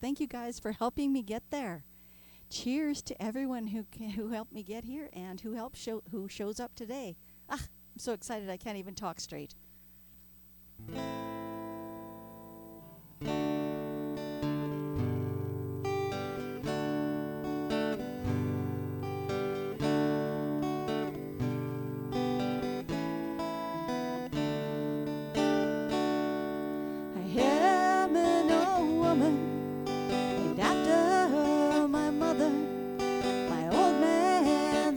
Thank you guys for helping me get there. Cheers to everyone who helped me get here and who shows up today. Ah, I'm so excited I can't even talk straight.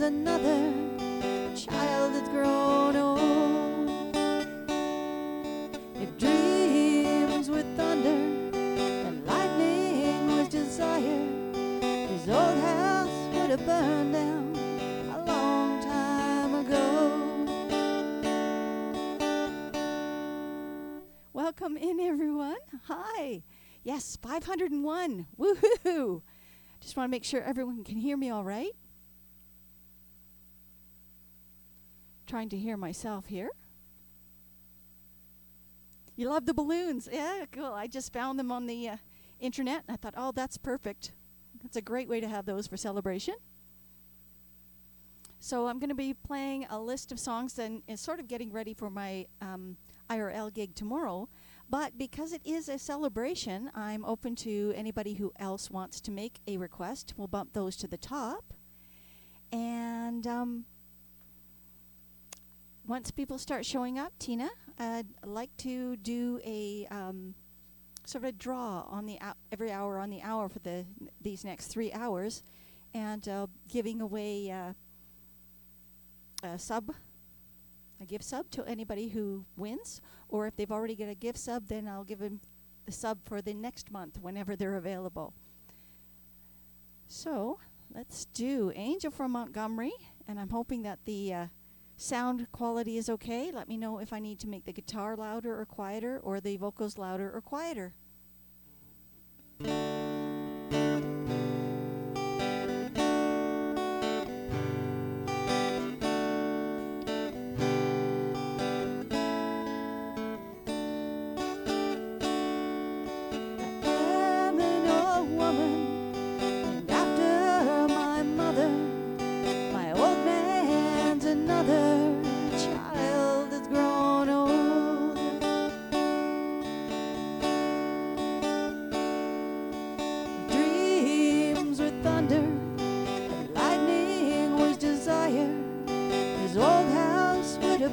Another child that's grown old. If dreams were thunder and lightning was desire, his old house would have burned down a long time ago. Welcome in, everyone. Hi. Yes, 501. Woohoo! Just want to make sure everyone can hear me all right. Trying to hear myself here. You love the balloons. Yeah, cool. I just found them on the internet, and I thought, oh, that's perfect. That's a great way to have those for celebration. So I'm going to be playing a list of songs and sort of getting ready for my IRL gig tomorrow. But because it is a celebration, I'm open to anybody who else wants to make a request. We'll bump those to the top. And once people start showing up, Tina, I'd like to do a sort of a draw on the every hour on the hour for these next 3 hours, and giving away a gift sub to anybody who wins. Or if they've already got a gift sub, then I'll give them the sub for the next month whenever they're available. So let's do Angel from Montgomery, and I'm hoping that the sound quality is okay. Let me know if I need to make the guitar louder or quieter, or the vocals louder or quieter.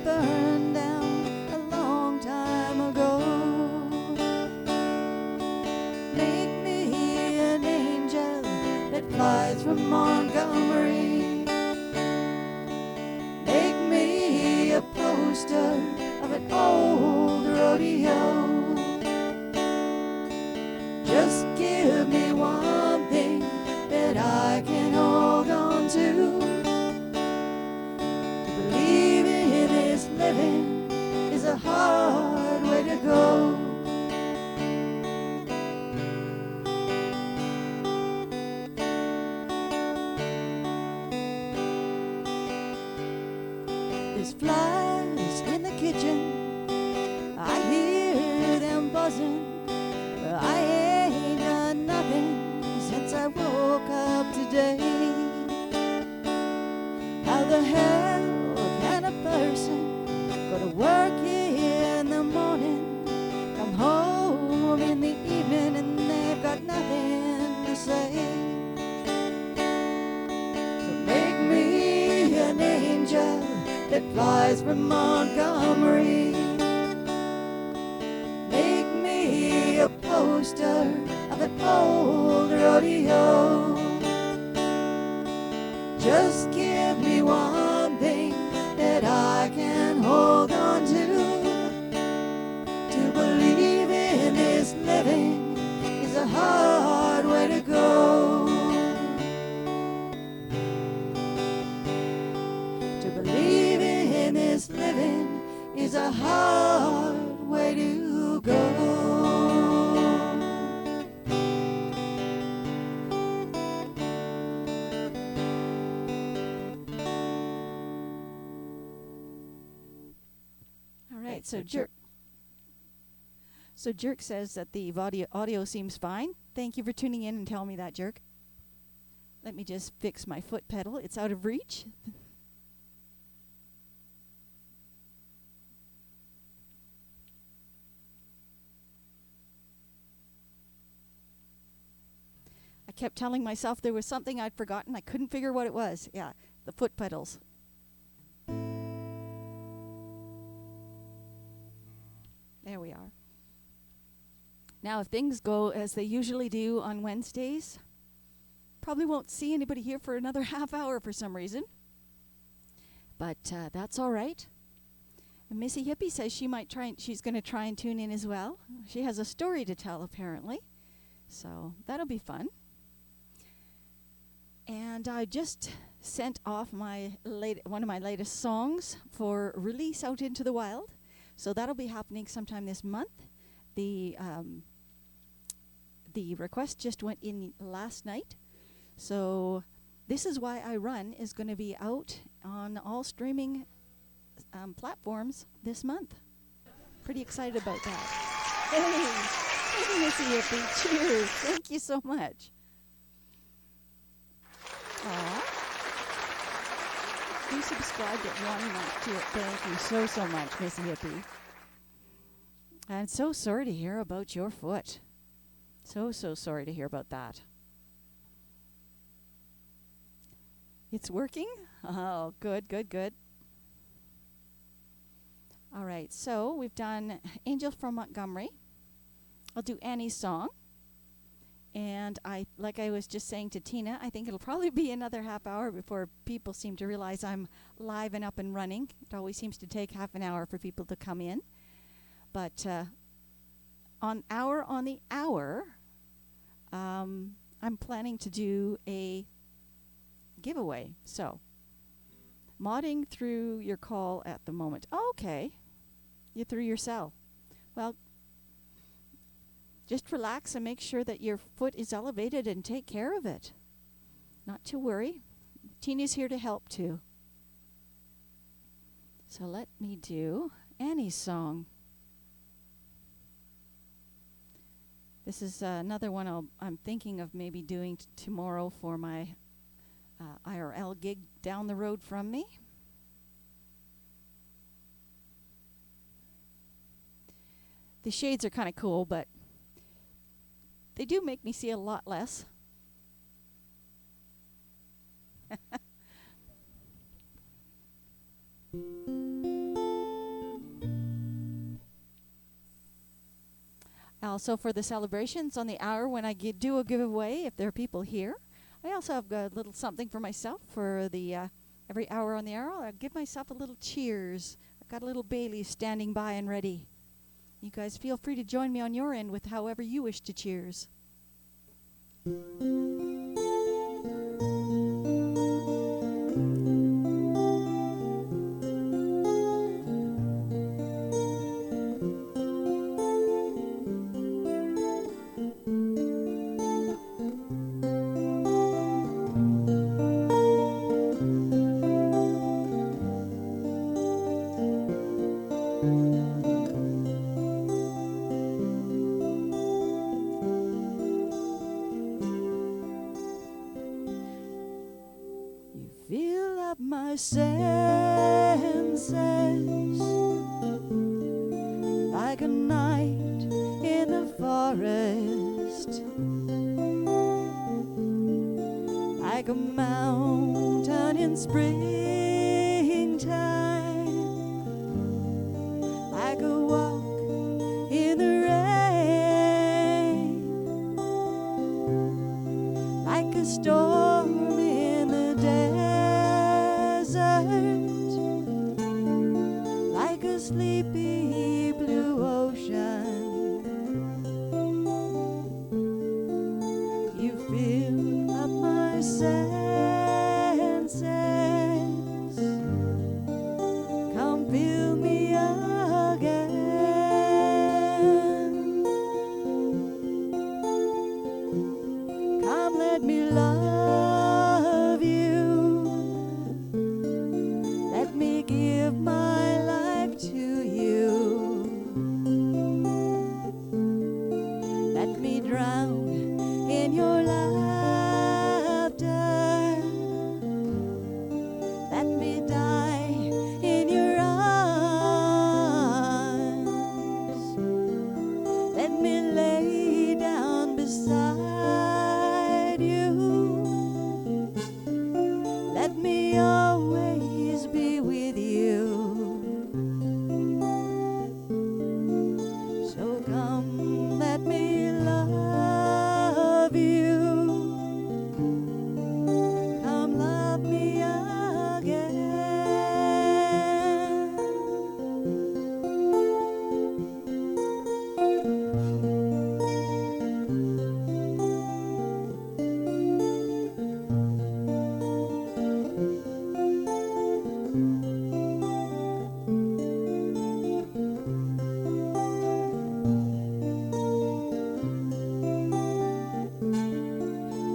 Burned down a long time ago. Make me an angel that flies from Montgomery. Make me a poster of an old rodeo. Just give me one thing that I can hold on to. Living is a hard way to go. There's flies in the kitchen, I hear them buzzing, but I ain't done nothing since I woke up today. How the hell can a person go to work in the morning, come home in the evening, and they've got nothing to say? So make me an angel that flies from Montgomery. Make me a poster of an old rodeo. Just give me one thing that I can hold on to. To believe in this living is a hard way to go. To believe in this living is a hard way to go. So Jerk says that the audio seems fine. Thank you for tuning in and telling me that, jerk. Let me just fix my foot pedal. It's out of reach. I kept telling myself there was something I'd forgotten. I couldn't figure what it was. Yeah, the foot pedals. There we are. Now, if things go as they usually do on Wednesdays, probably won't see anybody here for another half hour for some reason. But that's all right. And Missy Hippie says she's going to try and tune in as well. She has a story to tell, apparently. So that'll be fun. And I just sent off one of my latest songs for release out into the wild. So that'll be happening sometime this month. The request just went in last night. So This Is Why I Run is going to be out on all streaming platforms this month. Pretty excited about that. Hey, Missy Hippie, cheers. Thank you so much. Aww. You subscribed at 1 month to it. Thank you so much, Missy Hippie. I'm so sorry to hear about your foot. So sorry to hear about that. It's working? Oh, good. All right, so we've done Angel from Montgomery. I'll do Annie's song. And like I was just saying to Tina, I think it'll probably be another half hour before people seem to realize I'm live and up and running. It always seems to take half an hour for people to come in. But on the hour, I'm planning to do a giveaway. So, modding through your call at the moment. Oh, okay. You're through your cell. Well, just relax and make sure that your foot is elevated and take care of it. Not to worry. Tina's here to help too. So let me do Annie's song. This is another one I'm thinking of maybe doing tomorrow for my IRL gig down the road from me. The shades are kind of cool, but they do make me see a lot less. Also, for the celebrations on the hour when I do a giveaway, if there are people here, I also have a little something for myself for the every hour on the hour. I'll give myself a little cheers. I've got a little Bailey standing by and ready. You guys feel free to join me on your end with however you wish to cheers. My senses like a night in the forest, like a mountain in springtime, like a walk in the rain, like a storm in the desert, like a sleepy blue ocean. You fill up my senses. Come fill me again. Come let me love you. Let me give my life to you. Let me drown in your laughter. Let me die in your arms. Let me lay down beside you. Let me always be with you. So come, let me love you. Come love me again.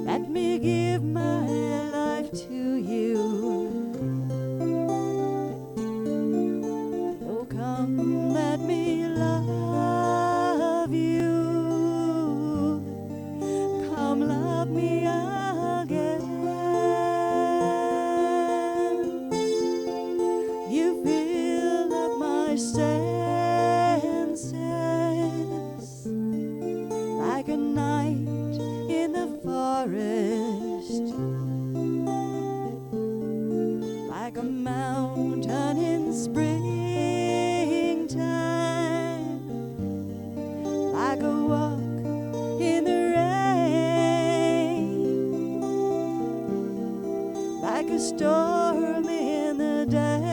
Let me give my life to you. Oh, come, let me love you. Come, love me again. You fill up my senses like a night in the forest, like a mountain in springtime, like a walk in the rain, like a storm in the desert,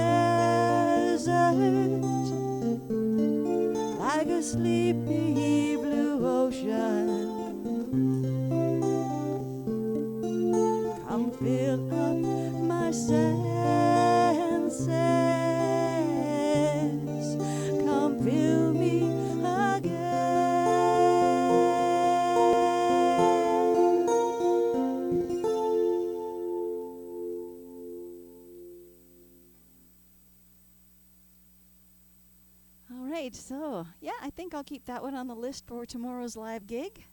like a sleepy blue ocean. Come fill up my senses. Come fill me again. All right, so yeah, I think I'll keep that one on the list for tomorrow's live gig.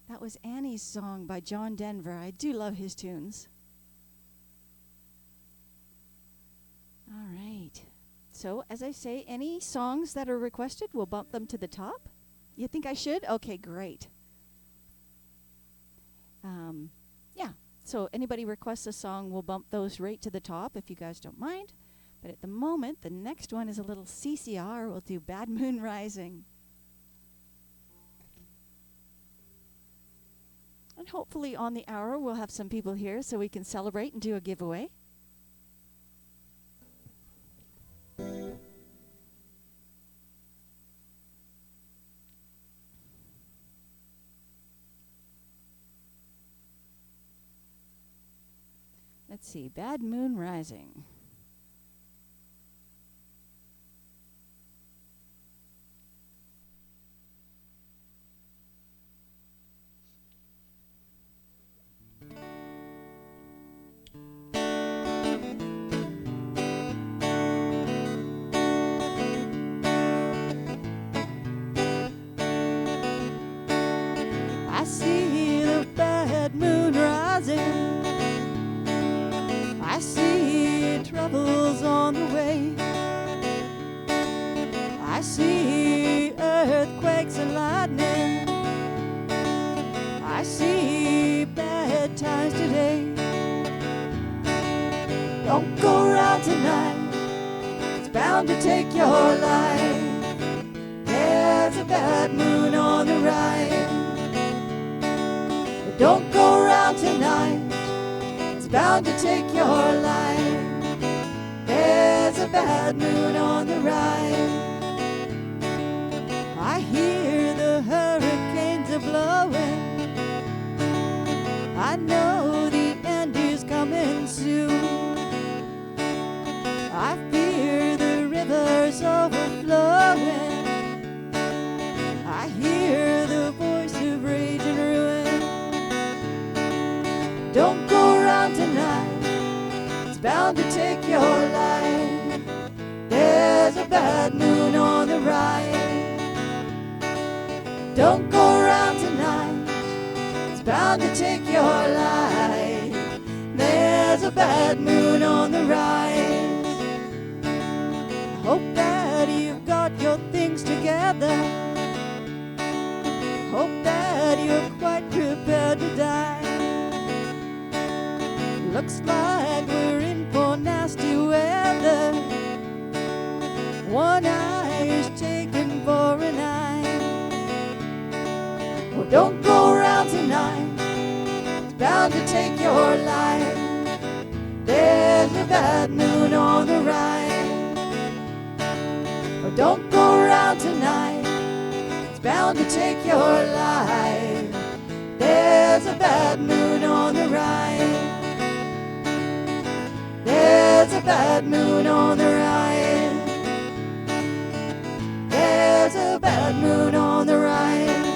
That was Annie's song by John Denver. I do love his tunes. All right. So, as I say, any songs that are requested, we'll bump them to the top. You think I should? Okay, great. Yeah. So, anybody requests a song, we'll bump those right to the top if you guys don't mind. But at the moment, the next one is a little CCR. We'll do Bad Moon Rising. And hopefully on the hour we'll have some people here so we can celebrate and do a giveaway. Let's see, Bad Moon Rising. I see the bad moon rising. I see troubles on the way. I see earthquakes and lightning. I see bad times today. Don't go around tonight, it's bound to take your life. There's a bad moon on the rise. Don't go around tonight, it's bound to take your life. There's a bad moon on the rise. I hear the hurricanes are blowing. I know the end is coming soon. I fear the rivers overflowing. I hear the voice of rage and ruin. Don't go around tonight, it's bound to take your life. There's a bad moon on the rise. Don't go around tonight, it's It's bound to take your life. There's a bad moon on the rise. I hope that you've got your things together. Hope that you're quite prepared to die. Looks like we're in for nasty weather. One eye is taken for an eye. Well, don't go around tonight. It's bound to take your life. There's a bad moon on the rise. Well, don't go around tonight. It's bound to take your life. There's a bad moon on the rise. There's a bad moon on the rise. There's a bad moon on the rise.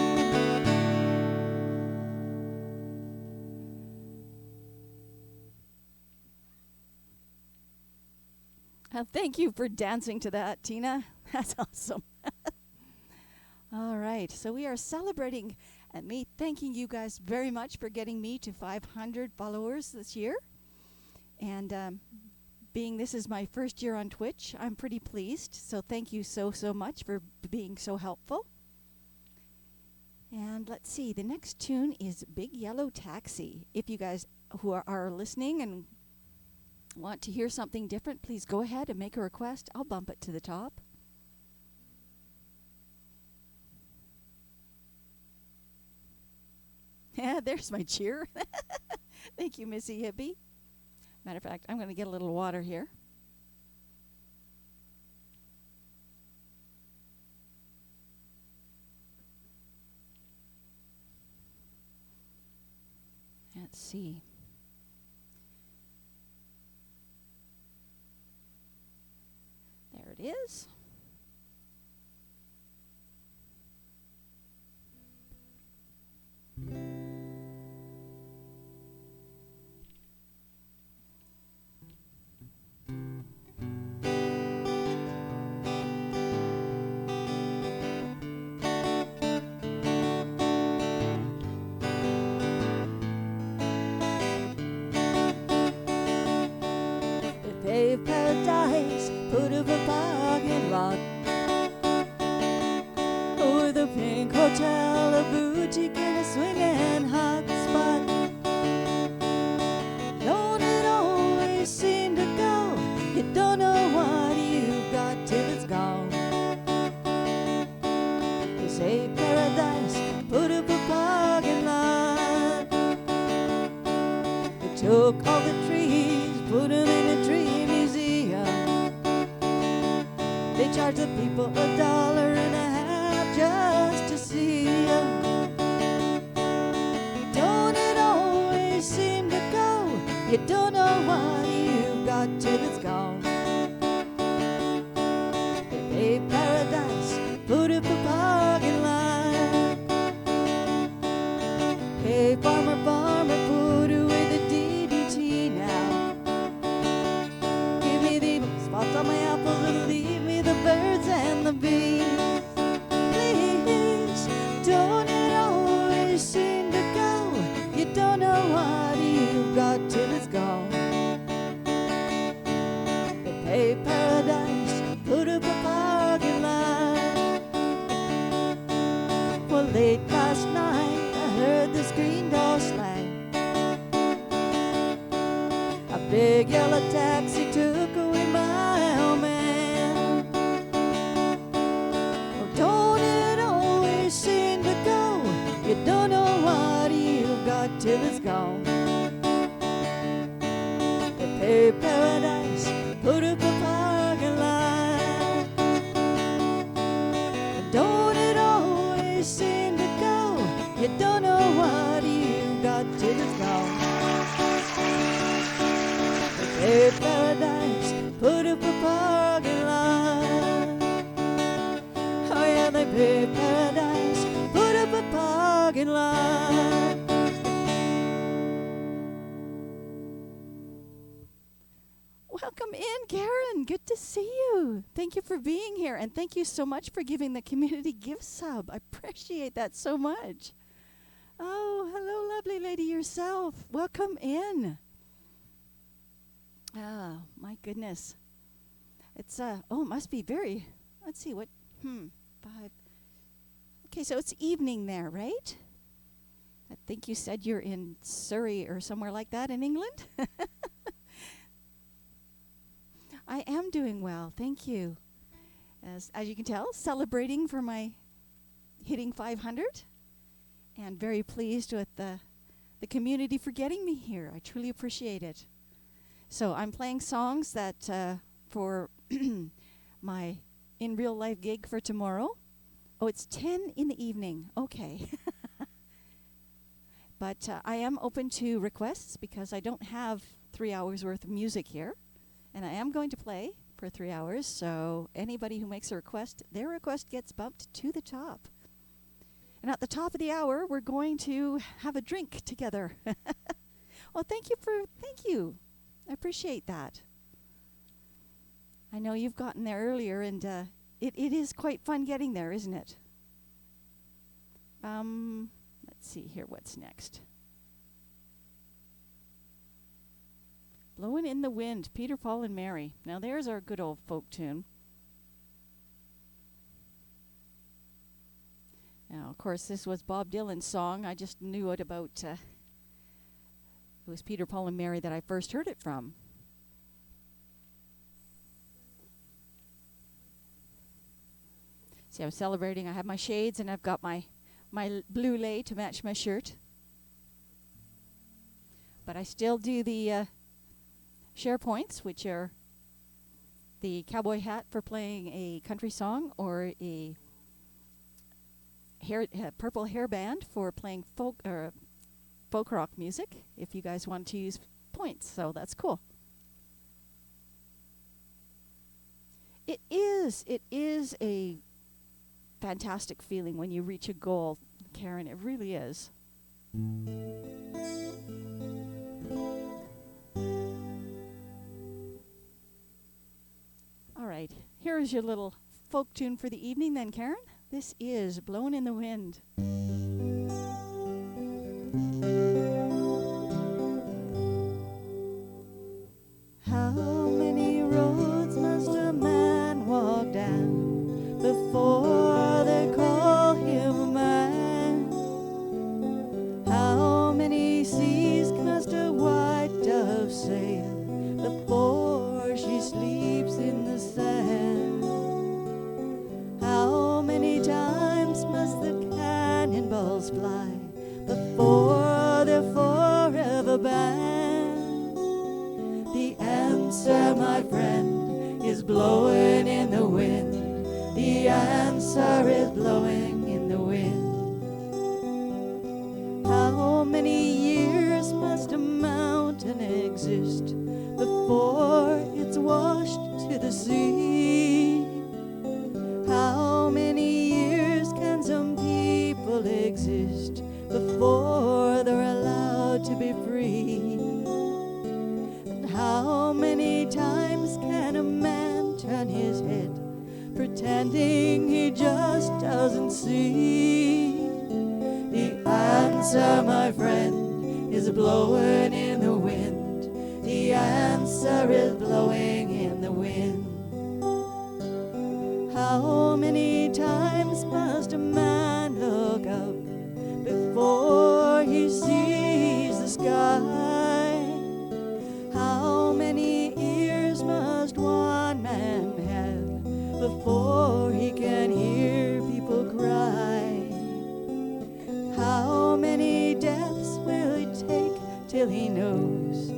Thank you for dancing to that, Tina. That's awesome. All right, so we are celebrating and me thanking you guys very much for getting me to 500 followers this year. And being this is my first year on Twitch, I'm pretty pleased. So thank you so much for being so helpful. And let's see, the next tune is Big Yellow Taxi. If you guys who are listening and want to hear something different, please go ahead and make a request. I'll bump it to the top. Yeah, there's my cheer. Thank you, Missy Hippie. Matter of fact, I'm going to get a little water here. Let's see. There it is. Paved paradise, put up a parking lot with a pink hotel, a boutique, and a swinging hot spot. Don't it always seem to go? You don't know what you've got till it's gone. They say paradise, put up a parking lot. They took all the trees, put them in a tree. They charge the people $1.50 just to see you. Don't it always seem to go? You don't know what you've got till it's gone. They pay paradise, put up a parking lot. Hey, farmer, put away the DDT now. Give me the spots on my apples and leave me the birds and the bees. Please, don't it always seem to go? You don't know what you've got till it's gone. They pay paradise, put up a parking lot. Well, late last night I heard the screen door slam. A big yellow taxi took away my old man. You don't know what you've got till it's gone. They pay paradise, put up a parking lot. Don't it always seem to go? You don't know what you've got till it's gone. They pay paradise, put up a parking lot. Oh yeah, they pay paradise, put up a parking lot. Welcome in, Karen. Good to see you. Thank you for being here, and thank you so much for giving the community gift sub. I appreciate that so much. Oh, hello, lovely lady yourself. Welcome in. Oh, my goodness. It's, it must be very, let's see, 5. Okay, so it's evening there, right? I think you said you're in Surrey or somewhere like that in England. I am doing well, thank you. As you can tell, celebrating for my hitting 500, and very pleased with the community for getting me here. I truly appreciate it. So I'm playing songs that for my in real life gig for tomorrow. Oh, it's 10 in the evening. Okay. But I am open to requests because I don't have 3 hours worth of music here. And I am going to play for 3 hours. So anybody who makes a request, their request gets bumped to the top. And at the top of the hour, we're going to have a drink together. Well, thank you. I appreciate that. I know you've gotten there earlier, and it is quite fun getting there, isn't it? Let's see here, what's next? Blowin' in the Wind, Peter, Paul, and Mary. Now there's our good old folk tune. Now, of course, this was Bob Dylan's song. I just knew it about, it was Peter, Paul, and Mary that I first heard it from. See, I'm celebrating. I have my shades, and I've got my blue lei to match my shirt. But I still do the share points, which are the cowboy hat for playing a country song, or a purple hairband for playing folk rock music, if you guys want to use points. So that's cool. It is a fantastic feeling when you reach a goal, Karen. It really is. All right, here is your little folk tune for the evening then, Karen. This is Blowin' in the Wind. How many roads must a man walk down before they call him a man? How many seas must a white dove sail before she sleeps in the sand? How many times must the cannonballs fly before they're forever banned? The answer, my friend, is blowing in the wind. The answer is blowing in the wind. How many years must a mountain exist before it's washed to the sea? How many years can some people exist before they're allowed to be free? And how many times can a man turn his head, pretending he just doesn't see? The answer, my friend, is blowing in the wind. The answer is blowing in the wind. How many times must a man look up before he sees the sky? How many ears must one man have before he can hear people cry? How many deaths will it take till he knows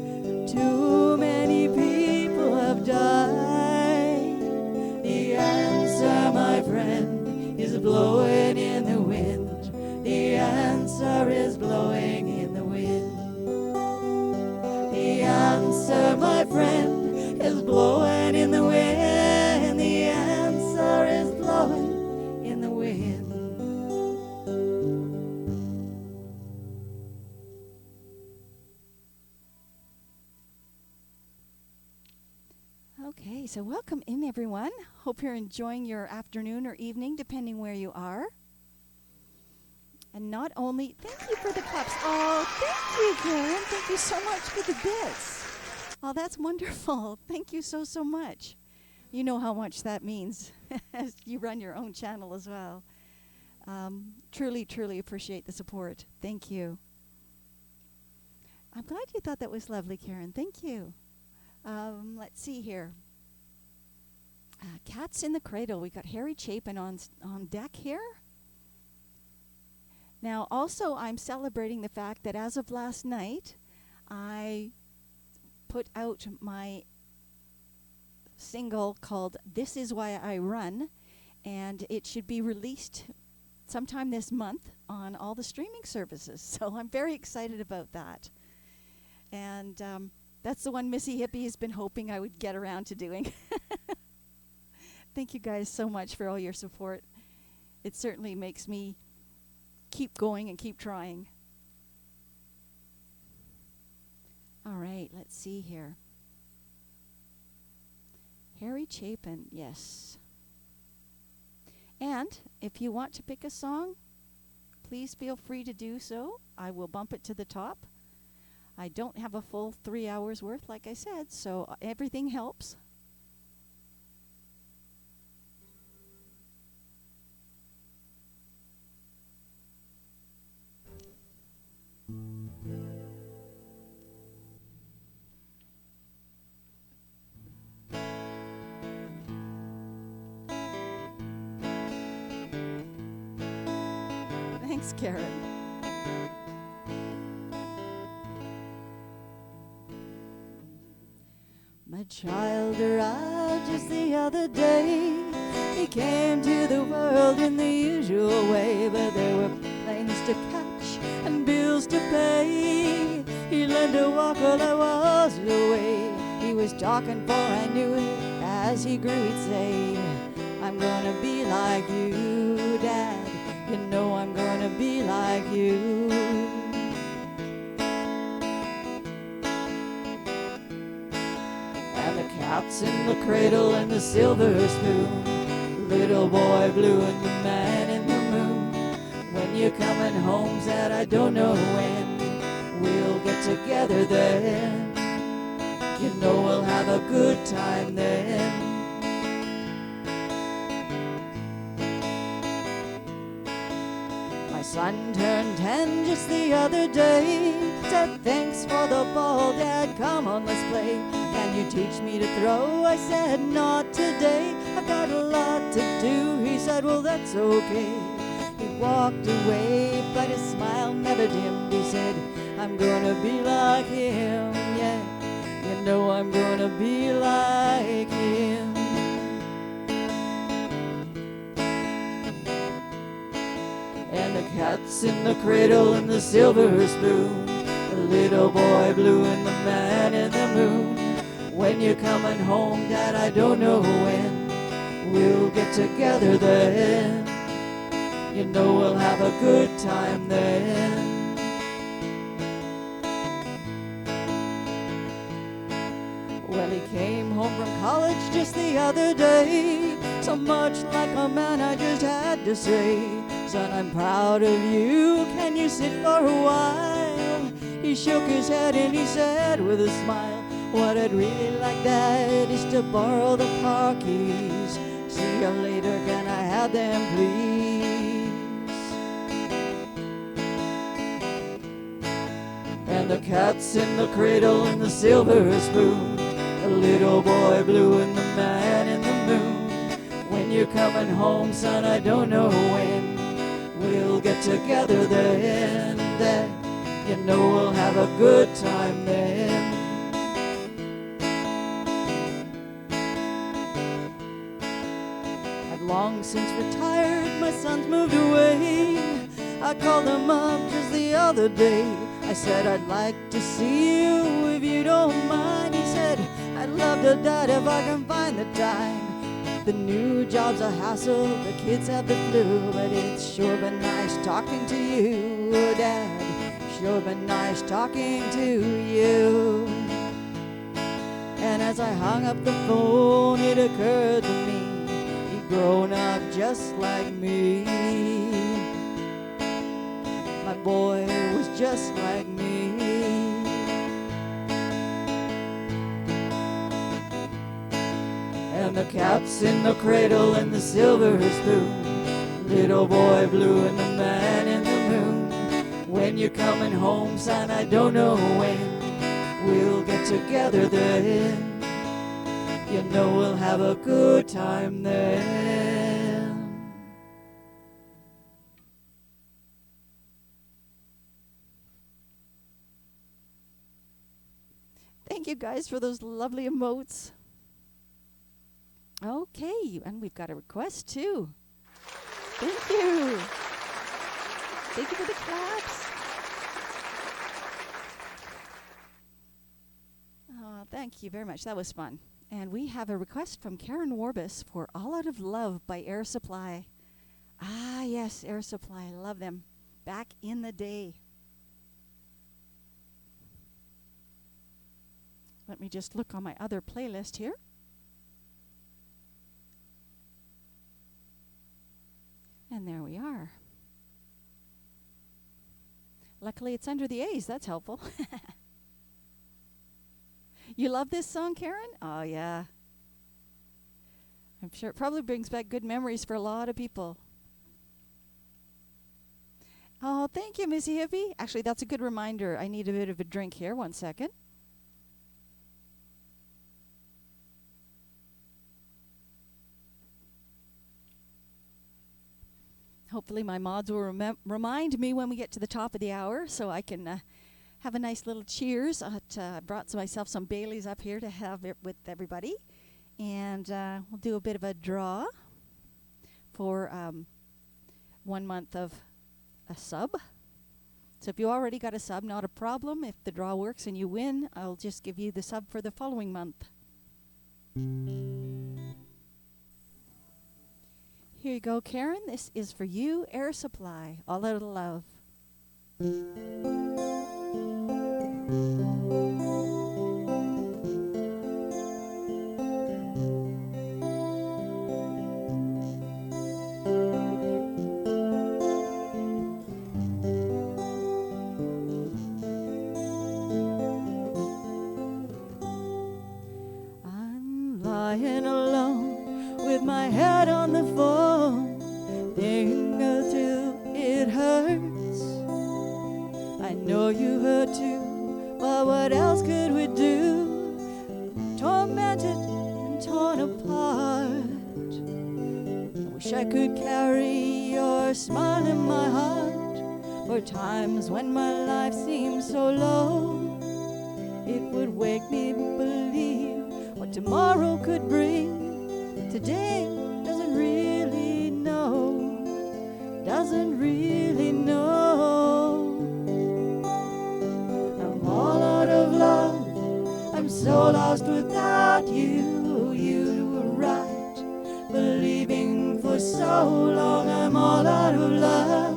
too many people have died? The answer, my friend, is blowing in the wind. The answer is blowing in the wind. The answer, my friend, is blowing in the wind. The answer is blowing in the wind. Okay, so welcome in, everyone. Hope you're enjoying your afternoon or evening, depending where you are. And not only, thank you for the claps. Oh, thank you, Karen. Thank you so much for the bits. Oh, that's wonderful. Thank you so, so much. You know how much that means as you run your own channel as well. Truly, truly appreciate the support. Thank you. I'm glad you thought that was lovely, Karen. Thank you. Let's see here. Cats in the Cradle. We got Harry Chapin on deck here. Now, also, I'm celebrating the fact that as of last night, I put out my single called This Is Why I Run, and it should be released sometime this month on all the streaming services. So I'm very excited about that. And that's the one Missy Hippie has been hoping I would get around to doing. Thank you guys so much for all your support. It certainly makes me keep going and keep trying. All right, let's see here. Harry Chapin, yes. And if you want to pick a song, please feel free to do so. I will bump it to the top. I don't have a full 3 hours worth, like I said, so everything helps. Thanks, Karen. My child arrived just the other day. He came to the world in the usual way, but there were planes to catch and bills to pay. He learned to walk while I was away. He was talking before I knew it. As he grew, he'd say, I'm gonna be like you, Dad. You know I'm gonna be like you. And the cat's in the cradle and the silver spoon, little boy blue and the man in the moon. When you're coming home, Dad, I don't know when. We'll get together then. You know we'll have a good time then. My son turned 10 just the other day. Said, thanks for the ball, Dad, come on, let's play. Can you teach me to throw? I said, not today, I've got a lot to do. He said, well, that's okay. He walked away, but his smile never dimmed. He said, I'm gonna be like him, yeah. You know I'm gonna be like him. And the cat's in the cradle and the silver spoon, the little boy blue and the man in the moon. When you're coming home, Dad, I don't know when. We'll get together then. You know we'll have a good time then. Well, he came home from college just the other day. So much like a man, I just had to say, son, I'm proud of you. Can you sit for a while? He shook his head and he said with a smile, what I'd really like, Dad, is to borrow the car keys. See you later, can I have them, please? And the cat's in the cradle and the silver spoon, the little boy blue and the man in the moon. When you're coming home, son, I don't know when. We'll get together then. You know we'll have a good time then. I've long since retired, my son's moved away. I called him up just the other day. I said, I'd like to see you if you don't mind. He said, I'd love to, Dad, if I can find the time. The new job's a hassle, the kids have the flu, but it's sure been nice talking to you, Dad. Sure been nice talking to you. And as I hung up the phone, it occurred to me, he'd grown up just like me. that boy was just like me. And the cat's in the cradle and the silver spoon, little boy blue and the man in the moon. When you're coming home, son, I don't know when. We'll get together then. You know we'll have a good time then. Thank you guys for those lovely emotes. Okay, and we've got a request too. Thank you. Thank you for the claps. Oh, thank you very much. That was fun. And we have a request from Karen Warbus for All Out of Love by Air Supply. Ah, yes, Air Supply. I love them. Back in the day. Let me just look on my other playlist here. And there we are. Luckily, it's under the A's. That's helpful. You love this song, Karen? Oh, yeah. I'm sure it probably brings back good memories for a lot of people. Oh, thank you, Missy Hippie. Actually, that's a good reminder. I need a bit of a drink here. 1 second. Hopefully my mods will remind me when we get to the top of the hour so I can have a nice little cheers. I brought myself some Baileys up here to have it with everybody. And we'll do a bit of a draw for 1 month of a sub. So if you already got a sub, not a problem. If the draw works and you win, I'll just give you the sub for the following month. Here you go, Karen. This is for you, Air Supply, All Out of Love. I'm lying alone with my head on the phone, thinking till it hurts. I know you hurt too, but what else could we do? Tormented and torn apart. I wish I could carry your smile in my heart for times when my life seems so low. It would wake me believe what tomorrow could bring. Today doesn't really know, doesn't really know. I'm all out of love, I'm so lost without you. You were right, believing for so long. I'm all out of love,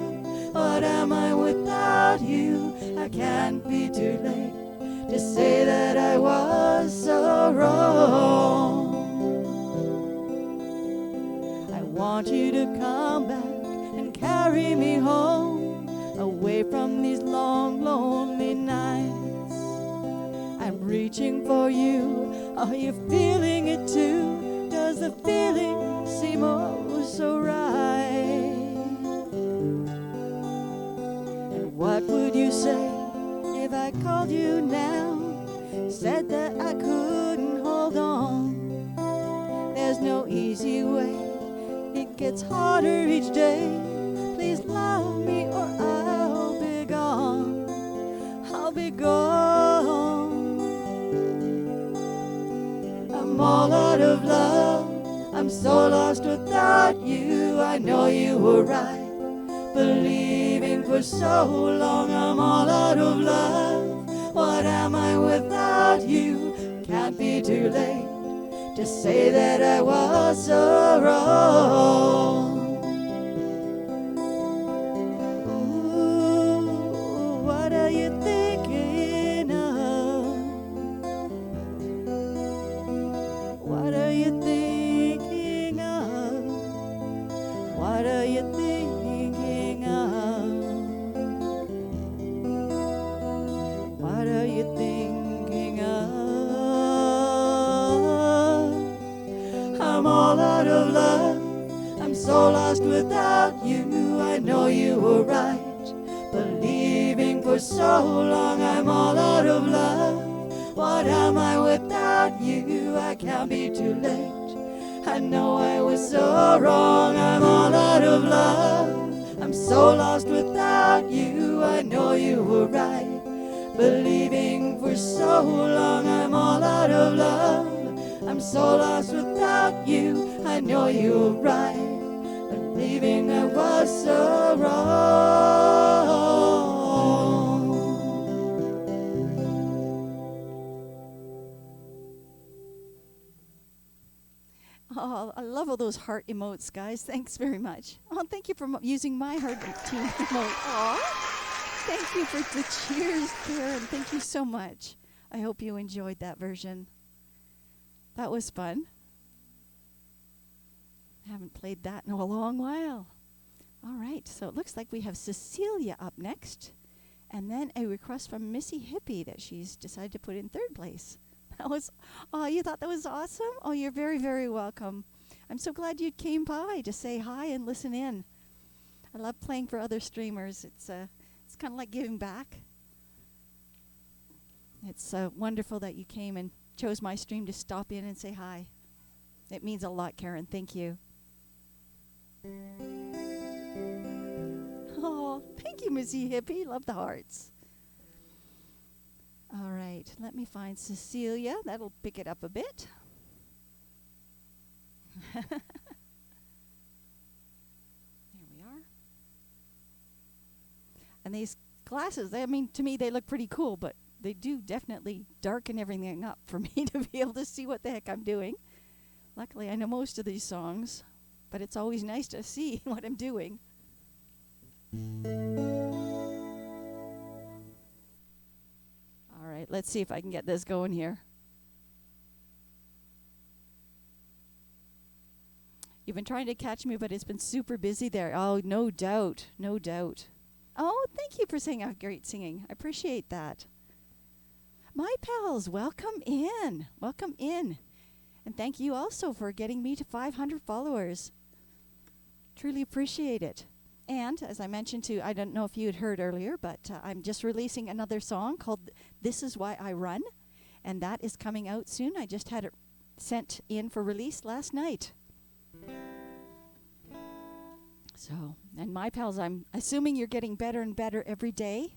what am I without you? I can't be too late to say that I was so wrong. I want you to come back and carry me home, away from these long, lonely nights. I'm reaching for you. Are you feeling it too? Does the feeling seem oh so right? And what would you say if I called you now, said that I couldn't hold on? There's no easy way, it gets harder each day. Please love me or I'll be gone, I'll be gone. I'm all out of love, I'm so lost without you. I know you were right, believing for so long. I'm all out of love, what am I without you? Can't be too late to say that I was so wrong. Ooh, what are you thinking of? What are you thinking of? What are you thinking of? you thinking of? I'm all out of love. I'm so lost without you. I know you were right, believing for so long. I'm all out of love. What am I without you? I can't be too late. I know I was so wrong. I'm all out of love. I'm so lost without you. I know you were right, believing for so long. I'm all out of love. I'm so lost without you. I know you were right, believing I was so wrong. Oh, I love all those heart emotes, guys. Thanks very much. Oh, thank you for using my heart team emote. Aw. Thank you for the cheers, Karen. Thank you so much. I hope you enjoyed that version. That was fun. I haven't played that in a long while. All right, so it looks like we have Cecilia up next, and then a request from Missy Hippie that she's decided to put in third place. That was, oh, you thought that was awesome? Oh, you're very, very welcome. I'm so glad you came by to say hi and listen in. I love playing for other streamers. It's kind of like giving back. It's wonderful that you came and chose my stream to stop in and say hi. It means a lot, Karen. Thank you. Oh, thank you, Missy Hippie. Love the hearts. All right, let me find Cecilia. That'll pick it up a bit. There we are. And these glasses, I mean, to me, they look pretty cool, but they do definitely darken everything up for me to be able to see what the heck I'm doing. Luckily, I know most of these songs, but it's always nice to see what I'm doing. All right, let's see if I can get this going here. You've been trying to catch me, but it's been super busy there. Oh, no doubt, no doubt. Oh, thank you for saying I have great singing. I appreciate that. My pals, welcome in. Welcome in. And thank you also for getting me to 500 followers. Truly appreciate it. And as I mentioned to, I don't know if you had heard earlier, but I'm just releasing another song called This Is Why I Run. And that is coming out soon. I just had it sent in for release last night. So, and my pals, I'm assuming you're getting better and better every day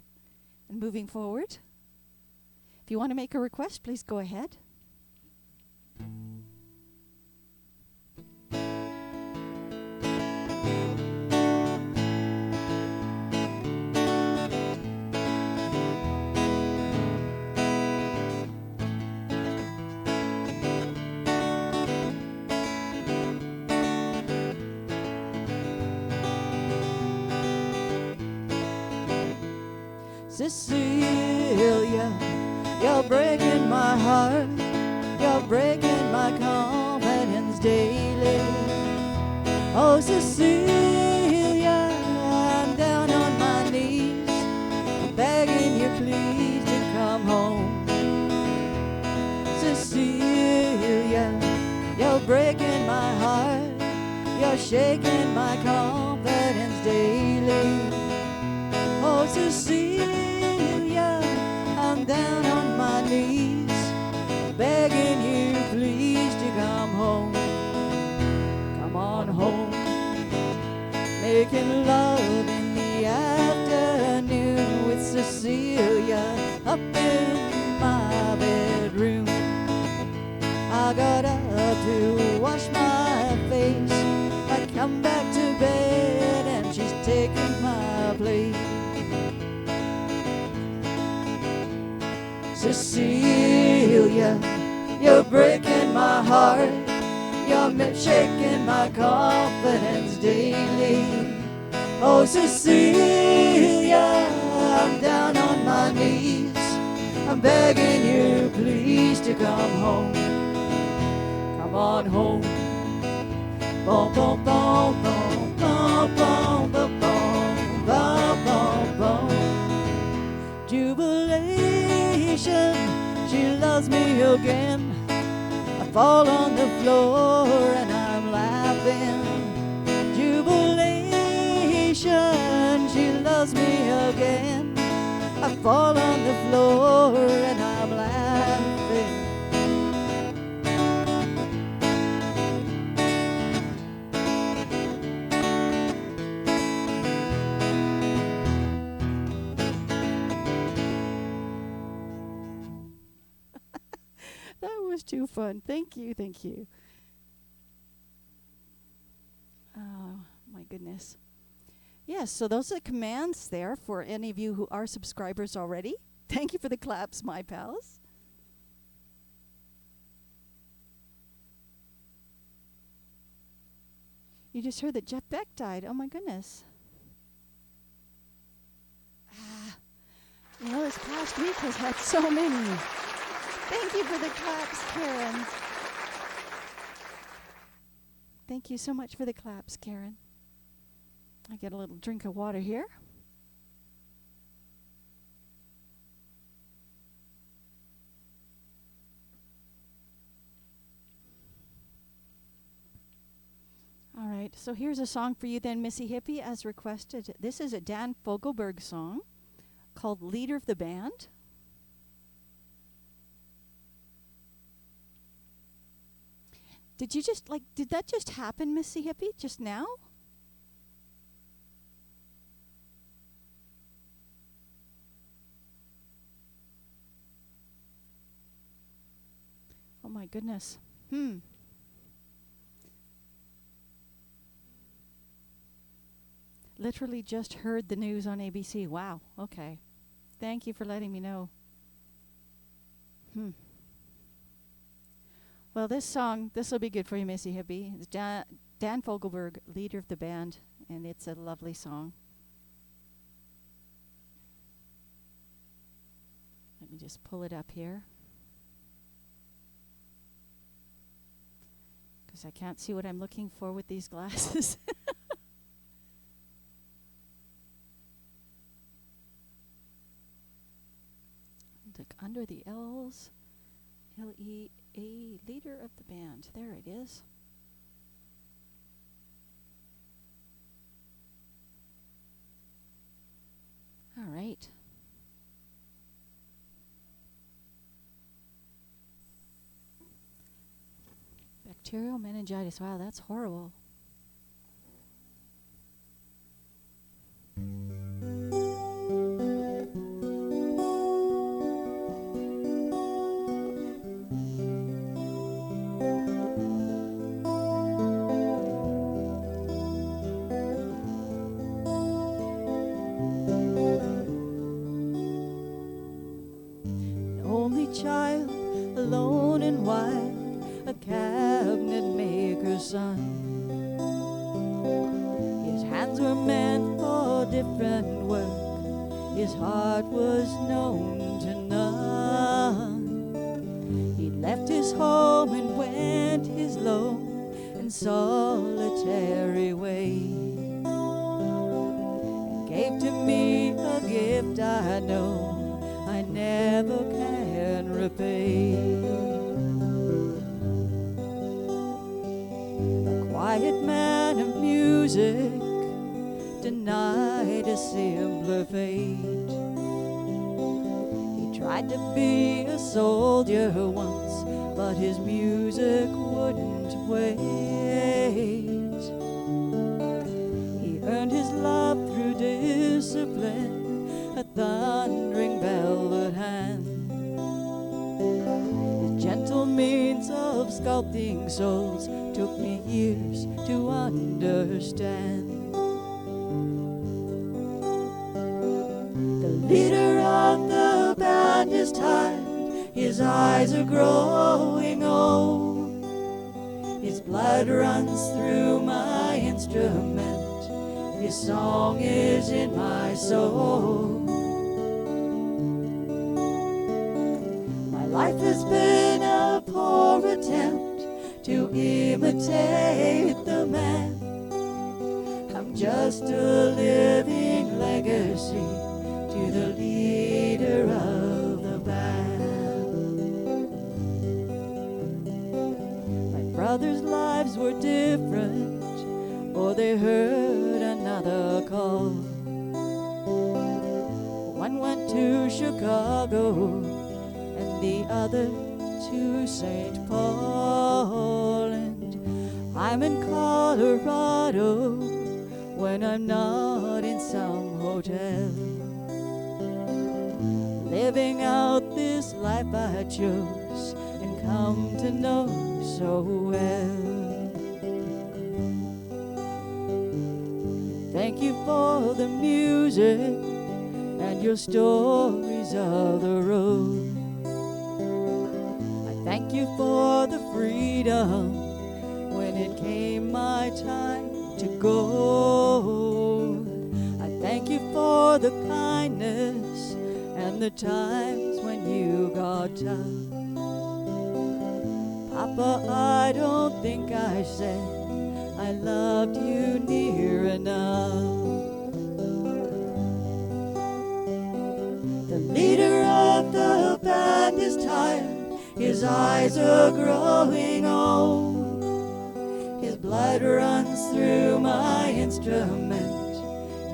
and moving forward. If you want to make a request, please go ahead. Cecilia, you're breaking my heart. You're breaking my confidence daily. Oh, Cecilia, I'm down on my knees, begging you please to come home. Cecilia, you're breaking my heart. You're shaking my confidence daily. Oh, Cecilia, I'm down on my knees, begging you please to come home. Come on home. Making love in the afternoon with Cecilia up in my bedroom. I got up to wash my face. I come back to bed and she's taking my place. Cecilia, you're breaking my heart. You're shaking my confidence daily. Oh, Cecilia, I'm down on my knees. I'm begging you please to come home. Come on home. Boom, boom, boom, boom, boom, boom, boom, boom, boom, boom, boom. Jubilee. she loves me again. I fall on the floor and I'm laughing. Jubilation, she loves me again. I fall on the floor and I'm laughing. That was too fun. Thank you, thank you. Oh, my goodness. Yes, so those are the commands there for any of you who are subscribers already. Thank you for the claps, my pals. You just heard that Jeff Beck died. Oh, my goodness. This past week has had so many. Thank you for the claps, Karen. Thank you so much for the claps, Karen. I get a little drink of water here. All right, so here's a song for you then, Missy Hippie, as requested. This is a Dan Fogelberg song called Leader of the Band. Did you just, did that just happen, Missy Hippie, just now? Oh my goodness. Literally just heard the news on ABC. Wow, okay. Thank you for letting me know. Well, this song, this will be good for you, Missy Hippie. It's Dan Fogelberg, leader of the band, and it's a lovely song. Let me just pull it up here, because I can't see what I'm looking for with these glasses. Look under the L's. L-E-A, leader of the band. There it is. All right. Bacterial meningitis. Wow, that's horrible. Child, alone and wild, a cabinet maker's son. His hands were meant for different work, his heart was known to none. He left his home and went his lone and solitary way, and gave to me a gift I know I never can repay. A quiet man of music, denied a simpler fate. He tried to be a soldier once, but his music wouldn't wait. He earned his love through discipline, a thundering bell at hand. His gentle means of sculpting souls took me years to understand. The leader of the band is tired, his eyes are growing old. His blood runs through my instrument, his song is in my soul. Life has been a poor attempt to imitate the man. I'm just a living legacy to the leader of the band. others' lives were different, or they heard another call. One went to Chicago and the other to St. Paul, and I'm in Colorado when I'm not in some hotel, living out this life I chose and come to know so well. Thank you for the music and your stories of the road. I thank you for the freedom when it came my time to go. I thank you for the kindness and the times when you got tough. Papa, I don't think I said I loved you near enough. The leader of the band is tired, his eyes are growing old. His blood runs through my instrument,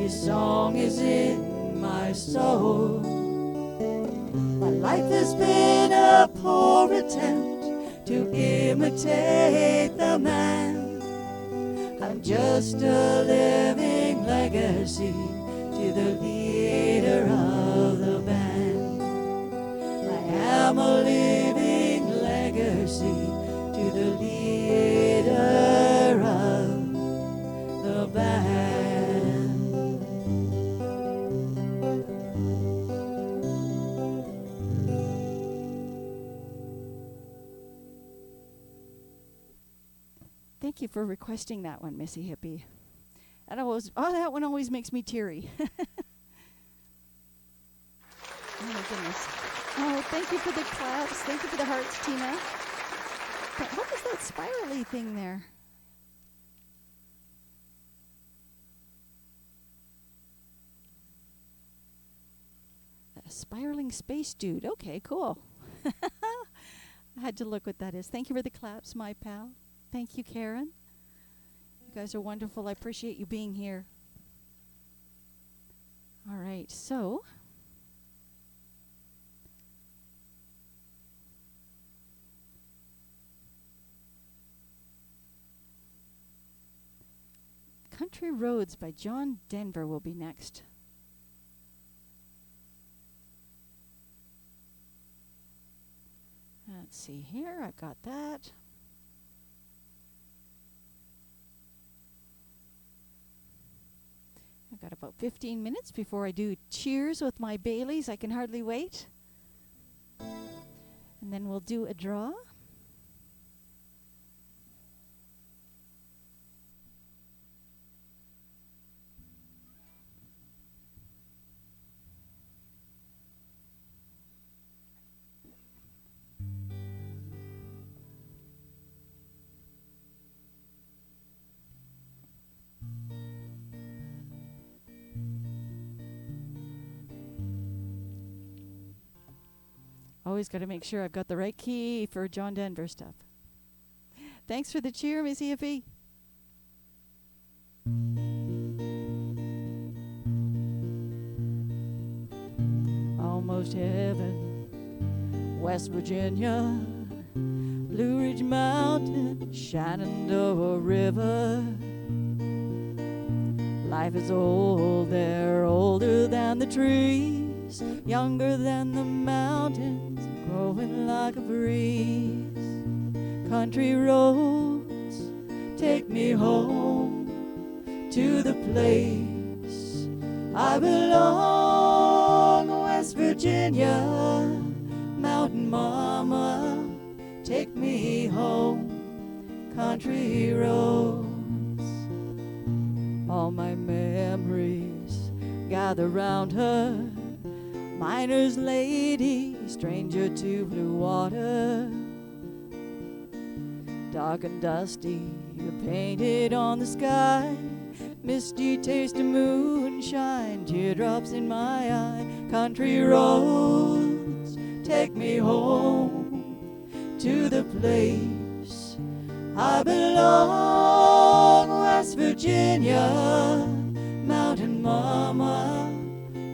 his song is in my soul. My life has been a poor attempt to imitate the man. I'm just a living legacy to the leader of the band. I am a living legacy to the leader of the band. Thank you for requesting that one, Missy Hippie. That one always makes me teary. Oh my goodness. Oh, thank you for the claps. Thank you for the hearts, Tina. But what is that spirally thing there? A spiraling space dude. Okay, cool. I had to look what that is. Thank you for the claps, my pal. Thank you, Karen. You guys are wonderful. I appreciate you being here. All right, so Country Roads by John Denver will be next. Let's see here. I've got that. I've got about 15 minutes before I do cheers with my Baileys. I can hardly wait. And then we'll do a draw. Always got to make sure I've got the right key for John Denver stuff. Thanks for the cheer, Missy Hippie. Almost heaven, West Virginia, Blue Ridge Mountain, Shenandoah River. Life is old there, older than the trees, younger than the mountains, growing like a breeze. Country roads, take me home to the place I belong. West Virginia, mountain mama, take me home. Country roads, all my memories gather round her. Miner's lady, stranger to blue water. Dark and dusty, painted on the sky. Misty taste of moonshine, teardrops in my eye. Country roads, take me home to the place I belong West Virginia, Mountain Mama,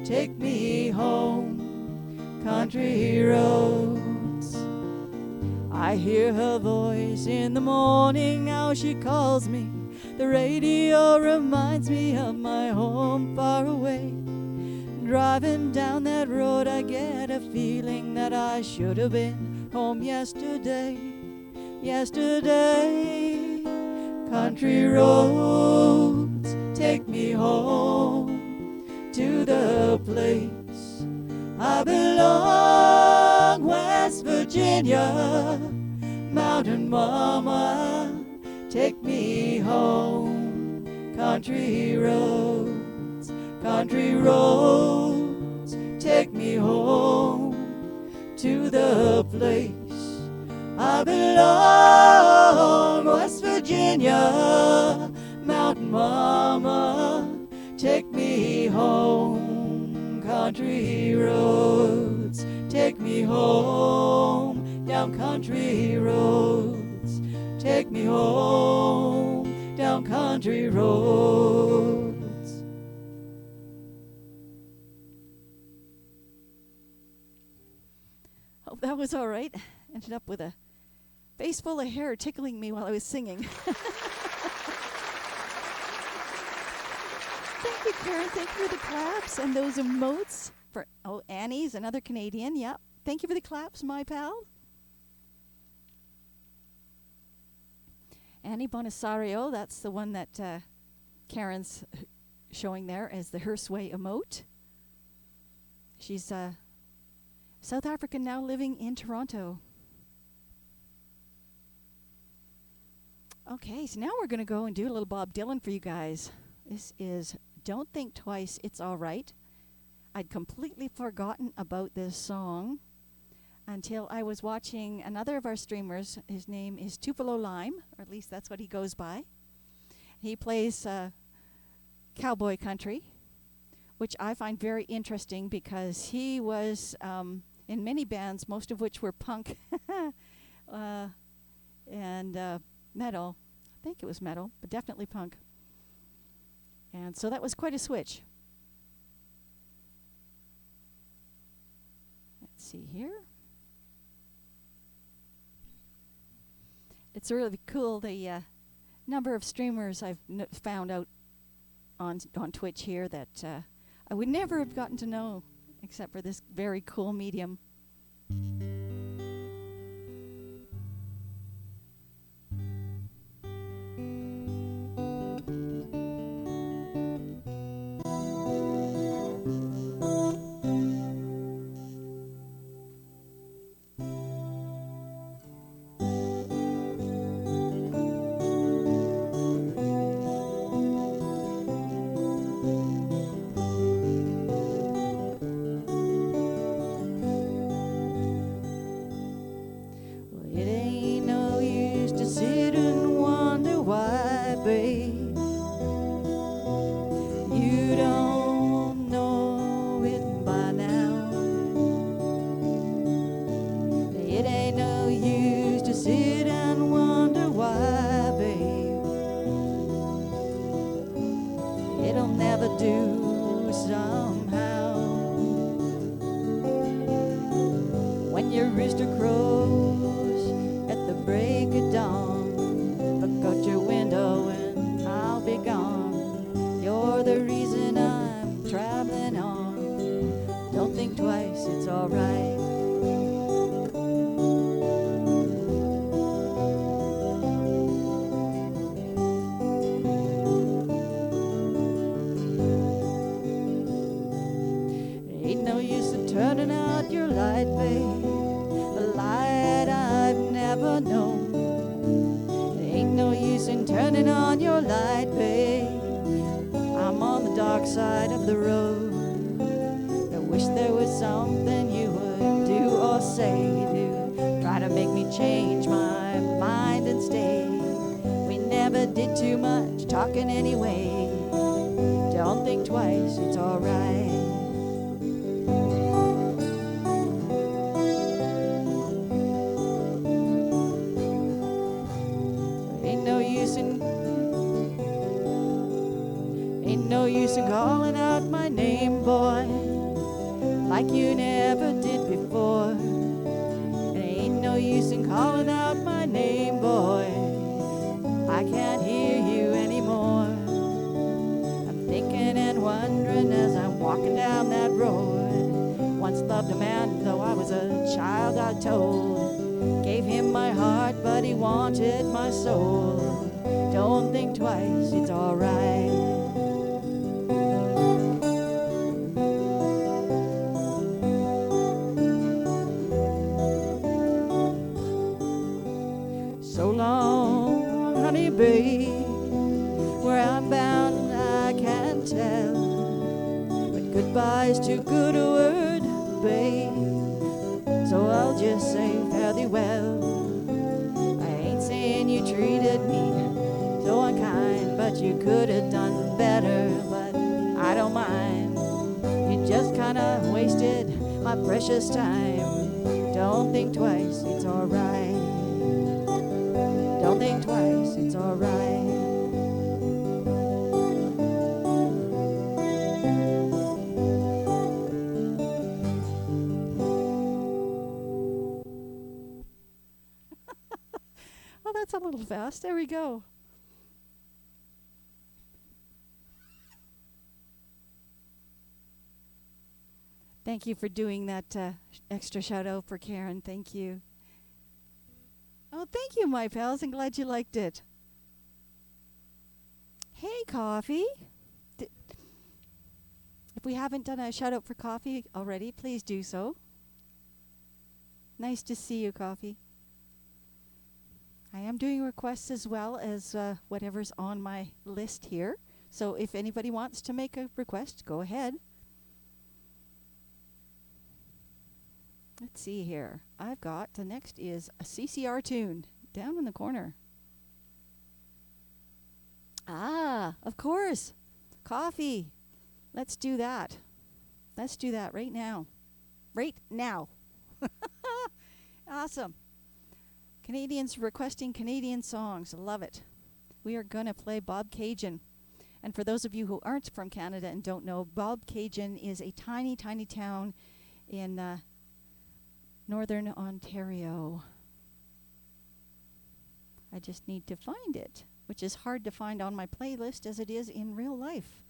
take me home, country roads. I hear her voice in the morning, how she calls me. The radio reminds me of my home far away. Driving down that road, I get a feeling that I should have been home yesterday. Yesterday, country roads, take me home to the place I belong, West Virginia, Mountain Mama, take me home, country roads, country roads, take me home to the place I belong, West Virginia, Mountain Mama, take me home, country roads, take me home, down country roads, take me home, down country roads. Hope that was all right. Ended up with a face full of hair tickling me while I was singing. Thank you, Karen. Thank you for the claps and those emotes. Annie's another Canadian. Yep. Thank you for the claps, my pal. Annie Bonisario, that's the one that Karen's showing there as the her sway emote. She's South African now living in Toronto. Okay, so now we're going to go and do a little Bob Dylan for you guys. This is Don't Think Twice, It's All Right. I'd completely forgotten about this song until I was watching another of our streamers. His name is Tupelo Lime, or at least that's what he goes by. He plays cowboy country, which I find very interesting because he was in many bands, most of which were punk and metal. I think it was metal, but definitely punk. And so that was quite a switch. Let's see here. It's really cool, the number of streamers I've found out on Twitch here that I would never have gotten to know except for this very cool medium. use in calling out my name, boy, like you never did before. And ain't no use in calling out my name, boy, I can't hear you anymore. I'm thinking and wondering as I'm walking down that road. Once loved a man, though I was a child, I told. Gave him my heart, but he wanted my soul. Don't think twice, it's alright. So long, honey babe, where I'm bound I can't tell, but goodbye's too good a word, babe, so I'll just say fare thee well. I ain't saying you treated me so unkind, but you could have done better, but I don't mind. You just kinda wasted my precious time. Don't think twice, it's alright. Don't think twice, it's alright. Oh, that's a little fast. There we go. Thank you for doing that extra shout out for Karen. Thank you. Oh, thank you, my pals. I'm glad you liked it. Hey, Coffee. If we haven't done a shout out for Coffee already, please do so. Nice to see you, Coffee. I am doing requests as well as whatever's on my list here. So if anybody wants to make a request, go ahead. Let's see here. I've got the next is a CCR tune down in the corner. Ah, of course. Coffee. Let's do that. Let's do that right now. Right now. Awesome. Canadians requesting Canadian songs. Love it. We are going to play Bob Cajun. And for those of you who aren't from Canada and don't know, Bob Cajun is a tiny, tiny town in Northern Ontario. I just need to find it, which is hard to find on my playlist as it is in real life.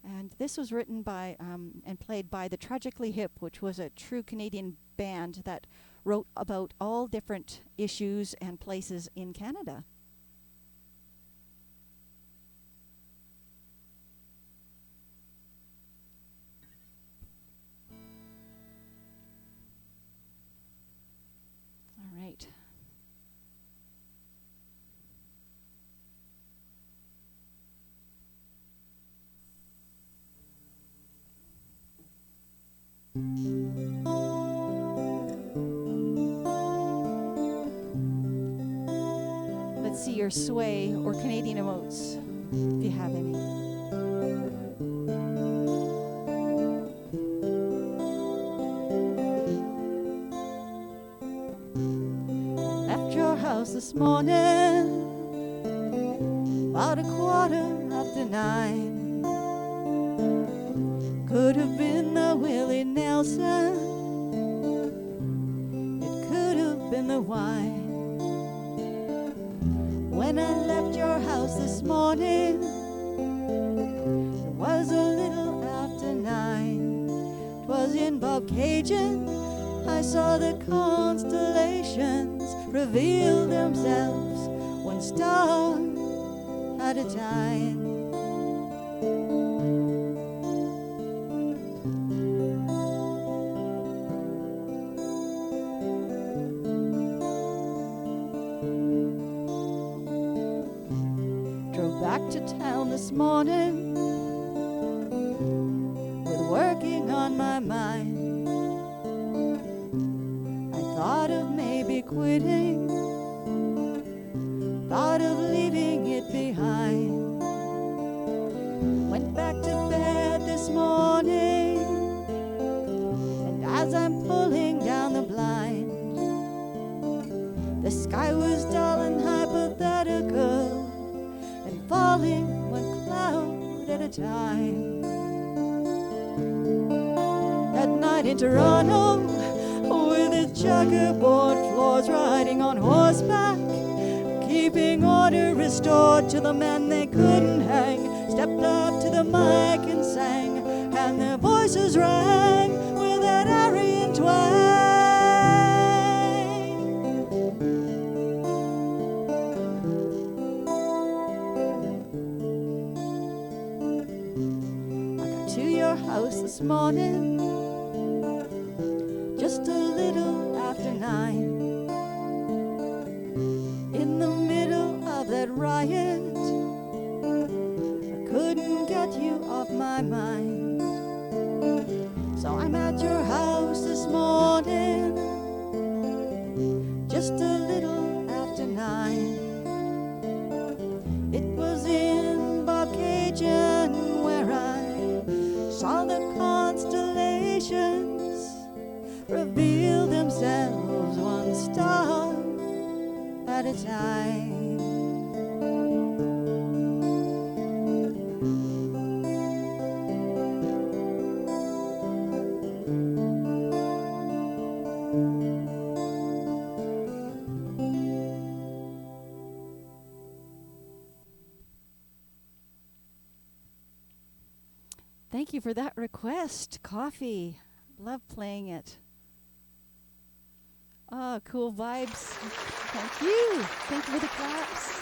And this was written by and played by the Tragically Hip, which was a true Canadian band that wrote about all different issues and places in Canada. All right. Let's see your sway or Canadian emotes, if you have any. Left your house this morning about 9:15. Could have been the Willie Nelson, it could have been the wine. When I left your house this morning, it was a little after 9. It was in Bob Cajun, I saw the constellations reveal themselves one star at a time. Back to town this morning with working on my mind. I thought of maybe quitting, thought of leaving it behind. Went back to bed this morning, and as I'm pulling down the blind, the sky was dull and hypothetical, falling one cloud at a time. At night in Toronto, with its checkerboard floors, riding on horseback, keeping order restored to the men they couldn't hang, stepped up to the mic and sang, and their voices rang with that Aryan twang. I got to your house this morning, just a little after 9. In the middle of that riot, I couldn't get you off my mind. So I'm at your house this morning, just a little after 9. It was in Caucasian where I saw the constellations reveal themselves one star at a time. Thank you for that request, Coffee. Love playing it. Oh, cool vibes. Thank you. Thank you for the claps.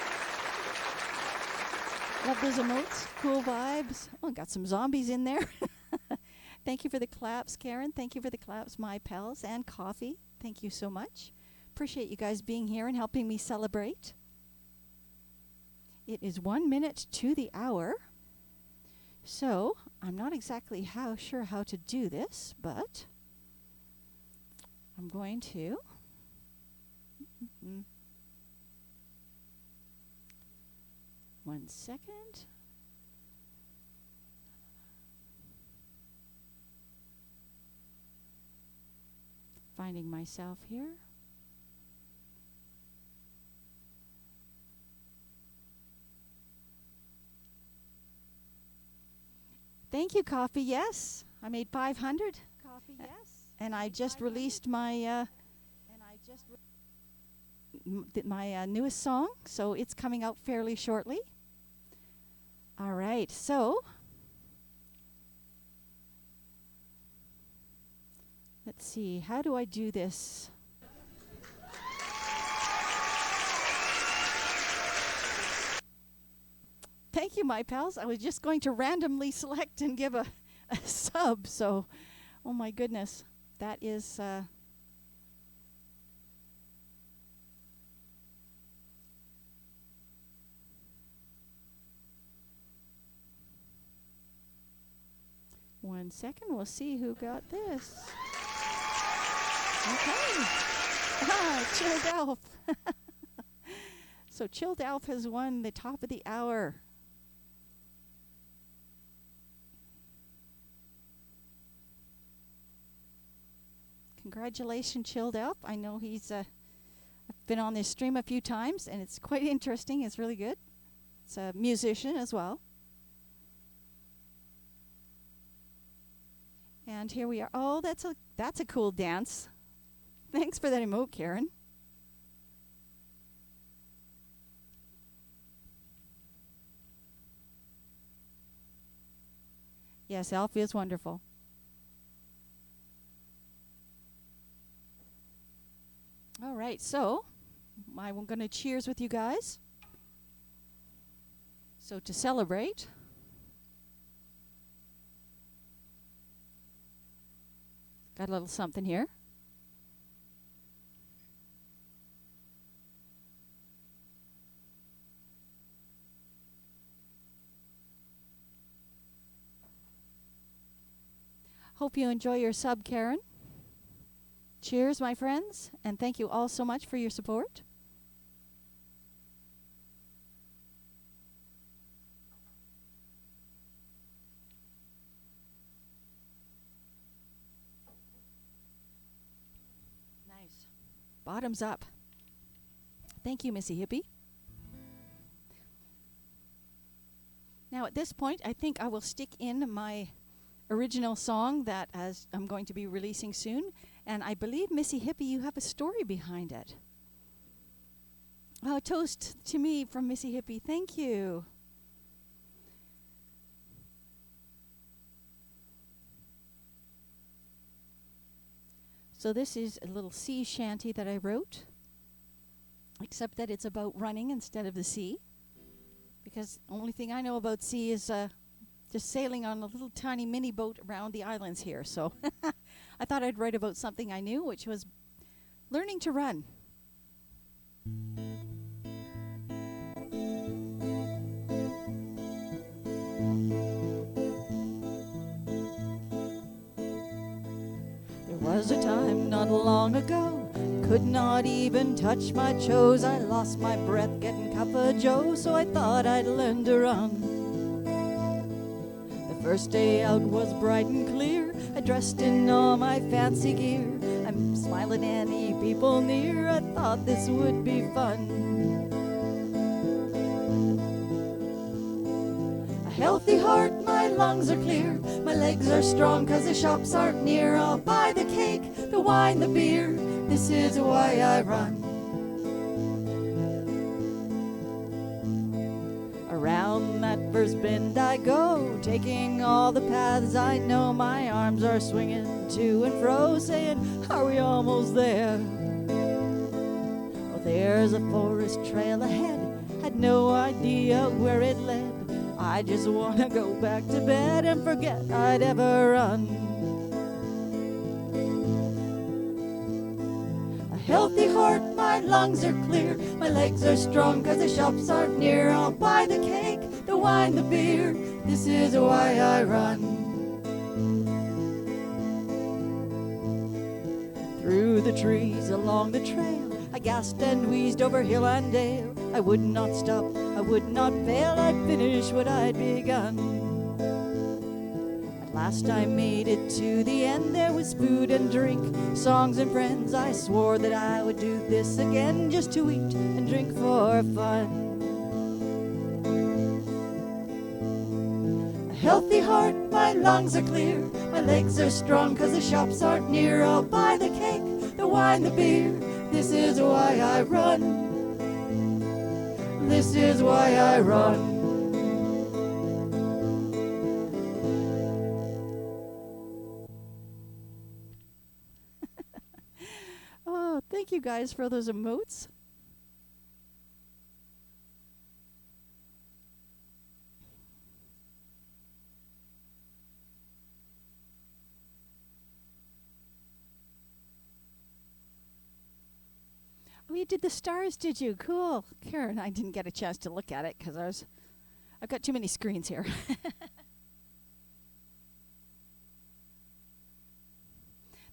Love those emotes. Cool vibes. Oh, got some zombies in there. Thank you for the claps, Karen. Thank you for the claps, my pals, and Coffee. Thank you so much. Appreciate you guys being here and helping me celebrate. It is 1 minute to the hour. So, I'm not exactly sure how to do this, but I'm going to. One second. Finding myself here. Thank you, Coffee. Yes, I made 500. Coffee, yes. And I just released my my newest song, so it's coming out fairly shortly. All right, so let's see, how do I do this? Thank you, my pals. I was just going to randomly select and give a sub, so oh my goodness, that is one second. We'll see who got this. Okay. Chilled Elf. So Chilled Elf has won the top of the hour. Congratulations, Chilled Elf. I know he's I've been on this stream a few times, and it's quite interesting. It's really good. It's a musician as well. And here we are. Oh, that's a cool dance. Thanks for that emote, Karen. Yes, Elf is wonderful. All right, so I'm going to cheers with you guys. So to celebrate, got a little something here. Hope you enjoy your sub, Karen. Cheers, my friends, and thank you all so much for your support. Nice. Bottoms up. Thank you, Missy Hippie. Now at this point, I think I will stick in my original song that as I'm going to be releasing soon. And I believe, Missy Hippie, you have a story behind it. Oh, toast to me from Missy Hippie. Thank you. So this is a little sea shanty that I wrote, except that it's about running instead of the sea, because the only thing I know about sea is just sailing on a little tiny mini boat around the islands here. So I thought I'd write about something I knew, which was learning to run. There was a time not long ago, could not even touch my toes. I lost my breath getting cup of joe, so I thought I'd learn to run. The first day out was bright and clear, I dressed in all my fancy gear. I'm smiling at any people near, I thought this would be fun. A healthy heart, my lungs are clear, my legs are strong 'cause the shops aren't near. I'll buy the cake, the wine, the beer, this is why I run. Around that first bend I go, taking all the paths I know. My arms are swinging to and fro, saying, are we almost there? Well, there's a forest trail ahead, had no idea where it led. I just want to go back to bed and forget I'd ever run. A healthy heart, my lungs are clear, my legs are strong 'cause the shops aren't near. I'll buy the cake, the wine, the beer, this is why I run. Through the trees along the trail, I gasped and wheezed over hill and dale. I would not stop, I would not fail, I'd finish what I'd begun. At last I made it to the end, there was food and drink, songs and friends. I swore that I would do this again, just to eat and drink for fun. A healthy heart, my lungs are clear, my legs are strong 'cause the shops aren't near. I'll buy the cake, the wine, the beer, this is why I run. This is why I run. Oh, thank you guys for those emotes. Oh, you did the stars, did you? Cool. Karen, I didn't get a chance to look at it because I've got too many screens here.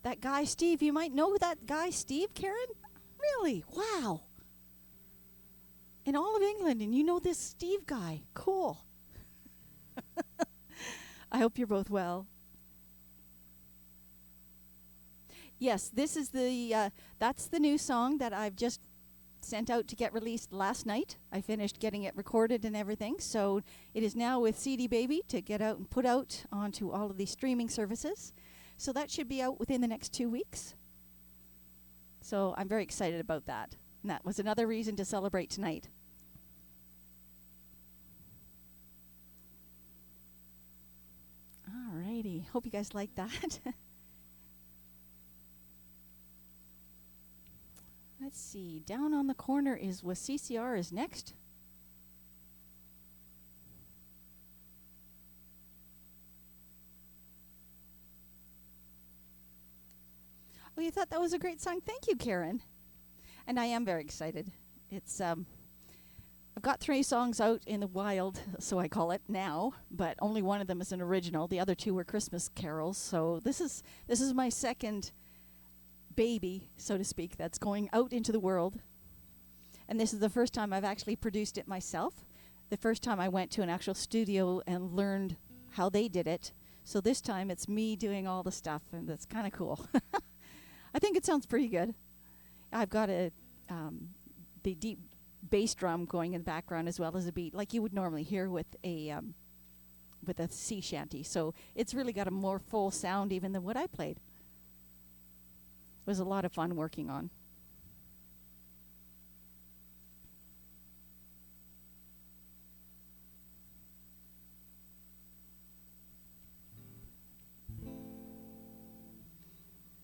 That guy, Steve, you might know that guy, Steve, Karen? Really? Wow. In all of England, and you know this Steve guy. Cool. I hope you're both well. Yes, this is that's the new song that I've just sent out to get released last night. I finished getting it recorded and everything, so it is now with CD Baby to get out and put out onto all of the streaming services. So that should be out within the next 2 weeks. So I'm very excited about that. And that was another reason to celebrate tonight. Alrighty, hope you guys like that. Let's see, down on the corner is with CCR is next. Oh, you thought that was a great song? Thank you, Karen. And I am very excited. It's I've got 3 songs out in the wild, so I call it now, but only one of them is an original. The other 2 were Christmas carols. So this is my second baby, so to speak, that's going out into the world. And this is the first time I've actually produced it myself. The first time I went to an actual studio and learned how they did it. So this time it's me doing all the stuff, and that's kind of cool. I think it sounds pretty good. I've got the deep bass drum going in the background as well as a beat, like you would normally hear with a with a sea shanty. So it's really got a more full sound even than what I played. It was a lot of fun working on.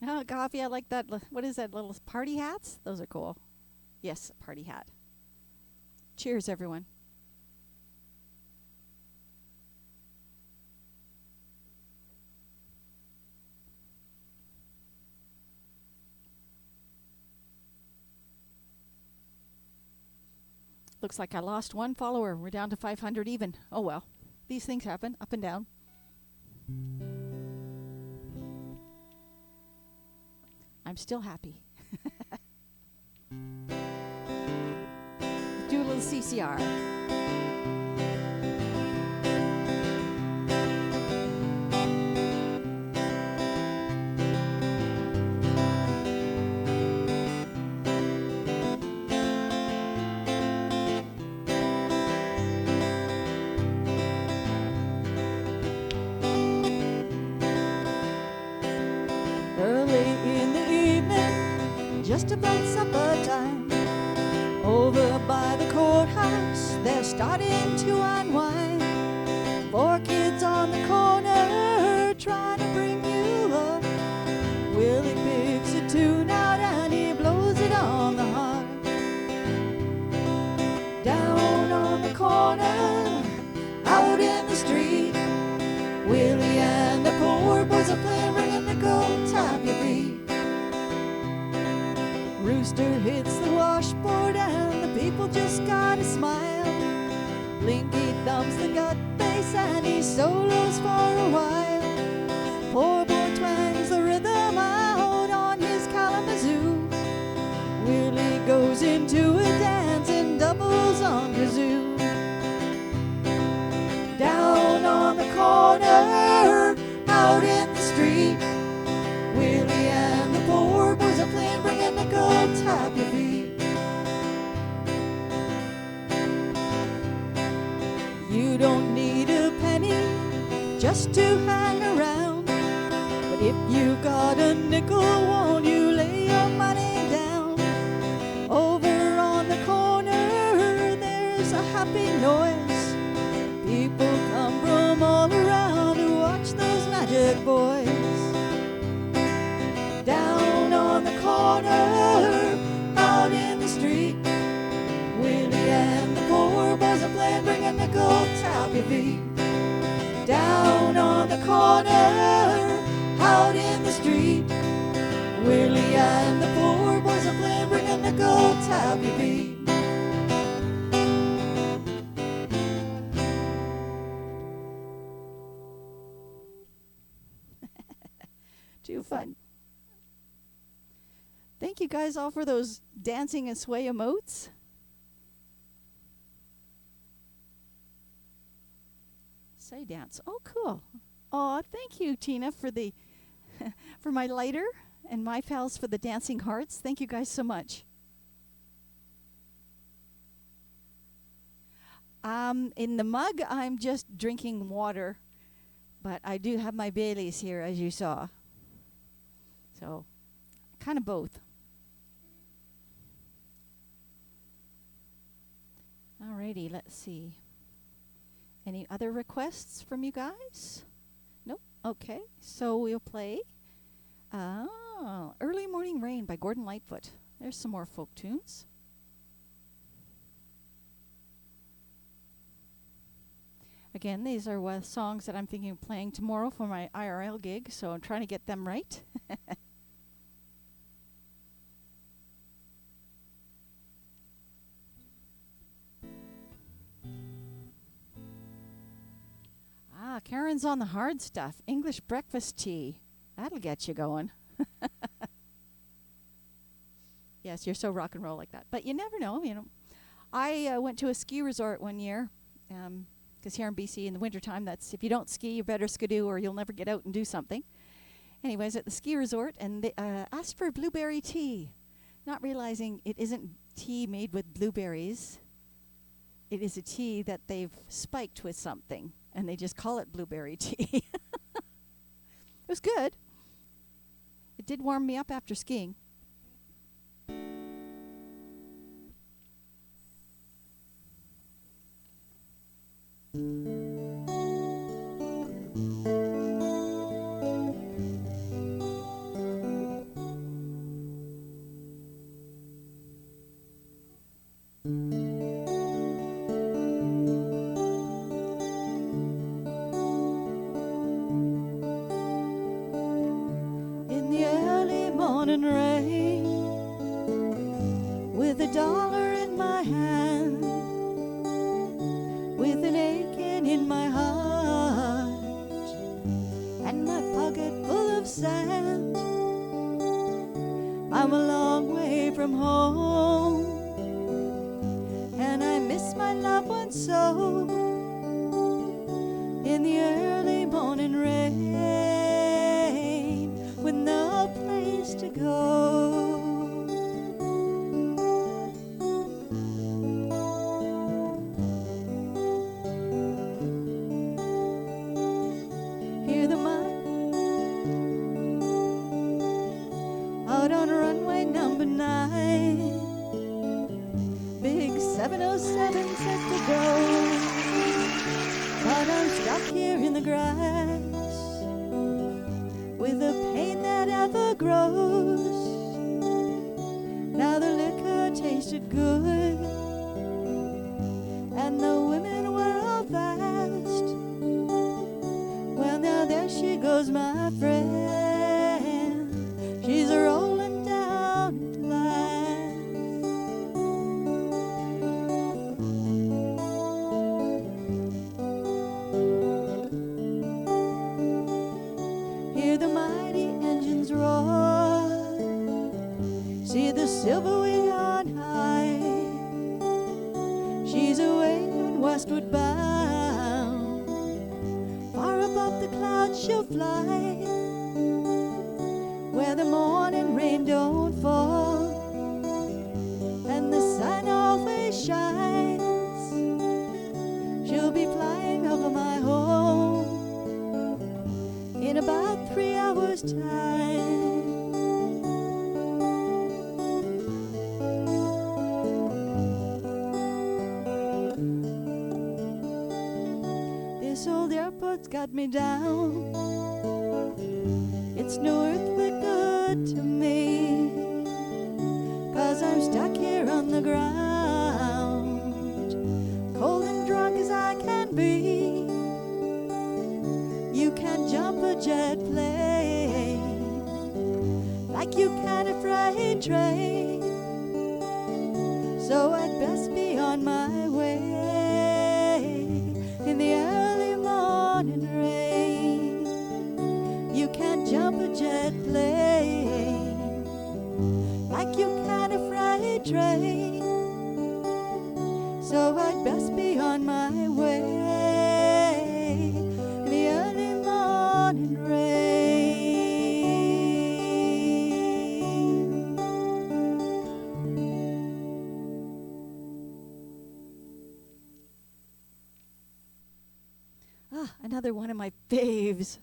Oh, coffee, I like that. What is that, little party hats? Those are cool. Yes, party hat. Cheers, everyone. Looks like I lost one follower. We're down to 500 even. Oh well. These things happen, up and down. I'm still happy. Do a little CCR. Early in the evening, just about supper time, over by the courthouse, they're starting to unwind. 4 kids on the corner trying to bring you up. Willie picks a tune out and he blows it on the harp. Down on the corner, out in the street, Willie and the poor boys are playing, ringing the gold tap your feet. Rooster hits the washboard and the people just gotta smile. Blinky thumbs the gut bass and he solos for a while. Poor boy twangs the rhythm out on his Kalamazoo. Willie goes into a dance and doubles on kazoo. Down on the corner, out in the street, Willie and the poor boys are playing, bringing the gold tap your feet. You don't need a penny just to hang around, but if you got a nickel, won't you lay your money down? Over on the corner, there's a happy noise. People come from all around to watch those magic boys. Down on the corner, out in the street, Willie and the poor boys are playing, bringing the gold tap your feet. Down on the corner, out in the street, Willie and the poor boys are playing, bringing the gold tap your feet. Too fun. Thank you guys all for those dancing and sway emotes. Say dance. Oh, cool. Oh, thank you, Tina, for the for my lighter, and my pals for the dancing hearts. Thank you guys so much. In the mug, I'm just drinking water, but I do have my Baileys here, as you saw. So, kind of both. Alrighty, let's see. Any other requests from you guys? Nope. Okay, so we'll play Early Morning Rain by Gordon Lightfoot. There's some more folk tunes. Again, these are songs that I'm thinking of playing tomorrow for my IRL gig, so I'm trying to get them right. Karen's on the hard stuff. English breakfast tea. That'll get you going. Yes, you're so rock and roll like that. But you never know, you know. I went to a ski resort one year, because here in BC in the wintertime, that's if you don't ski, you better skidoo or you'll never get out and do something. Anyways, at the ski resort, and they asked for blueberry tea, not realizing it isn't tea made with blueberries. It is a tea that they've spiked with something. and they just call it blueberry tea. It was good. It did warm me up after skiing. In the early morning rain, with $1 in my hand, with an aching in my heart, and my pocket full of sand, I'm a long way from home, and I miss my loved ones so. In the early morning rain, with no place to go. Hear the mine out on runway number 9. Big 707 set to go, but I'm stuck here in the grass with the pain that ever grows. Now the liquor tasted good, and the women were all fast. Well, now there she goes, my friend. She's rolling down at last. Hear the mighty engines roar, see the silver wing on high. She's away and westward bound, far above the clouds she'll fly, where the morning rain don't fall, and the sun always shines. She'll be flying over my home in about 3 hours' time. This old airport's got me down. It's no earthly good to me, 'cause I'm stuck here on the ground, cold and drunk as I can be. You can't jump a jet plane like you can a freight train, so I'd best be on my way in the early morning rain. You can't jump a jet plane like you can a freight train, so I'd best be on my way in the early morning rain. Another one of my faves.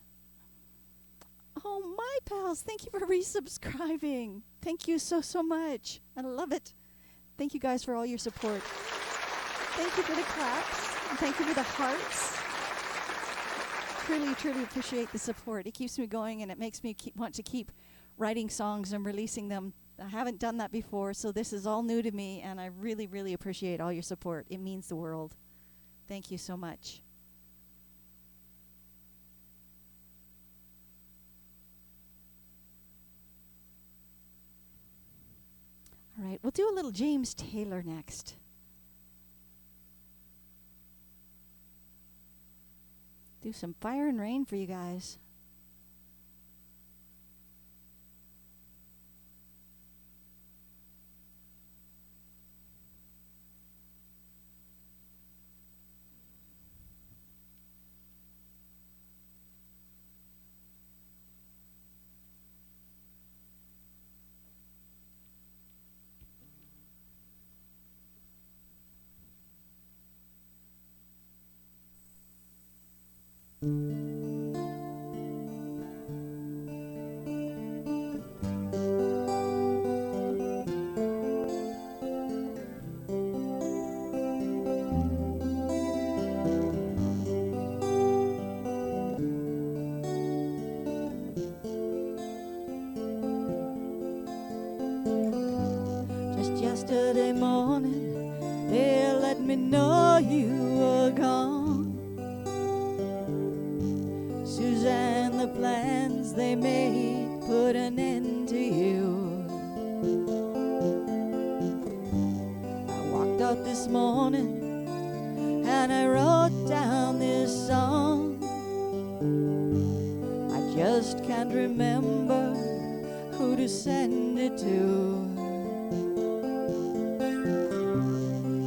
Oh, my pals, thank you for resubscribing. Thank you so, so much. I love it. Thank you guys for all your support. Thank you for the claps. And thank you for the hearts. Truly, truly appreciate the support. It keeps me going, and it makes me want to keep writing songs and releasing them. I haven't done that before, so this is all new to me, and I really, really appreciate all your support. It means the world. Thank you so much. All right, we'll do a little James Taylor next. Do some Fire and Rain for you guys. yesterday morning, they let me know you were gone. Suzanne, the plans they made put an end to you. I walked out this morning and I wrote down this song. I just can't remember who to send it to.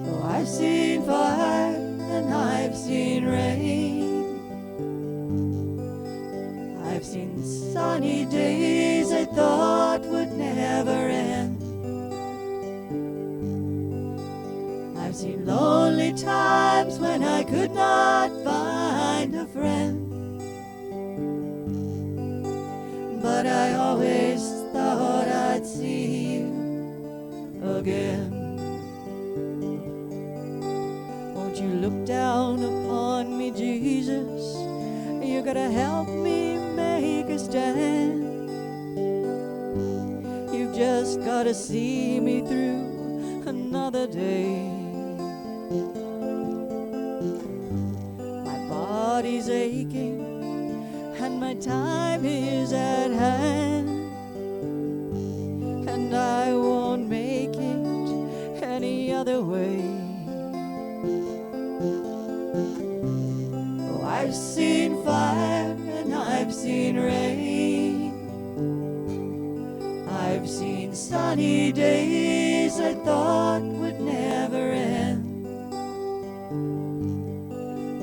Oh, I've seen fire and I've seen rain. I've seen sunny days I thought would never end. I've seen lonely times when I could not find a friend. But I always thought I'd see you again. Won't you look down upon me, Jesus? You gotta help me make a stand. You've just gotta see me through another day. My body's aching and my time is at hand, and I won't make it any other way. Oh, I've seen fire and I've seen rain. I've seen sunny days I thought would never end.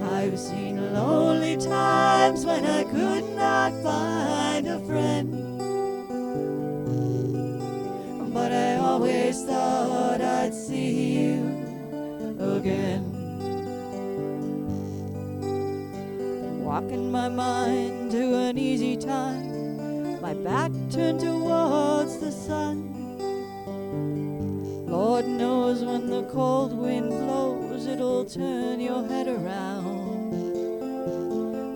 I've seen lonely times when I could not find a friend. But I always thought I'd see you again. Walking my mind to an easy time, my back turned towards the sun. Lord knows when the cold wind blows, it'll turn your head around.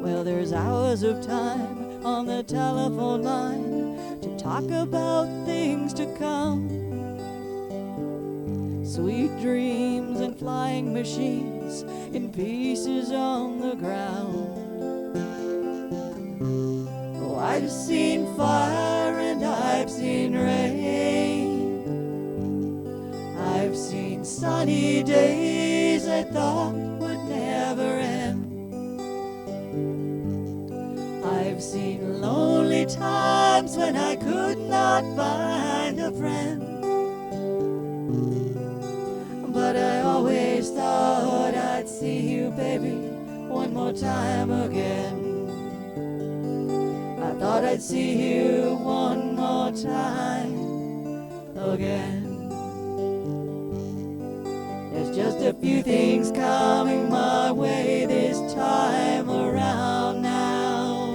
Well, there's hours of time on the telephone line to talk about things to come. Sweet dreams and flying machines in pieces on the ground. Oh, I've seen fire and I've seen rain. I've seen sunny days I thought would never end. I've seen lonely times when I could not find a friend. But I always thought I'd see you, baby, one more time again. I thought I'd see you one more time again. There's just a few things coming my way this time around now.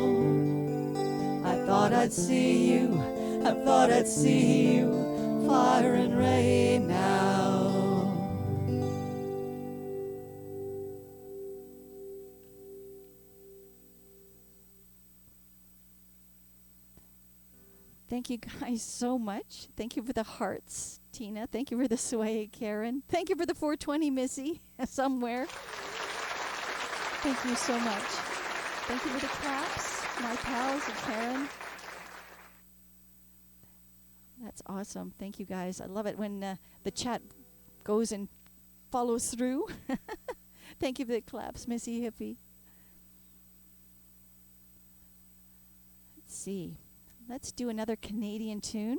I thought I'd see you, I thought I'd see you, fire and rain now. Thank you guys so much. Thank you for the hearts, Tina. Thank you for the sway, Karen. Thank you for the 420, Missy, somewhere. Thank you so much. Thank you for the claps, my pals and Karen. That's awesome. Thank you, guys. I love it when the chat goes and follows through. Thank you for the claps, Missy Hippie. Let's see. Let's do another Canadian tune.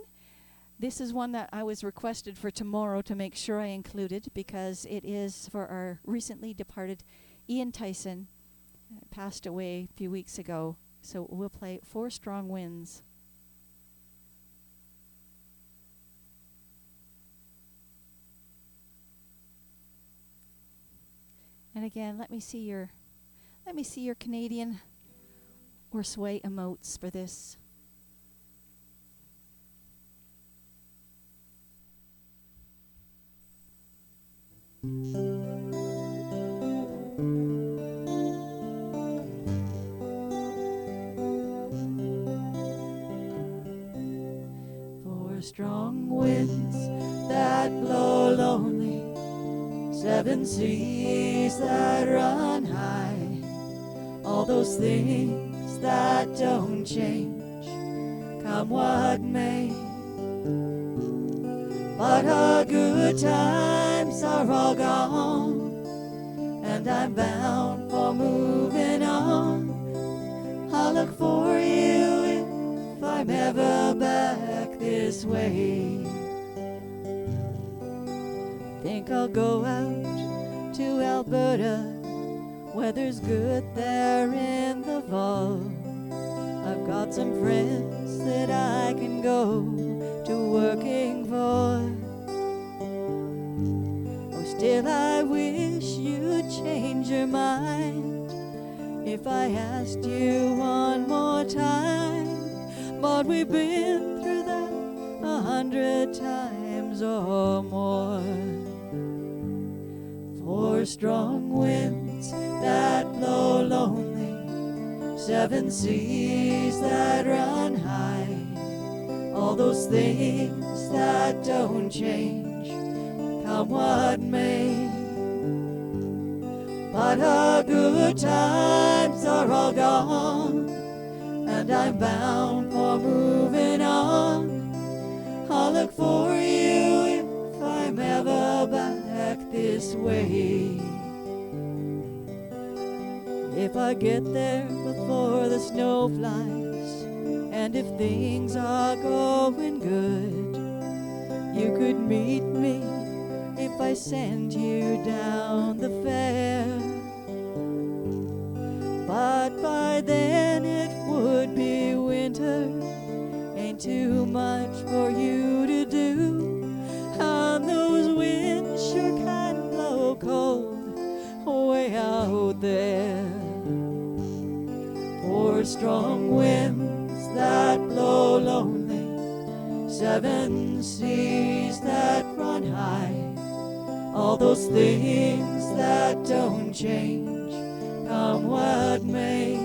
This is one that I was requested for tomorrow to make sure I included because it is for our recently departed Ian Tyson. Passed away a few weeks ago. So we'll play 4 Strong Winds. And again, let me see your Canadian or sway emotes for this. For strong winds that blow seven seas that run high, all those things that don't change, come what may. But our good times are all gone, and I'm bound for moving on. I'll look for you if I'm ever back this way. Think I'll go out to Alberta, weather's good there in the fall. I've got some friends that I can go to working for. Oh, still I wish you'd change your mind if I asked you one more time. But we've been through that 100 times or more. Four strong winds that blow lonely, seven seas that run high, all those things that don't change, come what may. But our good times are all gone, and I'm bound for moving on. I'll look for you if I'm ever back this way. If I get there before the snow flies, and if things are going good, you could meet me if I send you down the fair. But by then it would be winter, ain't too much for you to do, and those winds sure can blow cold way out there. Four strong winds that blow lonely, seven seas that run high, all those things that don't change, come what may.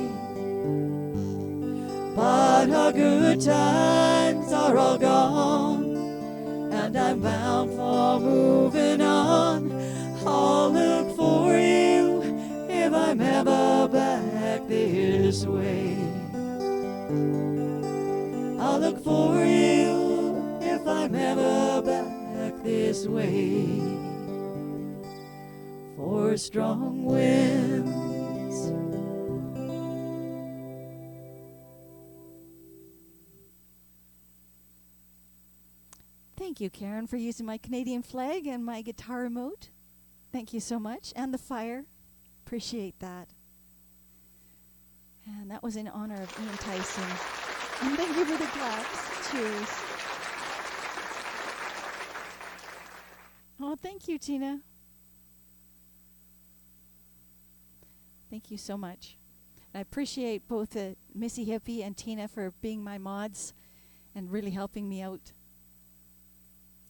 But our good times are all gone, and I'm bound for moving on. I'll look for you if I'm ever back this way. I'll look for you if I'm ever back this way. Four strong winds. Thank you, Karen, for using my Canadian flag and my guitar remote. Thank you so much. And the fire. Appreciate that. And that was in honor of Ian Tyson. And thank you for the claps. Cheers. Oh, thank you, Tina. Thank you so much. I appreciate both Missy Hippie and Tina for being my mods and really helping me out.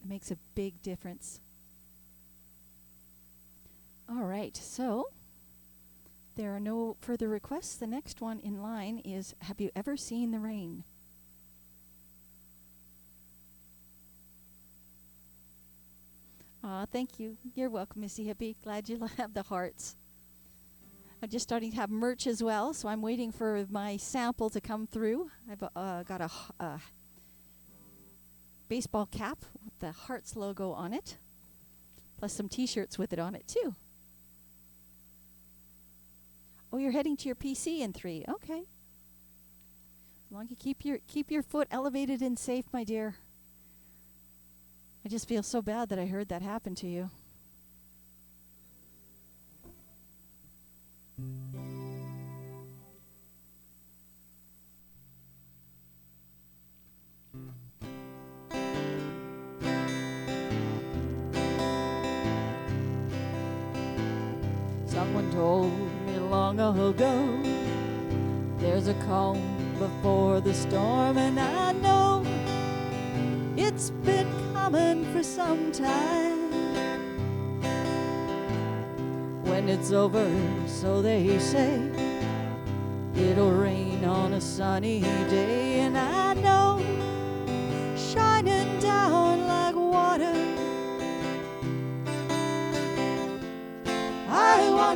It makes a big difference. All right, so there are no further requests. The next one in line is, have you ever seen the rain? Thank you. You're welcome, Missy Hippie. Glad you have the hearts. I'm just starting to have merch as well, so I'm waiting for my sample to come through. I've got a baseball cap with the Hearts logo on it, plus some t-shirts with it on it too. Oh, you're heading to your PC in 3. Okay. As long as you keep your foot elevated and safe, my dear. I just feel so bad that I heard that happen to you. Someone told me long ago, there's a calm before the storm, and I know it's been coming for some time. When it's over, so they say, it'll rain on a sunny day, and I know, shining down like water,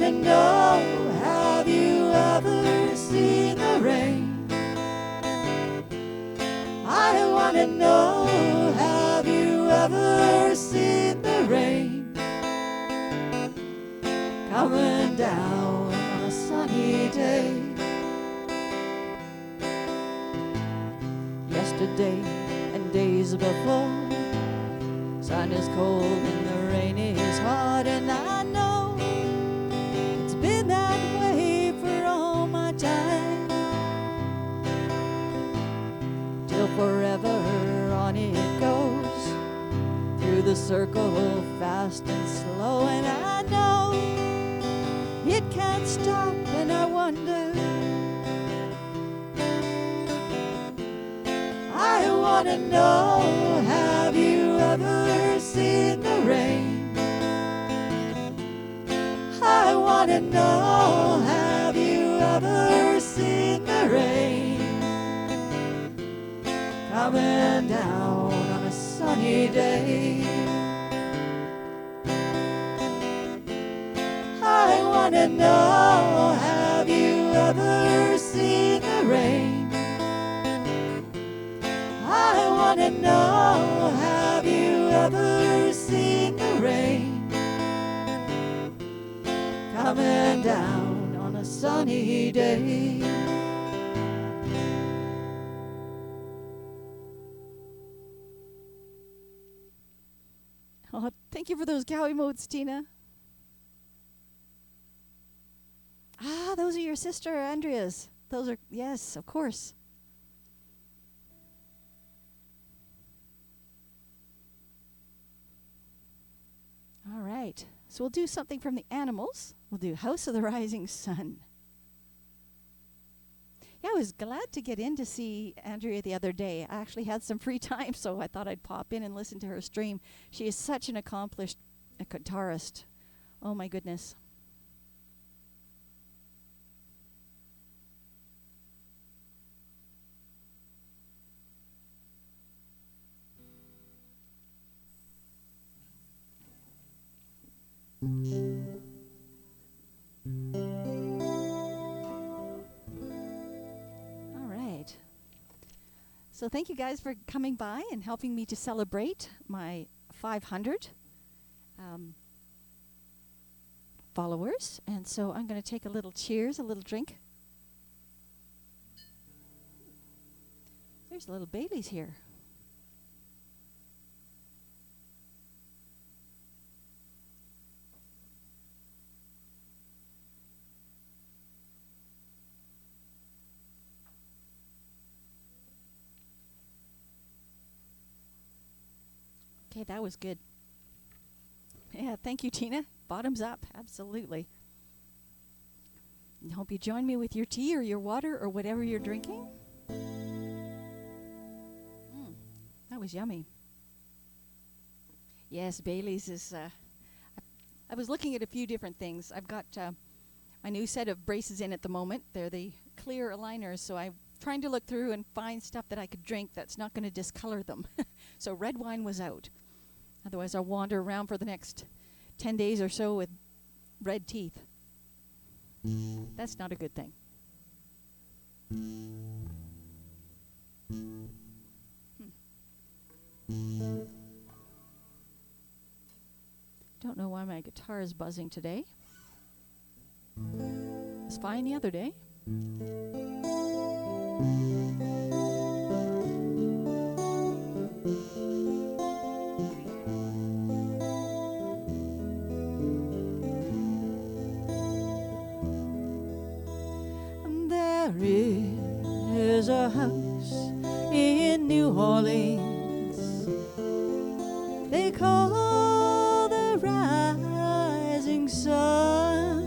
want to know, have you ever seen the rain? I want to know, have you ever seen the rain? Coming down on a sunny day. Yesterday and days before, sun is cold and the rain is hard, and I know it's been that way for all my time, till forever on it goes, through the circle fast and slow, and I know it can't stop, and I wonder, I want to know, have you ever seen the rain? I want to know, have you ever seen the rain? Coming down on a sunny day. I want to know, have you ever seen the rain? I want to know, have you ever seen the rain? Coming down on a sunny day. Oh, thank you for those cow emotes, Tina. Ah, those are your sister Andrea's. Those are, yes, of course. All right. So we'll do something from the animals. We'll do House of the Rising Sun. Yeah, I was glad to get in to see Andrea the other day. I actually had some free time, so I thought I'd pop in and listen to her stream. She is such an accomplished guitarist. Oh, my goodness. All right. So thank you guys for coming by and helping me to celebrate my 500 followers. And so I'm going to take a little cheers, a little drink. There's a little Bailey's here. Okay, that was good. Yeah, thank you, Tina. Bottoms up, absolutely. I hope you join me with your tea or your water or whatever you're drinking. That was yummy. Yes, Bailey's is... I was looking at a few different things. I've got my new set of braces in at the moment. They're the clear aligners, so I'm trying to look through and find stuff that I could drink that's not going to discolor them. So red wine was out. Otherwise, I'll wander around for the next 10 days or so with red teeth. That's not a good thing. Don't know why my guitar is buzzing today. It was fine the other day. There is a house in New Orleans they call the Rising Sun,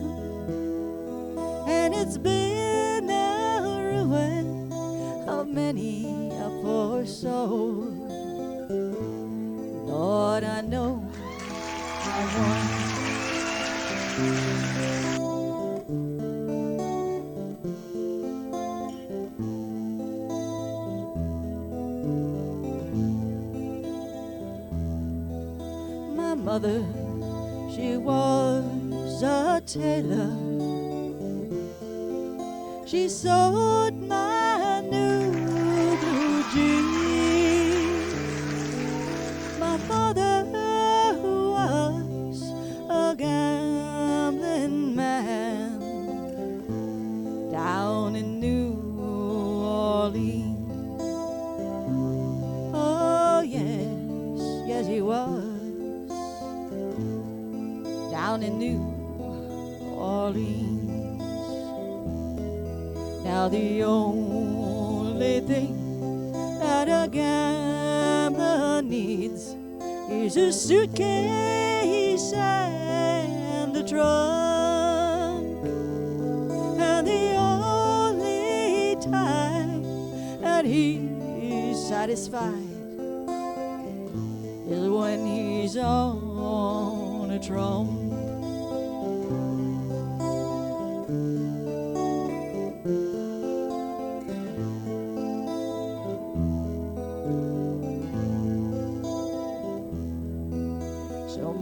and it's been the ruin of many a poor soul. Lord, I know I want mother, she was a tailor. She sewed my new blue jeans. My father was a gambling man down in New Orleans. Oh yes, yes he was down in New Orleans. Now the only thing that a gambler needs is a suitcase and a trunk. And the only time that he's satisfied is when he's on a trump.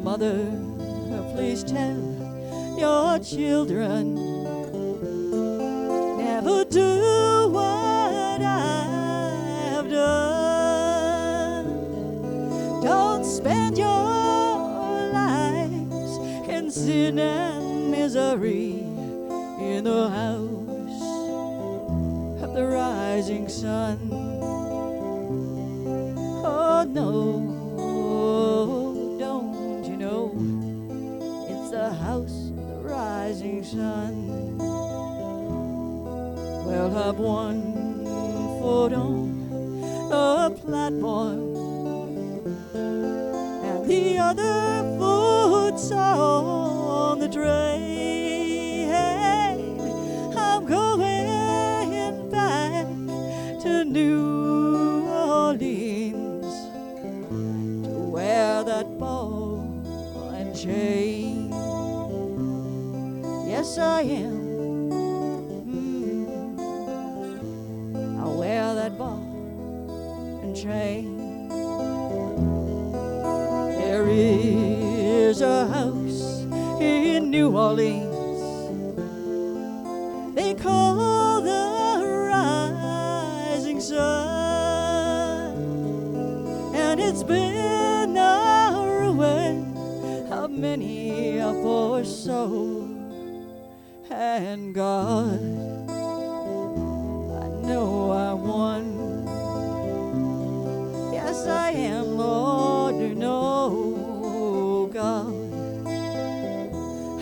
Mother, please tell your children never do what I've done. Don't spend your lives in sin and misery in the house of the rising sun. Oh no, house of the rising sun. We'll have one foot on the platform and the other foot's on the train. I'm going back to New Orleans to wear that ball and chain. Yes, I am. I'll wear that ball and chain. There is a house in New Orleans they call the Rising Sun, and it's been the ruin of many a poor soul. And God, I know I won. Yes, I am, Lord, you know, God,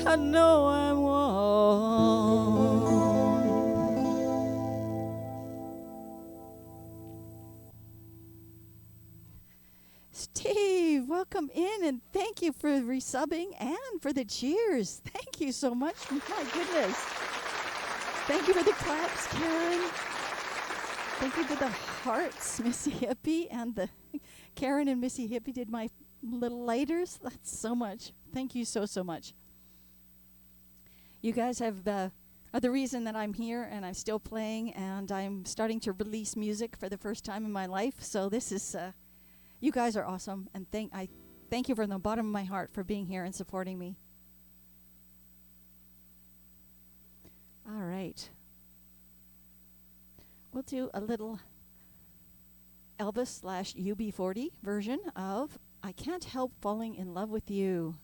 I know I won. Steve, welcome in, and thank you for resubbing and for the cheers. Thank you so much. My goodness. Thank you for the claps, Karen. Thank you to the hearts, Missy Hippie, and the Karen and Missy Hippie did my little lighters. That's so much. Thank you so much. You guys have are the reason that I'm here and I'm still playing, and I'm starting to release music for the first time in my life. So this is you guys are awesome, and I thank you from the bottom of my heart for being here and supporting me. All right. We'll do a little Elvis/UB40 version of I Can't Help Falling in Love with You.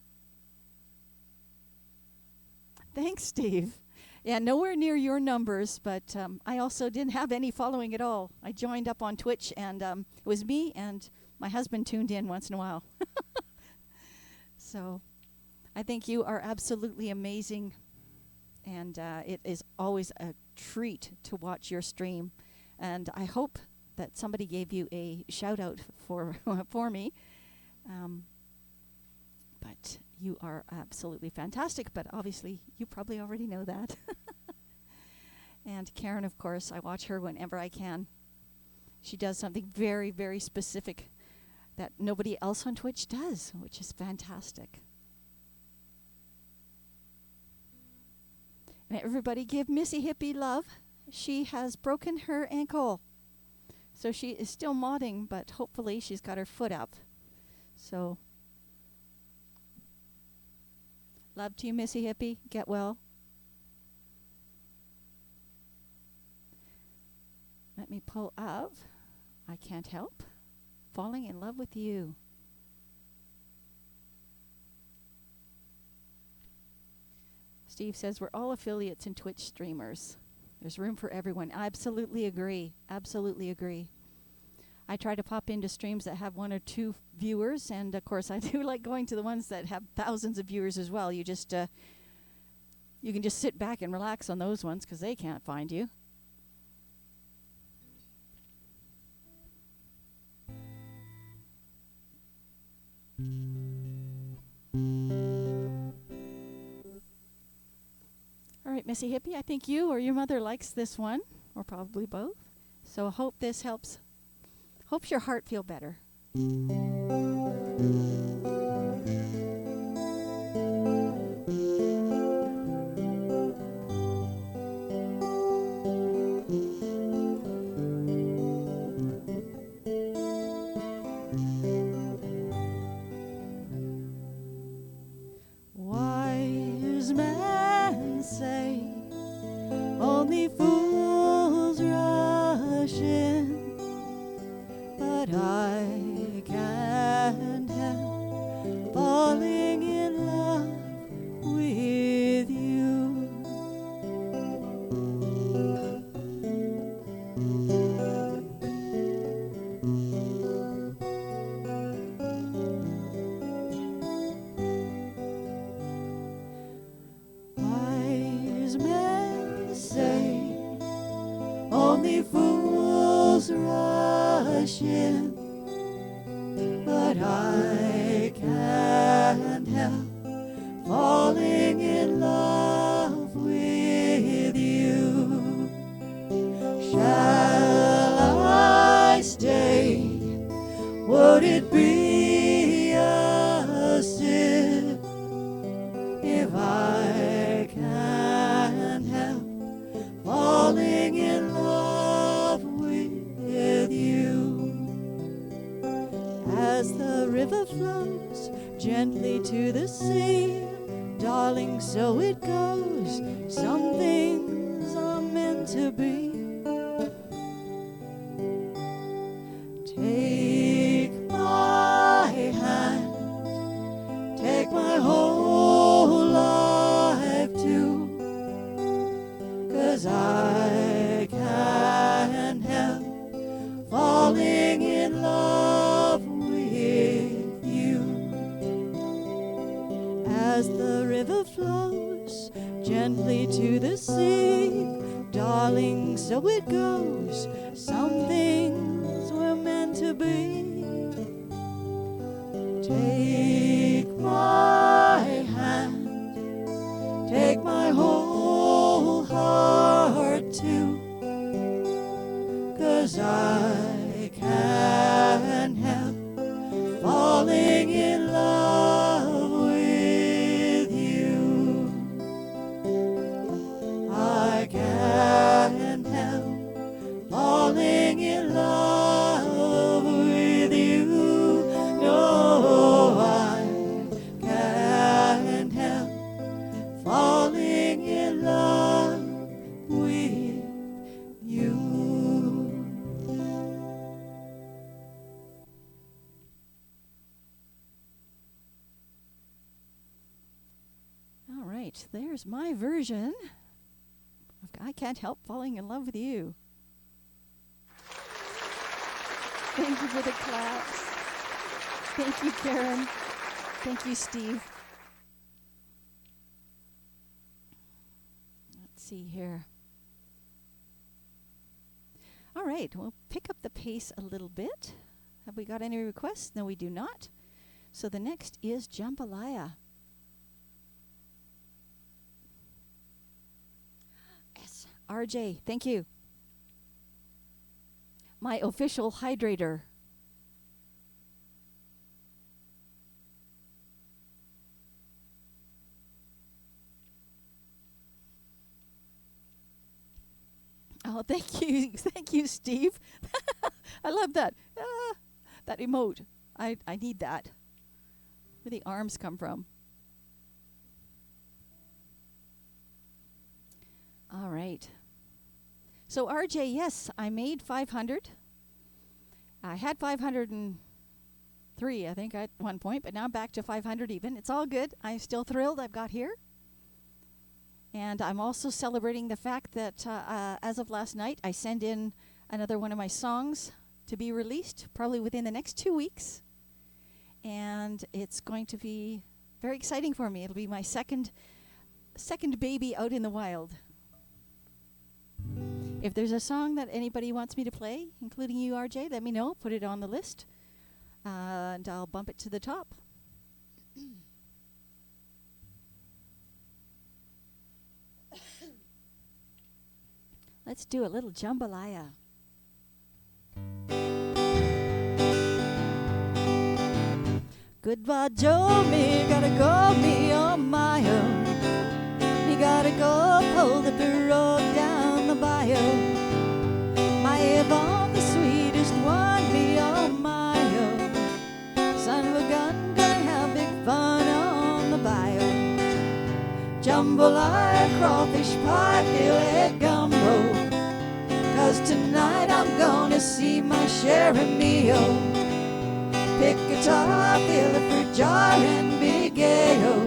Thanks, Steve. Yeah, nowhere near your numbers, but I also didn't have any following at all. I joined up on Twitch, and it was me and my husband tuned in once in a while. So I think you are absolutely amazing, and it is always a treat to watch your stream. And I hope that somebody gave you a shout out for me. But you are absolutely fantastic, but obviously you probably already know that. And Karen, of course, I watch her whenever I can. She does something very, very specific that nobody else on Twitch does, which is fantastic. And everybody give Missy Hippie love. She has broken her ankle. So she is still modding, but hopefully she's got her foot up. So Love to you, Missy Hippie. Get well. Let me pull up. I Can't Help Falling in Love with You. Steve says we're all affiliates and Twitch streamers. There's room for everyone. I absolutely agree. Absolutely agree. I try to pop into streams that have 1 or 2 viewers, and of course I do like going to the ones that have thousands of viewers as well. You just you can just sit back and relax on those ones because they can't find you. All right, Missy Hippie, I think you or your mother likes this one, or probably both. So I hope this helps. Hopes your heart feel better. Wise men say only fools rush in, but I can't help falling in love with you. Wise men say only fools rush in, but I can't help falling in love with you. Shall I stay? Would it be a sin if I can't help falling in love with you? As the river flows gently to the sea, darling, so it goes. Some things are meant to be. Take my hand, take my whole life too, 'cause I can't help falling in love with you. As the river flows gently to the sea, darling, so it goes. Some things were meant to be. Take my hand, take my whole heart too, 'cause I can't help falling in love with you. I can't help falling in love with you. No, I can't help falling in love with you. All right, there's my version of I Can't Help Falling in Love with You. Thank you for the claps. Thank you, Karen. Thank you, Steve. Let's see here. All right, we'll pick up the pace a little bit. Have we got any requests? No, we do not. So the next is Jambalaya. Yes, RJ, thank you. My official hydrator. Oh, thank you. Thank you, Steve. I love that. That emote. I need that. Where the arms come from. All right. So RJ, yes, I made 500. I had 503, I think, at one point, but now I'm back to 500 even. It's all good. I'm still thrilled I've got here. And I'm also celebrating the fact that as of last night, I send in another one of my songs to be released, probably within the next 2 weeks. And it's going to be very exciting for me. It'll be my second baby out in the wild. If there's a song that anybody wants me to play, including you, RJ, let me know. Put it on the list, and I'll bump it to the top. Let's do a little jambalaya. Goodbye, Joe, me gotta go me on my own. Me gotta go pull the pirogue down the bayou. My Avon, the sweetest one, me on my own. Son of a gun, gonna have big fun on the bayou. Jambalaya, crawfish pie, fillet gumbo. 'Cause tonight I'm gonna see my share of meal. Pick guitar, fill a fruit jar, and be gay-o.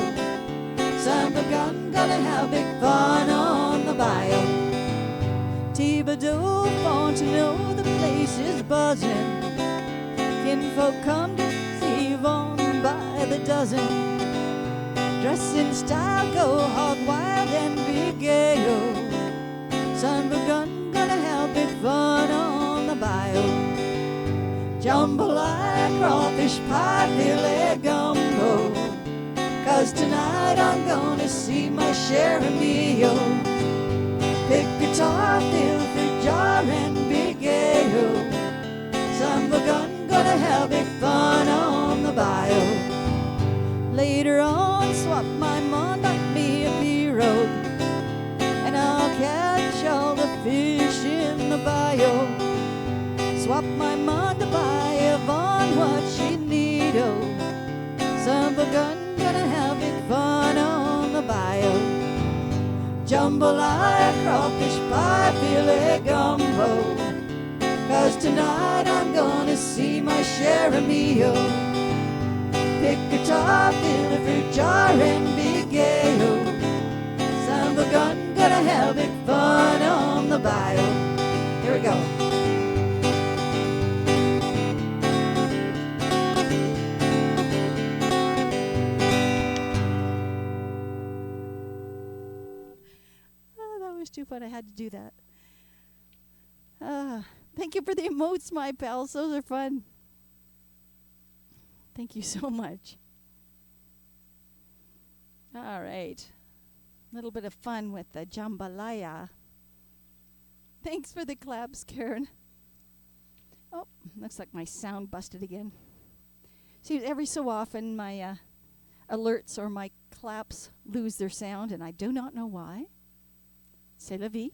Son of a gun, gonna have big fun on the bayou. Thibodeau, Fontenot, the place is buzzing. Kinfolk come to see Yvonne by the dozen. Dress in style, go hog wild, and be gay-o. Son of a gun, gonna have big fun on the bayou. Jambalaya, crawfish pie, fillet gumbo. 'Cause tonight I'm gonna see my share of meal. Pick guitar, fill fruit jar, and be gay-o. Son of a gun, gonna have big fun on the bayou. Later on, swap my mind, buy me a pirogue, and I'll catch all the fish in the bayou. Swap my mind to buy Yvonne what she need, oh. Son of a gun, gonna have big fun on the bayou. Jambalaya, crawfish pie, fillet gumbo. 'Cause tonight I'm gonna see my share of meal. Pick guitar, fill a fruit jar, and be gay-o. Son of a gun, gonna have big fun on the bayou. Here we go. Too fun. I had to do that. Thank you for the emotes, my pals. Those are fun. Thank you so much. All right. A little bit of fun with the jambalaya. Thanks for the claps, Karen. Oh, looks like my sound busted again. See, every so often my alerts or my claps lose their sound, and I do not know why. C'est la vie.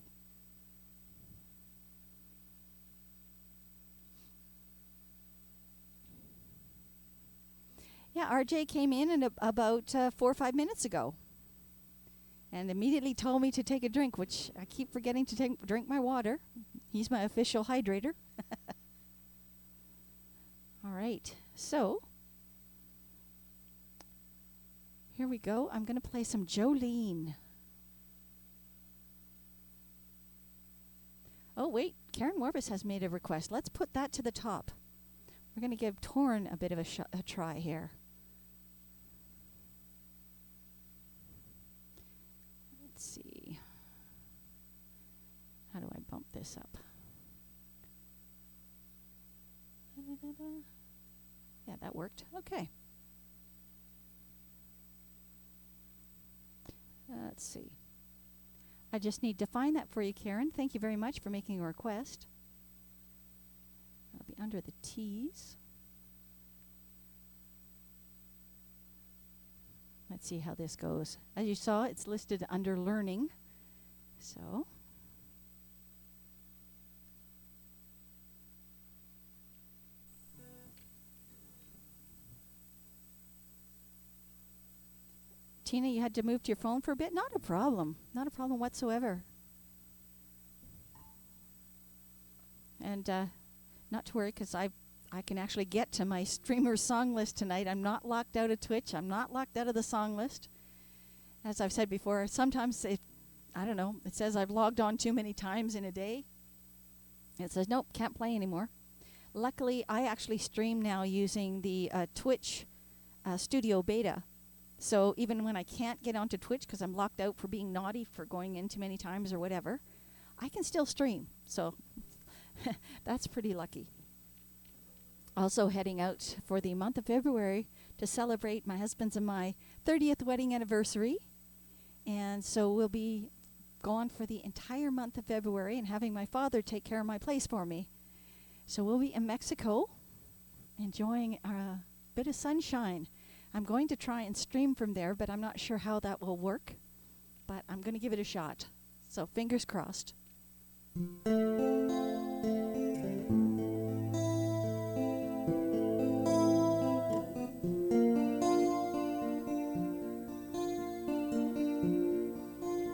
Yeah, RJ came in about 4 or 5 minutes ago and immediately told me to take a drink, which I keep forgetting to drink my water. He's my official hydrator. All right, so here we go. I'm going to play some Jolene. Oh, wait, Karen Morvis has made a request. Let's put that to the top. We're going to give Torn a bit of a try here. Let's see. How do I bump this up? Yeah, that worked. Okay. Let's see. I just need to find that for you, Karen. Thank you very much for making a request. I'll be under the T's. Let's see how this goes. As you saw, it's listed under Learning. So, Tina, you had to move to your phone for a bit? Not a problem. Not a problem whatsoever. And not to worry, because I can actually get to my streamer song list tonight. I'm not locked out of Twitch. I'm not locked out of the song list. As I've said before, sometimes I don't know, it says I've logged on too many times in a day. It says, nope, can't play anymore. Luckily, I actually stream now using the Twitch Studio Beta. So even when I can't get onto Twitch because I'm locked out for being naughty for going in too many times or whatever, I can still stream. So that's pretty lucky. Also heading out for the month of February to celebrate my husband's and my 30th wedding anniversary. And so we'll be gone for the entire month of February and having my father take care of my place for me. So we'll be in Mexico enjoying a bit of sunshine. I'm going to try and stream from there, but I'm not sure how that will work. But I'm going to give it a shot. So fingers crossed.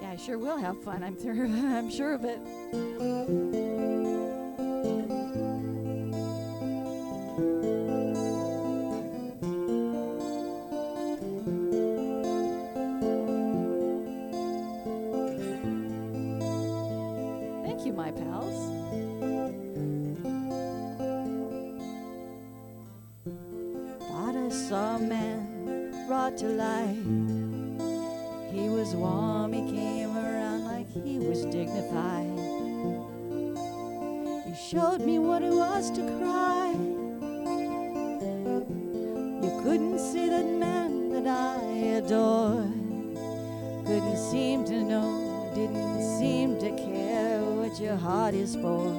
Yeah, I sure will have fun. I'm sure of it. Thank you, my pals. Thought I saw a man brought to life. He was warm, he came around like he was dignified. He showed me what it was to cry. You couldn't see that man that I adored. Couldn't seem to know, didn't seem to care what your heart is for.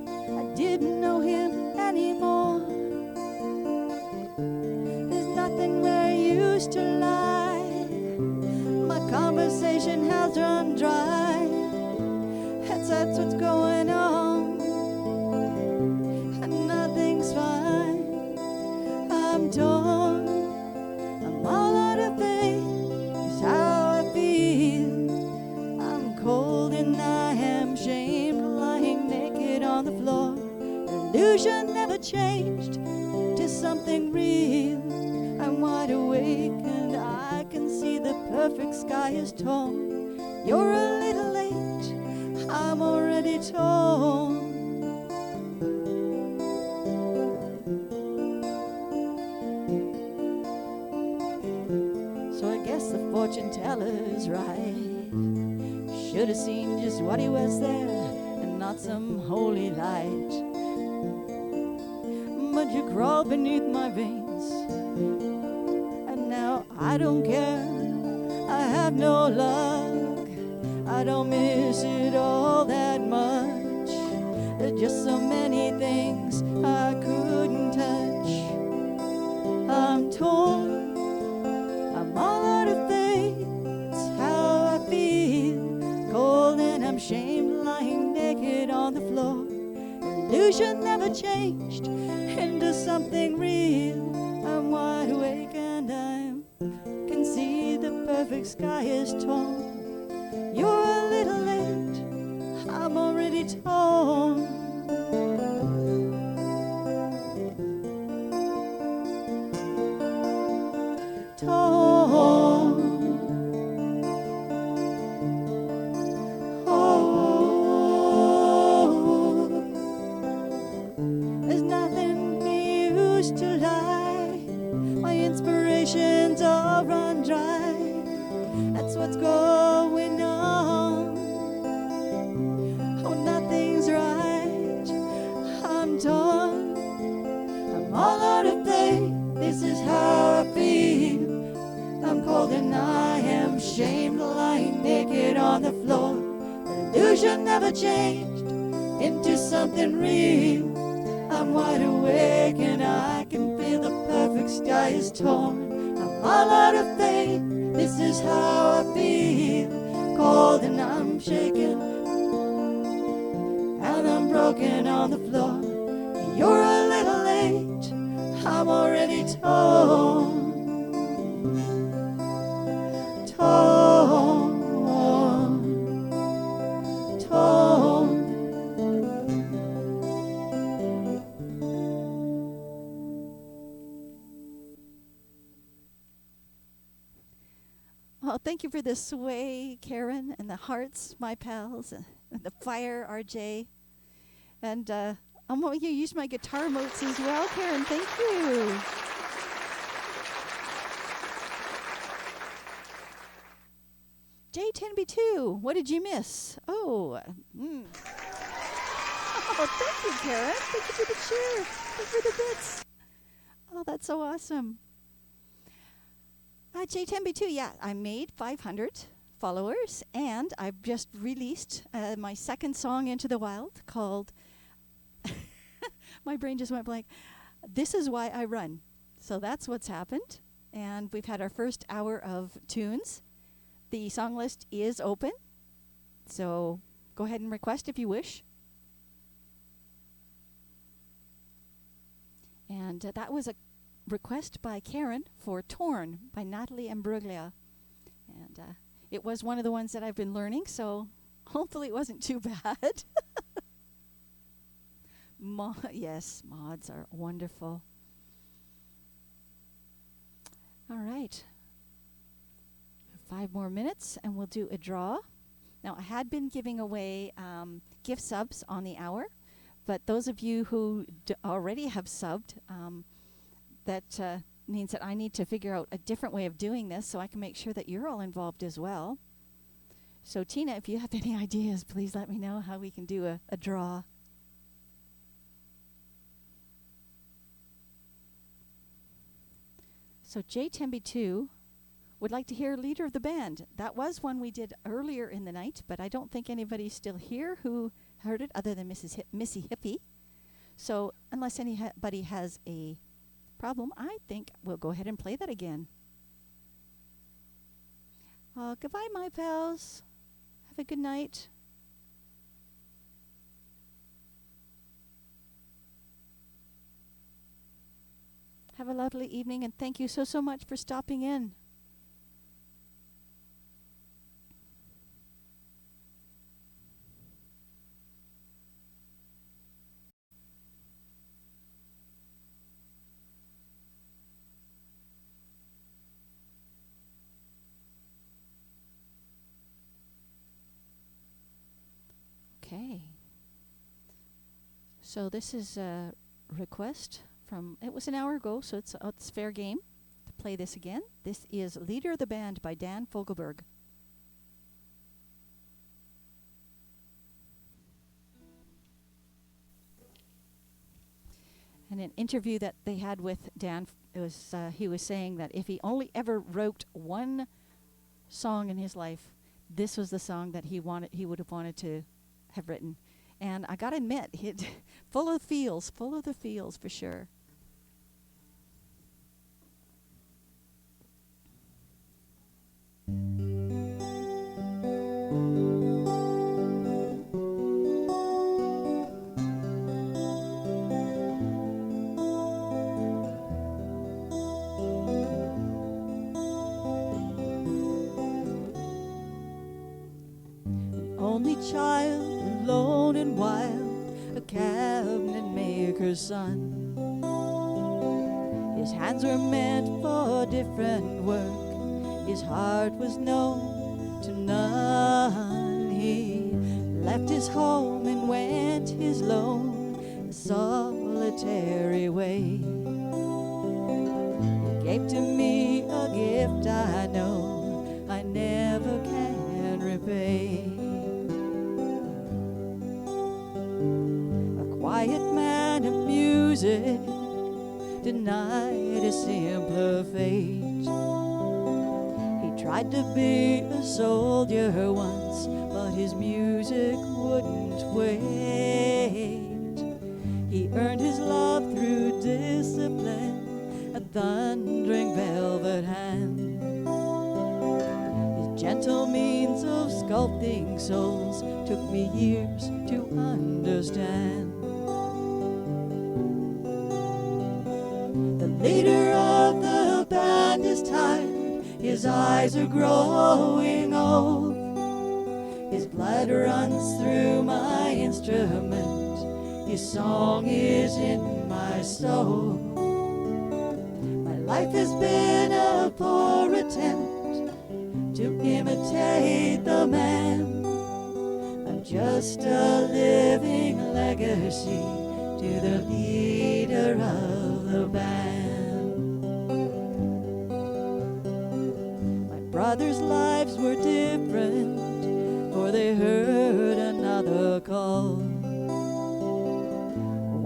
I didn't know him anymore. There's nothing where I used to lie. My conversation has run dry. That's what's going on, and nothing's fine. I'm torn, I'm all out of faith. It's how I feel. I'm cold and I am shamed, lying naked on the floor. Illusion never changed to something real. I'm wide awake and I can see the perfect sky is torn. You're a little late, I'm already torn. So I guess the fortune teller's right. Should have seen just what he was there and not some holy light. But you crawl beneath my veins, and now I don't care. I have no luck. I don't miss it all that much. There's just so many things I couldn't touch. I'm torn, I'm all out of faith. It's how I feel. Cold and I'm shamed, lying naked on the floor. Illusion never changed into something real. I'm wide awake and I can see the perfect sky is torn. You're a little late, I'm already torn. Torn. There's nothing we used to lie. My inspirations all run dry. That's what's going on. Oh, nothing's right. I'm torn. I'm all out of faith. This is how I feel. I'm cold and I am shamed, lying naked on the floor. Illusion never changed into something real. I'm wide awake and I can feel the perfect sky is torn. I'm all out of faith, this is how I feel. Cold and I'm shaking, and I'm broken on the floor. You're a little late, I'm already torn. Torn, torn. Oh, thank you for the sway, Karen, and the hearts, my pals, and the fire, RJ. And I'm going to use my guitar notes as well, Karen. Thank you. J10B2, what did you miss? Oh, oh, thank you, Karen. Thank you for the cheer. Thank you for the bits. Oh, that's so awesome. J10B2, yeah, I made 500 followers, and I've just released my second song into the wild called, my brain just went blank, This Is Why I Run. So that's what's happened, and we've had our first hour of tunes. The song list is open, so go ahead and request if you wish. And that was a request by Karen for Torn by Natalie Imbruglia. And it was one of the ones that I've been learning, so hopefully it wasn't too bad. Yes, mods are wonderful. All right. 5 more minutes and we'll do a draw. Now, I had been giving away gift subs on the hour, but those of you who already have subbed, that means that I need to figure out a different way of doing this so I can make sure that you're all involved as well. So, Tina, if you have any ideas, please let me know how we can do a draw. So, J10B2 would like to hear Leader of the Band. That was one we did earlier in the night, but I don't think anybody's still here who heard it other than Missy Hippie. So, unless anybody has a problem, I think we'll go ahead and play that again. Goodbye, my pals. Have a good night. Have a lovely evening, and thank you so much for stopping in. Okay. So this is a request from, it was an hour ago, so it's fair game to play this again. This is Leader of the Band by Dan Fogelberg. And an interview that they had with Dan, it was he was saying that if he only ever wrote one song in his life, this was the song that he would have wanted to have written. And I gotta admit, full of the feels for sure. Only child, alone and wild, a cabinet maker's son. His hands were meant for different work, his heart was known to none. He left his home and went his lone, solitary way. He gave to me a gift I know I never can repay. Quiet man of music, denied a simpler fate. He tried to be a soldier once, but his music wouldn't wait. He earned his love through discipline, a thundering velvet hand. His gentle means of sculpting souls took me years to understand. Leader of the band is tired, his eyes are growing old. His blood runs through my instrument, his song is in my soul. My life has been a poor attempt to the man. I'm just a living legacy to the leader of the band. My brothers' lives were different, for they heard another call.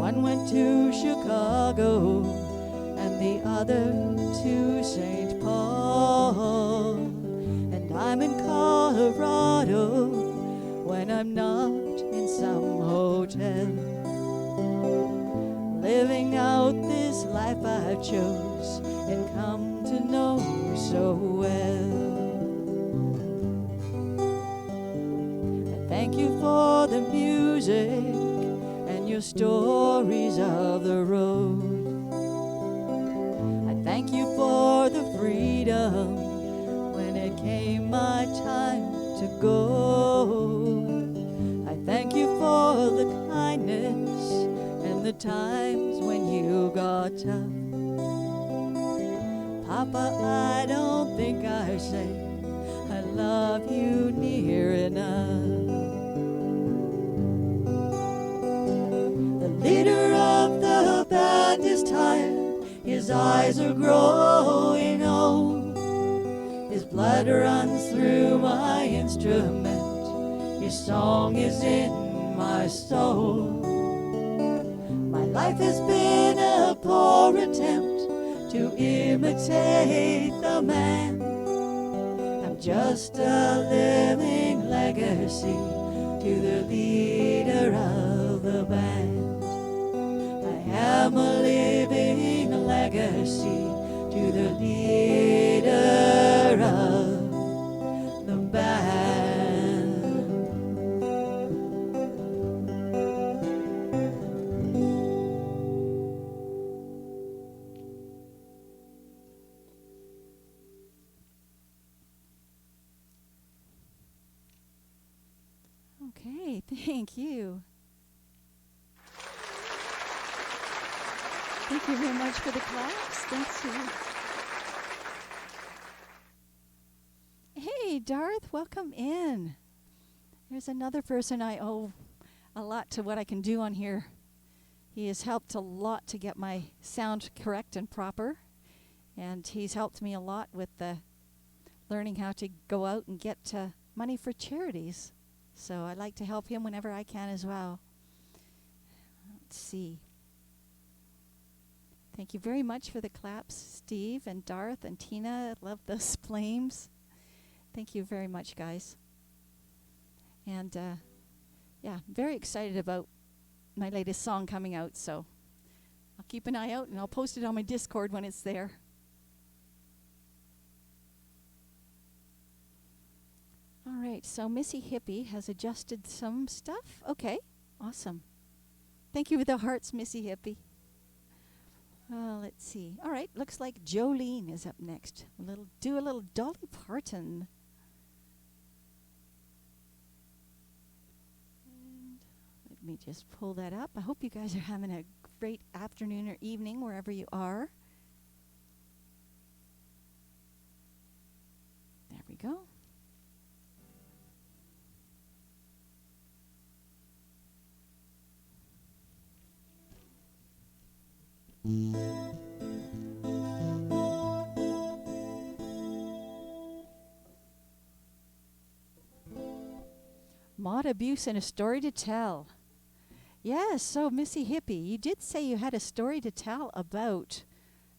One went to Chicago and the other to St. Paul. And I'm in Colorado when I'm not in some hotel, living out this life I chose and come to know so well. I thank you for the music and your stories of the road. I thank you for the freedom when it came my time to go. I thank you for the kindness and the times when you got tough. Papa, I don't think I say I love you near enough. The leader of the band is tired, his eyes are growing old. His blood runs through my instrument, his song is in my soul. My life has been a poor attempt to imitate the man. I'm just a living legacy to the leader of the band. I am a living legacy to the leader of the band. Okay, thank you. Thank you very much for the claps. Thanks to you. Hey, Darth, welcome in. There's another person I owe a lot to what I can do on here. He has helped a lot to get my sound correct and proper, and he's helped me a lot with learning how to go out and get money for charities. So I like to help him whenever I can as well. Let's see. Thank you very much for the claps, Steve and Darth and Tina. I love those flames. Thank you very much, guys. And yeah, very excited about my latest song coming out. So I'll keep an eye out and I'll post it on my Discord when it's there. All right, so Missy Hippie has adjusted some stuff. Okay, awesome. Thank you for the hearts, Missy Hippie. Let's see. All right, looks like Jolene is up next. Do a little Dolly Parton. And let me just pull that up. I hope you guys are having a great afternoon or evening wherever you are. There we go. Mod abuse and a story to tell. Yes, so Missy Hippie, you did say you had a story to tell about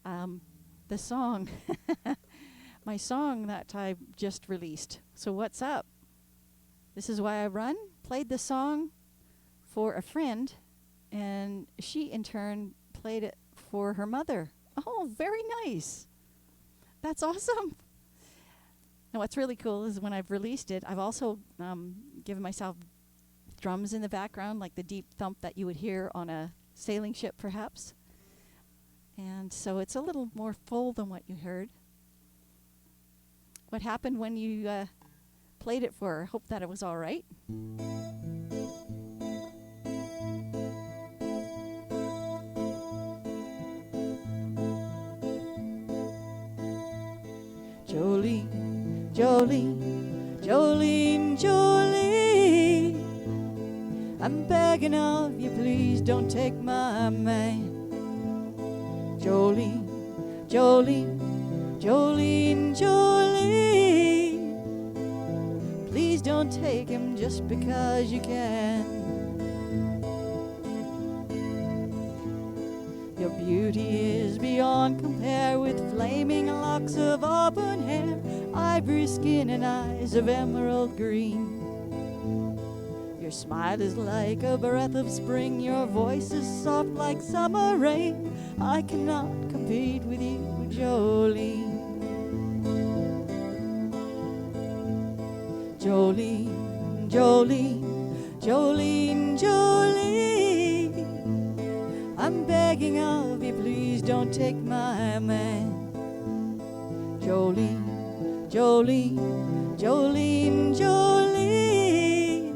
the song, my song that I just released. So what's up? This is why I run. Played the song for a friend, and she in turn played it for her mother. Oh, very nice. That's awesome. Now, what's really cool is when I've released it, I've also given myself drums in the background, like the deep thump that you would hear on a sailing ship, perhaps. And so it's a little more full than what you heard. What happened when you played it for her? Hope that it was all right. Jolene, Jolene, Jolene, Jolene, I'm begging of you, please don't take my man. Jolene, Jolene, Jolene, Jolene, please don't take him just because you can. Your beauty is beyond compare, with flaming locks of auburn hair, ivory skin and eyes of emerald green. Your smile is like a breath of spring, your voice is soft like summer rain. I cannot compete with you, Jolene. Jolene, Jolene, Jolene, Jolene, I'm begging of you, please don't take my man. Jolene, Jolene, Jolene, Jolene,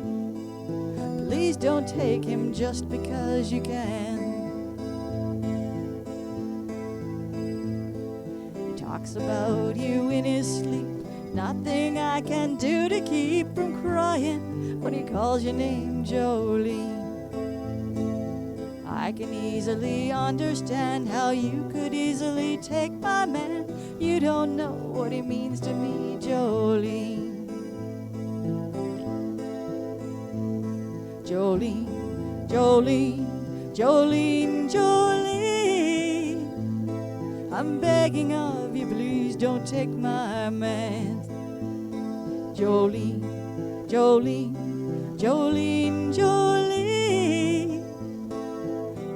please don't take him just because you can. He talks about you in his sleep, nothing I can do to keep from crying when he calls your name, Jolene. I can easily understand how you could easily take my man. You don't know what he means to me, Jolene. Jolene, Jolene, Jolene, Jolene, I'm begging of you, please don't take my man. Jolene, Jolene, Jolene, Jolene,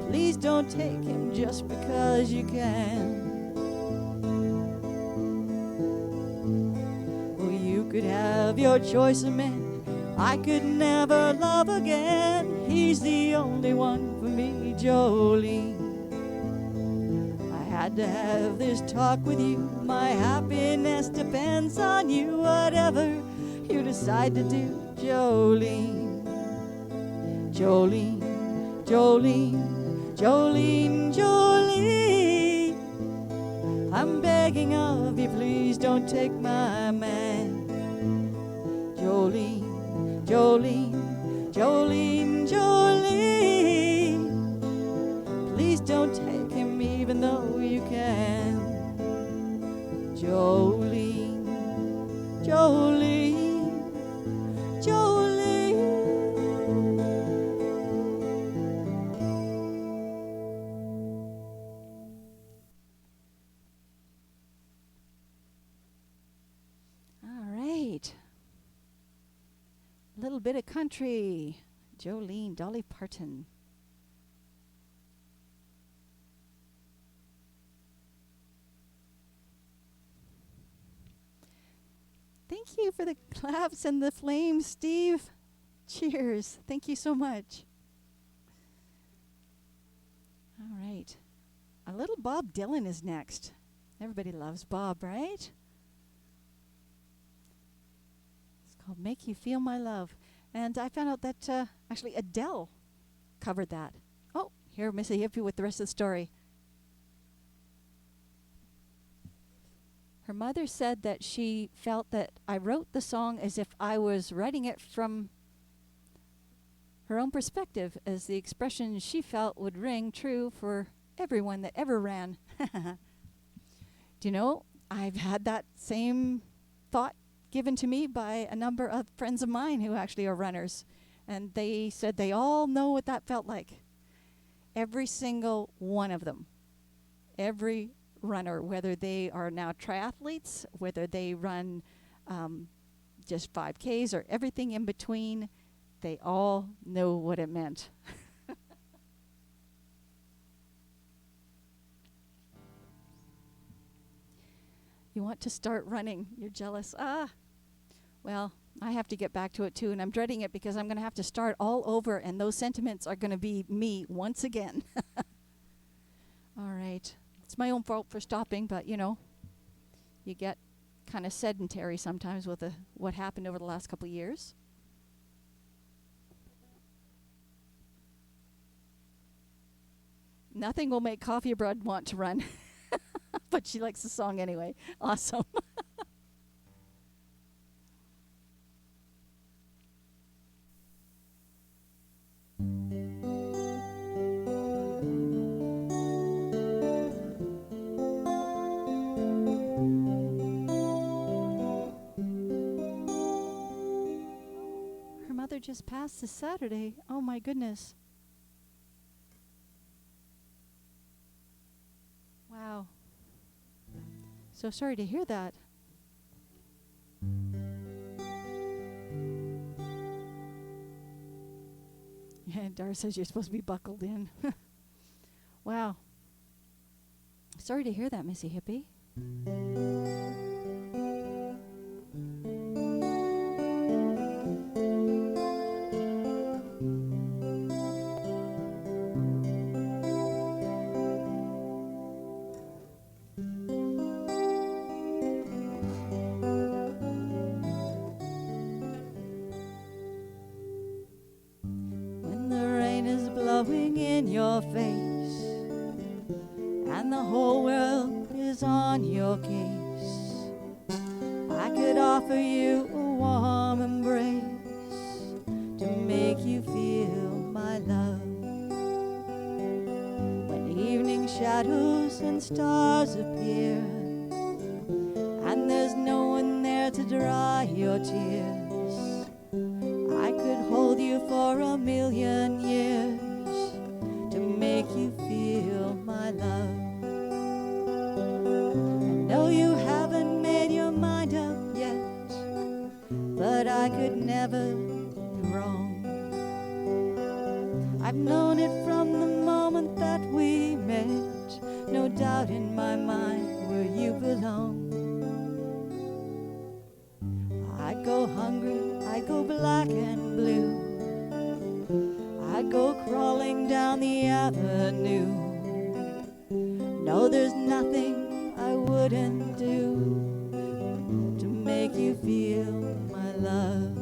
please don't take him just because you can. Well, you could have your choice of men, I could never love again. He's the only one for me, Jolene. I had to have this talk with you, my happiness depends on you. Whatever you decide to do, Jolene. Jolene, Jolene, Jolene, Jolene, I'm begging of you, please don't take my man. Jolene, Jolene, Jolene, Jolene, please don't take him even though you can. Jolene, Jolene, Jolene. All right. A little bit of country. Jolene, Dolly Parton. Thank you for the claps and the flames, Steve. Cheers. Thank you so much. All right. A little Bob Dylan is next. Everybody loves Bob, right? It's called Make You Feel My Love. And I found out that actually Adele covered that. Oh, here, Missy Hippie with the rest of the story. Her mother said that she felt that I wrote the song as if I was writing it from her own perspective, as the expression she felt would ring true for everyone that ever ran. Do you know, I've had that same thought given to me by a number of friends of mine who actually are runners. And they said they all know what that felt like. Every single one of them. Every runner, whether they are now triathletes, whether they run just 5Ks or everything in between, they all know what it meant. You want to start running. You're jealous. Well, I have to get back to it too, and I'm dreading it because I'm going to have to start all over, and those sentiments are going to be me once again. All right. It's my own fault for stopping, but, you know, you get kind of sedentary sometimes with what happened over the last couple of years. Nothing will make Coffee Bread want to run. But she likes the song anyway. Awesome. we're just past the Saturday. Oh my goodness. Wow. So sorry to hear that. Yeah, Dar says you're supposed to be buckled in. Wow. Sorry to hear that, Missy Hippie. When the rain is blowing in your face and the whole world is on your case, I could offer you a warm embrace to make you feel my love. When evening shadows and stars appear and there's no one there to dry your tears, I could hold you for a million years to make you feel my love. I know you haven't made your mind up yet, but I could never be wrong. I've known it from the moment that we met, no doubt in my mind where you belong. I'd go hungry, I'd go black and blue, I'd go crawling down the avenue. No, there's nothing I wouldn't do to make you feel my love.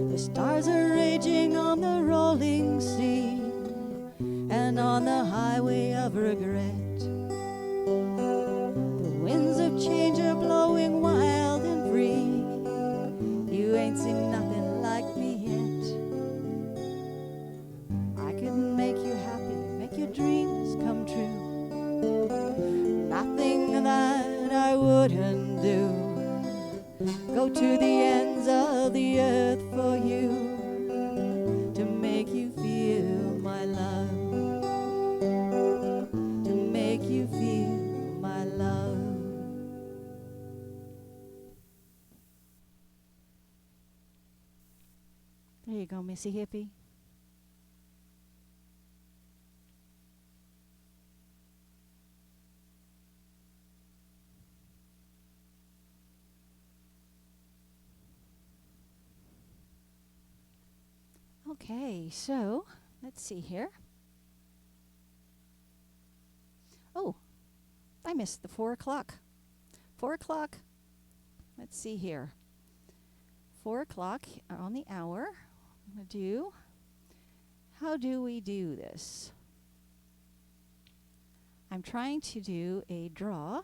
The stars are raging on the rolling sea and on the highway of regret. The winds of change are blowing wild and free. You ain't seen nothing like me yet. I could make you happy, make your dreams come true. Nothing that I wouldn't do. Go to the ends of the earth for you to make you feel my love, to make you feel my love. There you go, Missy Hippie. Okay, so let's see here. Oh, I missed the 4 o'clock. 4 o'clock. Let's see here. 4 o'clock on the hour. I'm going to do, how do we do this? I'm trying to do a draw.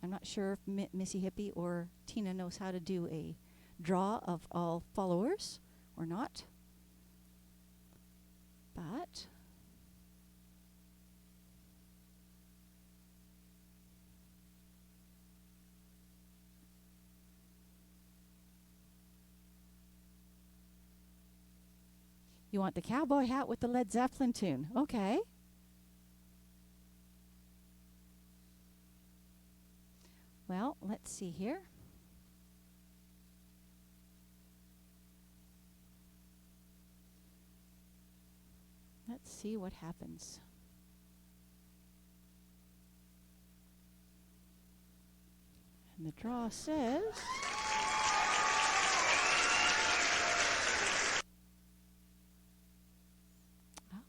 I'm not sure if Missy Hippie or Tina knows how to do a draw of all followers or not. But you want the cowboy hat with the Led Zeppelin tune. Okay. Well, let's see here. Let's see what happens. And the draw says...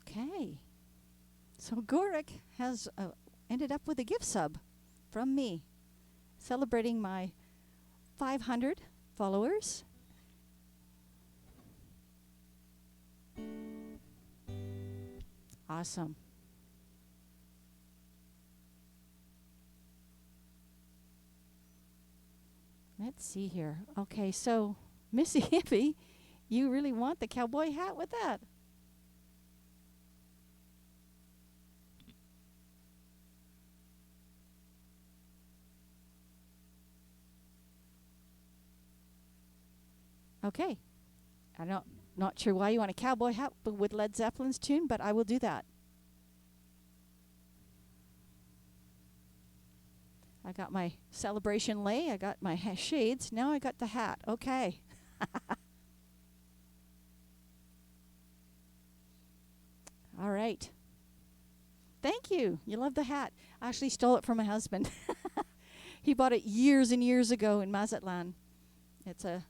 Okay. So Gorik has ended up with a gift sub from me, celebrating my 500 followers. Awesome. Let's see here. Okay, so Missy Hippie, you really want the cowboy hat with that? Okay. I'm not sure why you want a cowboy hat with Led Zeppelin's tune, but I will do that. I got my celebration lei. I got my shades. Now I got the hat. Okay. All right. Thank you. You love the hat. I actually stole it from my husband. He bought it years and years ago in Mazatlan. It's a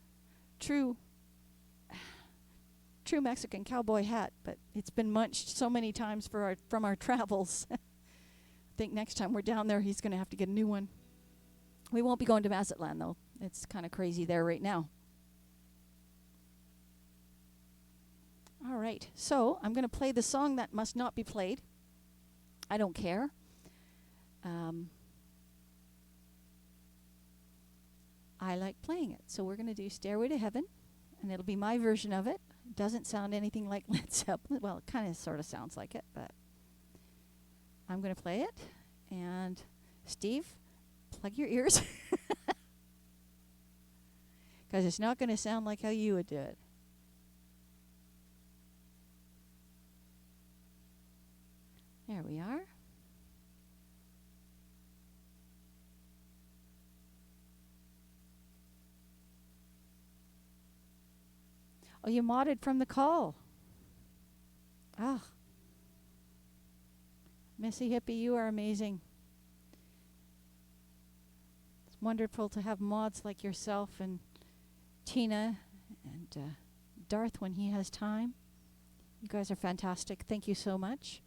true Mexican cowboy hat, but it's been munched so many times from our travels. I think next time we're down there, he's going to have to get a new one. We won't be going to Mazatlan, though. It's kind of crazy there right now. All right, so I'm going to play the song that must not be played. I don't care. I like playing it, so we're going to do Stairway to Heaven, and it'll be my version of it. It doesn't sound anything like Led Zeppelin. Well, it kind of sort of sounds like it, but I'm going to play it. And Steve, plug your ears, because it's not going to sound like how you would do it. There we are. Oh, you modded from the call. Ah. Missy Hippie, you are amazing. It's wonderful to have mods like yourself and Tina and Darth when he has time. You guys are fantastic. Thank you so much.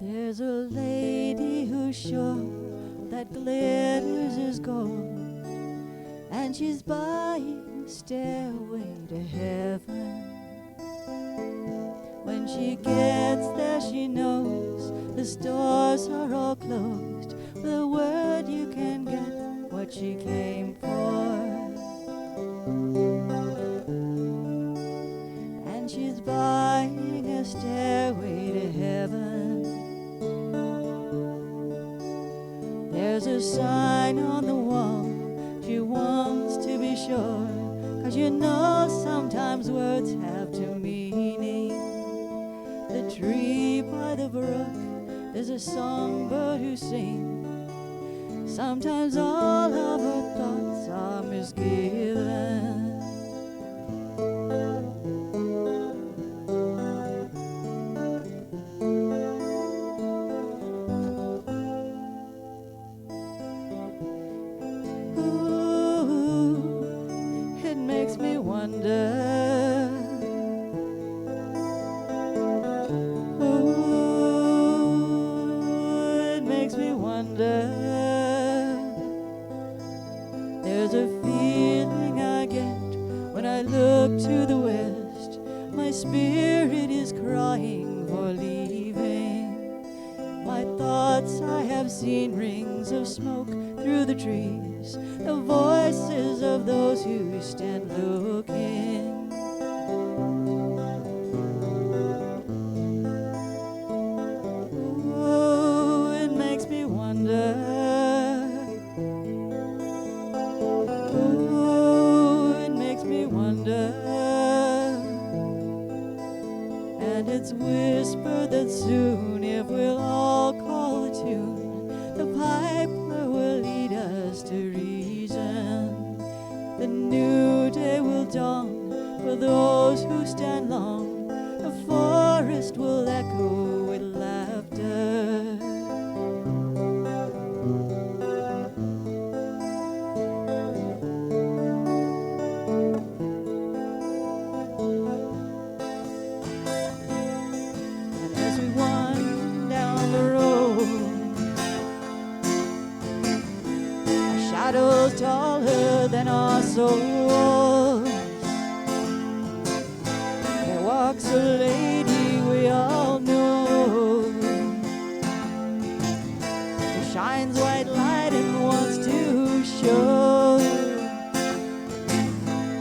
There's a lady who's sure that glitters is gold, and she's buying a stairway to heaven. When she gets there, she knows the stores are all closed. With a word, you can get what she came for. And she's buying a stairway to heaven. There's a sign on the wall, she wants to be sure, 'cause you know sometimes words have two meanings. The tree by the brook, there's a songbird who sings. Sometimes all of her thoughts are misgiven. Makes me wonder. Ooh, it makes me wonder. There's a feeling I get when I look to the west. My spirit is crying for leaving. My thoughts I have seen rings of smoke through the trees, the voices of those who stand looking. Oh, it makes me wonder. Oh, it makes me wonder. And it's whispered that soon, if we'll all call a tune, the piper will lead us to reason. The new day will dawn for those who stand long. The forest will echo with laughter. shadows taller than our souls. There walks a lady we all know, who shines white light and wants to show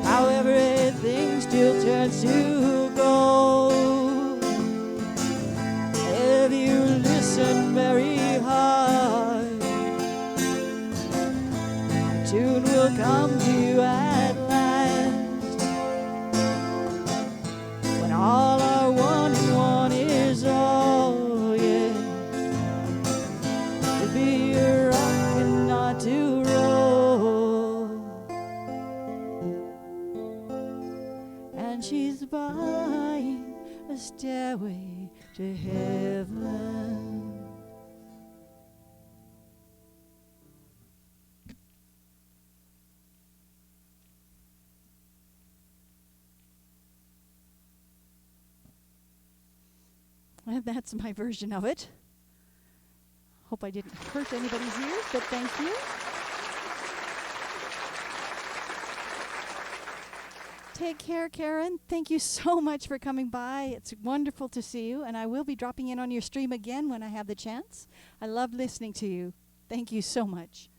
how everything still turns to gold. If you listen very hard, the tune will come to you at last. When all are one and one is all, yeah. To be a rock and not to roll. And she's buying a stairway to heaven. Well, that's my version of it. Hope I didn't hurt anybody's ears, but thank you. Take care, Karen. Thank you so much for coming by. It's wonderful to see you, and I will be dropping in on your stream again when I have the chance. I love listening to you. Thank you so much.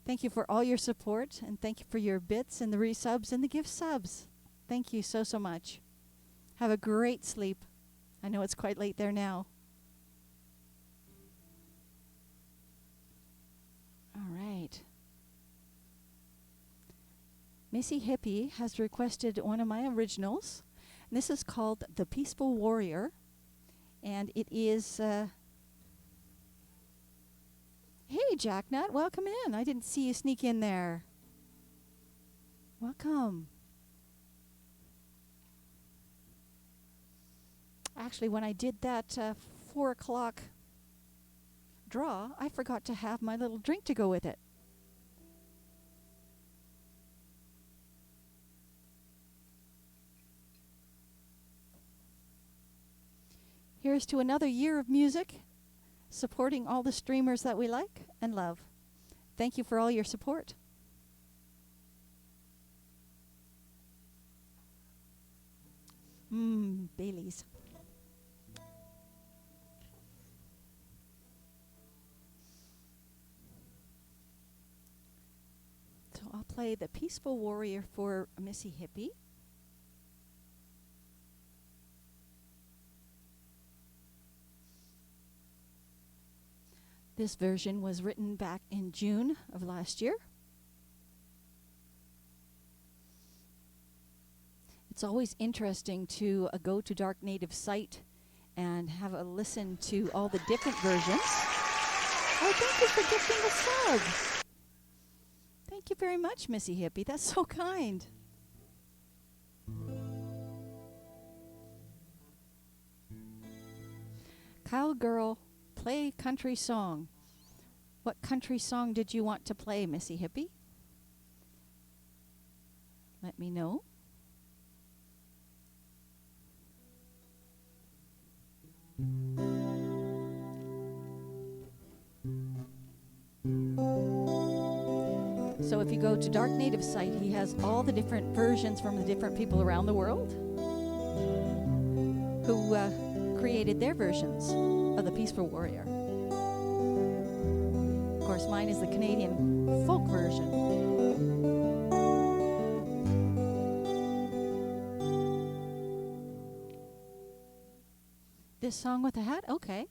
Thank you for all your support, and thank you for your bits and the resubs and the gift subs. Thank you so, so much. Have a great sleep. I know it's quite late there now. All right. Missy Hippie has requested one of my originals. And this is called The Peaceful Warrior. And it is... Hey, Jacknut, welcome in. I didn't see you sneak in there. Welcome. Actually, when I did that 4 o'clock draw, I forgot to have my little drink to go with it. Here's to another year of music, supporting all the streamers that we like and love. Thank you for all your support. Bailey's. So I'll play The Peaceful Warrior for Missy Hippie. This version was written back in June of last year. It's always interesting to go to Dark Native site and have a listen to all the different versions. Oh, thank you for gifting the sub. Thank you very much, Missy Hippie. That's so kind. Cowgirl, play country song. What country song did you want to play, Missy Hippie? Let me know. So if you go to Dark Native site, he has all the different versions from the different people around the world who created their versions of The Peaceful Warrior. Of course, mine is the Canadian folk version. This song with a hat? Okay.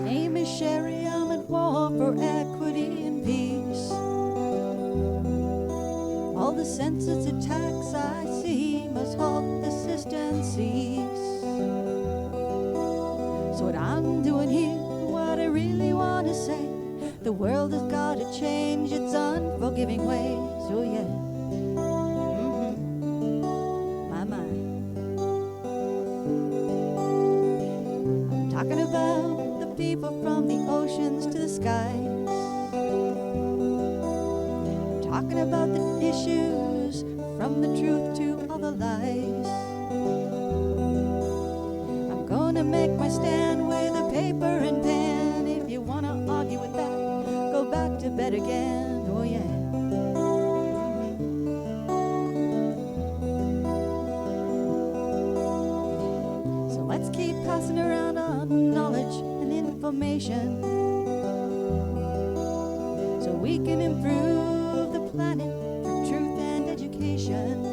Name is Sherry, I'm at war for equity and peace. All the census attacks I see must halt the system cease. So what I'm doing here, what I really want to say, the world has got to change its unforgiving ways. Oh yeah. My mind. talking about the people from the oceans to the skies. I'm talking about the issues from the truth to all the lies. I'm gonna make my stand with a paper and pen. If you wanna argue with that, go back to bed again. Oh yeah. So let's keep passing around our knowledge and information, so we can improve the planet through truth and education.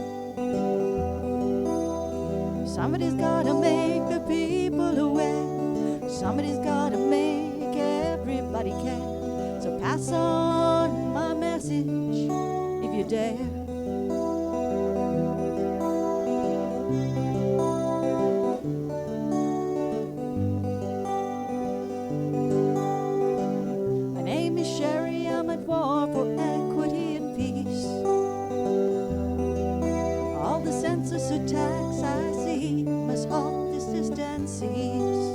Somebody's gotta make the people aware. Somebody's gotta make everybody care. So pass on my message if you dare. My name is Sherry, I'm at war for equity and peace. All the census attacks I see must halt, desist, and cease.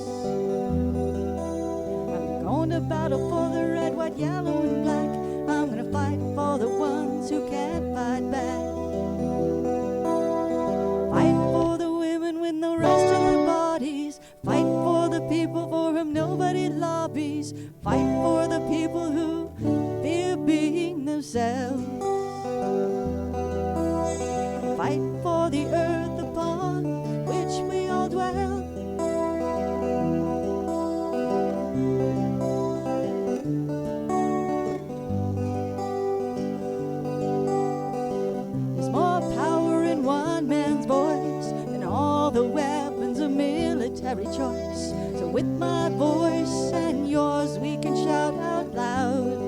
I'm going to battle for the red, white, yellow, and black. I'm going to fight for the ones who can't fight back. Fight for the women with no rights to their bodies. Fight for the people for whom nobody lobbies. Fight for the people who fear being themselves. Fight for the earth upon which we all dwell. There's more power in one man's voice than all the weapons of military choice. So with my voice and yours we can shout out loud.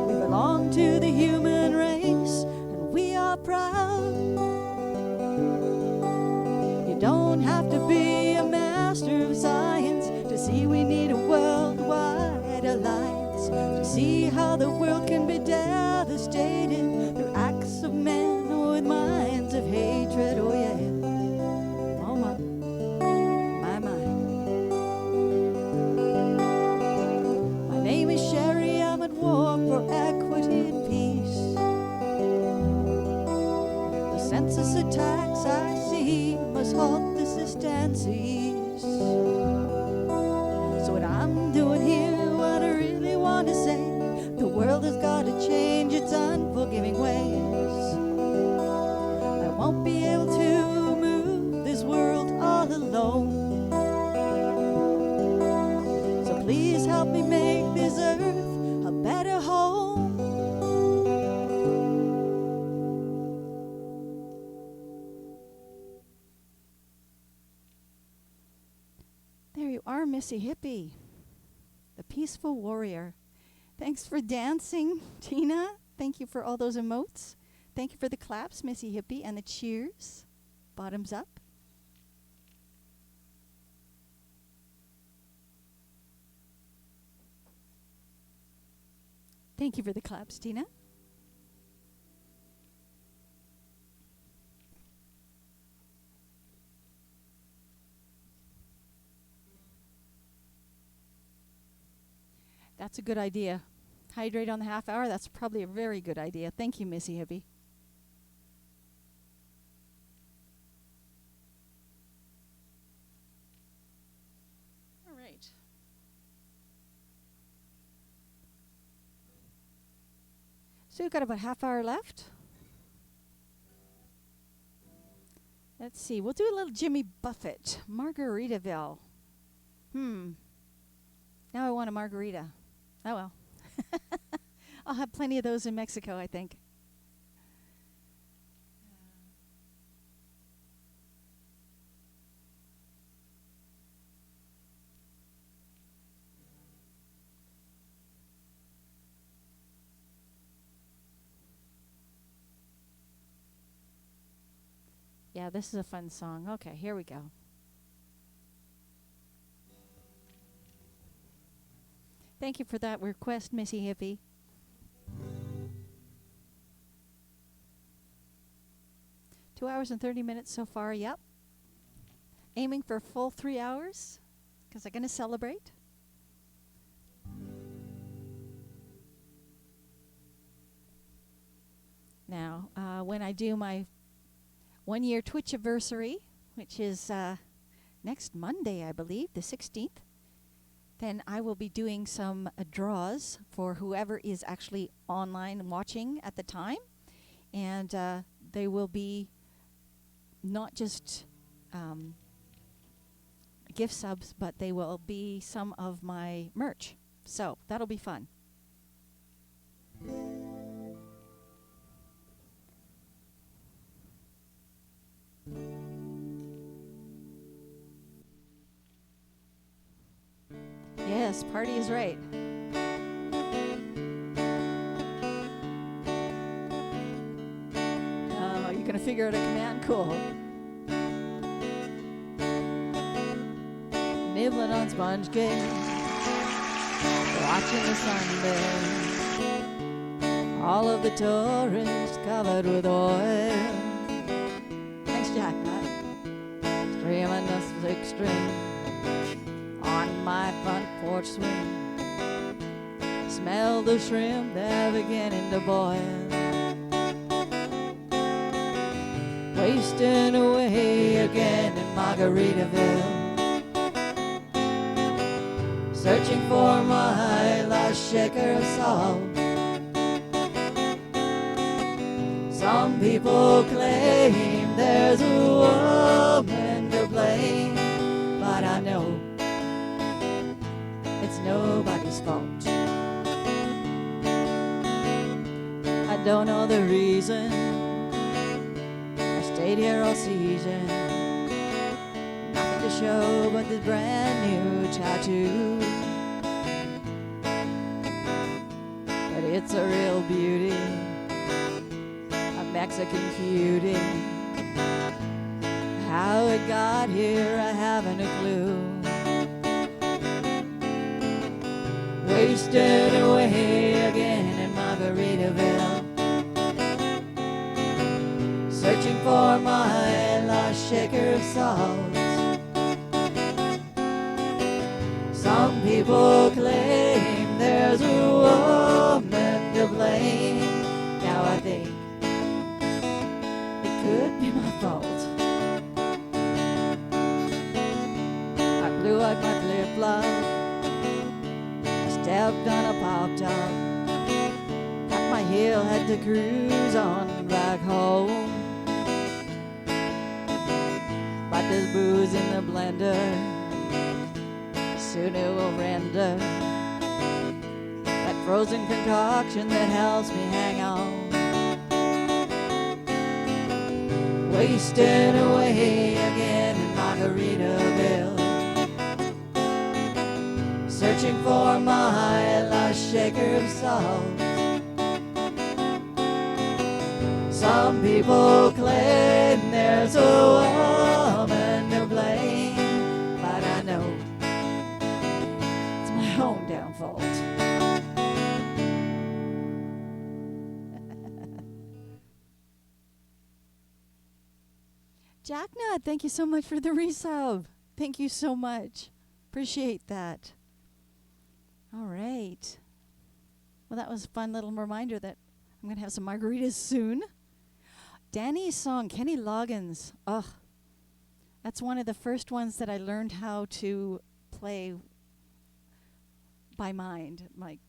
We belong to the human race, we are proud. You don't have to be a master of science to see we need a worldwide alliance, to see how the world can be devastated through acts of men with minds of hatred. Oh yeah. Oh my. My name is Sherry, I'm at war for equity and peace. Census attacks I see must halt, desist, and cease. So what I'm doing here, what I really want to say, the world has got to change its unforgiving ways. I won't be able to move this world all alone. So please help me make this earth a better home. There you are, Missy Hippie, the peaceful warrior. Thanks for dancing, Tina. Thank you for all those emotes. Thank you for the claps, Missy Hippie, and the cheers. Bottoms up. Thank you for the claps, Tina. That's a good idea. Hydrate on the half hour. That's probably a very good idea. Thank you, Missy Hippie. All right. So we've got about a half hour left. Let's see. We'll do a little Jimmy Buffett, Margaritaville. Now I want a margarita. Oh well. I'll have plenty of those in Mexico, I think. Yeah, this is a fun song. Okay, here we go. Thank you for that request, Missy Hippie. Two hours and 30 minutes so far, yep. aiming for a full 3 hours because I'm going to celebrate. Now, when I do my 1-year Twitch anniversary, which is next Monday, I believe, the 16th, then I will be doing some draws for whoever is actually online watching at the time. And they will be not just gift subs, but they will be some of my merch. So that'll be fun. Yes, party is right. Oh, you're going to figure out a command? Cool. Nibbling on sponge cake, watching the sunbathe. All of the tourists covered with oil. Thanks, Jack. Streaming the 6-string on my front porch swing. Smell the shrimp, they're beginning to boil. Wasting away again in Margaritaville. Searching for my last shaker of salt. Some people claim there's a woman to blame, but I know it's nobody's fault. I don't know the reason I stayed here all season. Nothing to show but this brand new tattoo. But it's a real beauty, a Mexican cutie. How it got here, I haven't a clue. Wasted away again in Margaritaville. Searching for my lost shaker of salt. Some people claim there's a woman to blame. Now I think it could be my fault. I blew out my flip-flop, stepped on a pop-top, got my heel, had to cruise on back home. But there's booze in the blender, soon it will render. That frozen concoction that helps me hang on. Wasting away again in Margaritaville. Searching for my lost shaker of salt. Some people claim there's a woman to blame, but I know it's my own damn fault. Jacknut, thank you so much for the resub. Thank you so much. Appreciate that. All right. Well, that was a fun little reminder that I'm going to have some margaritas soon. Danny's song, Kenny Loggins. Ugh. That's one of the first ones that I learned how to play by mind, like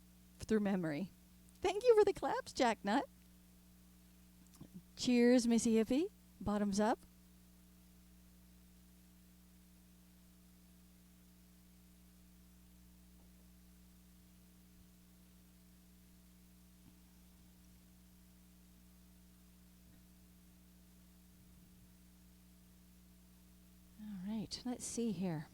through memory. Thank you for the claps, Jacknut. Cheers, Missy Hippie. Bottoms up. Let's see here.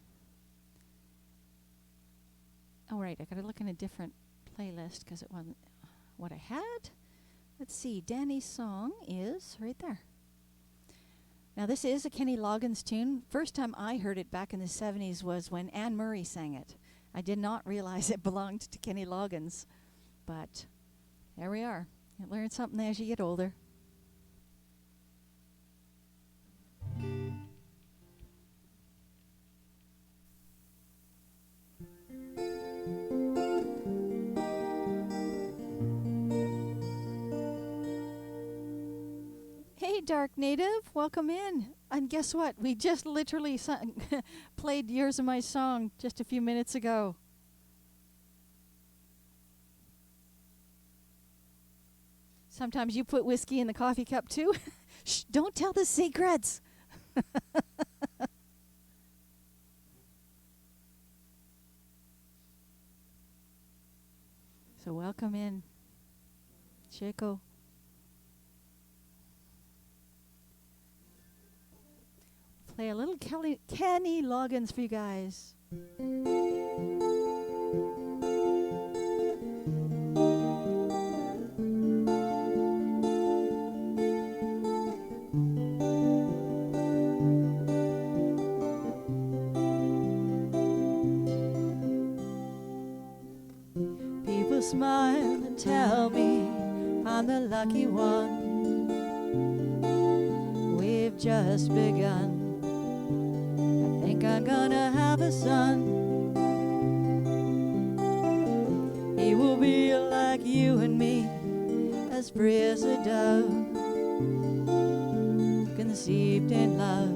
All right, I got to look in a different playlist because it wasn't what I had. Let's see. Danny's song is right there. Now, this is a Kenny Loggins tune. First time I heard it back in the 70s was when Anne Murray sang it. I did not realize it belonged to Kenny Loggins, but there we are. You learn something as you get older. Dark Native. Welcome in. And guess what? We just literally played Years of My Song just a few minutes ago. Sometimes you put whiskey in the coffee cup too. Shh, don't tell the secrets. So welcome in, Chico. Play a little Kenny Loggins for you guys. People smile and tell me I'm the lucky one. We've just begun. I think I'm gonna have a son. He will be like you and me, as free as a dove, conceived in love.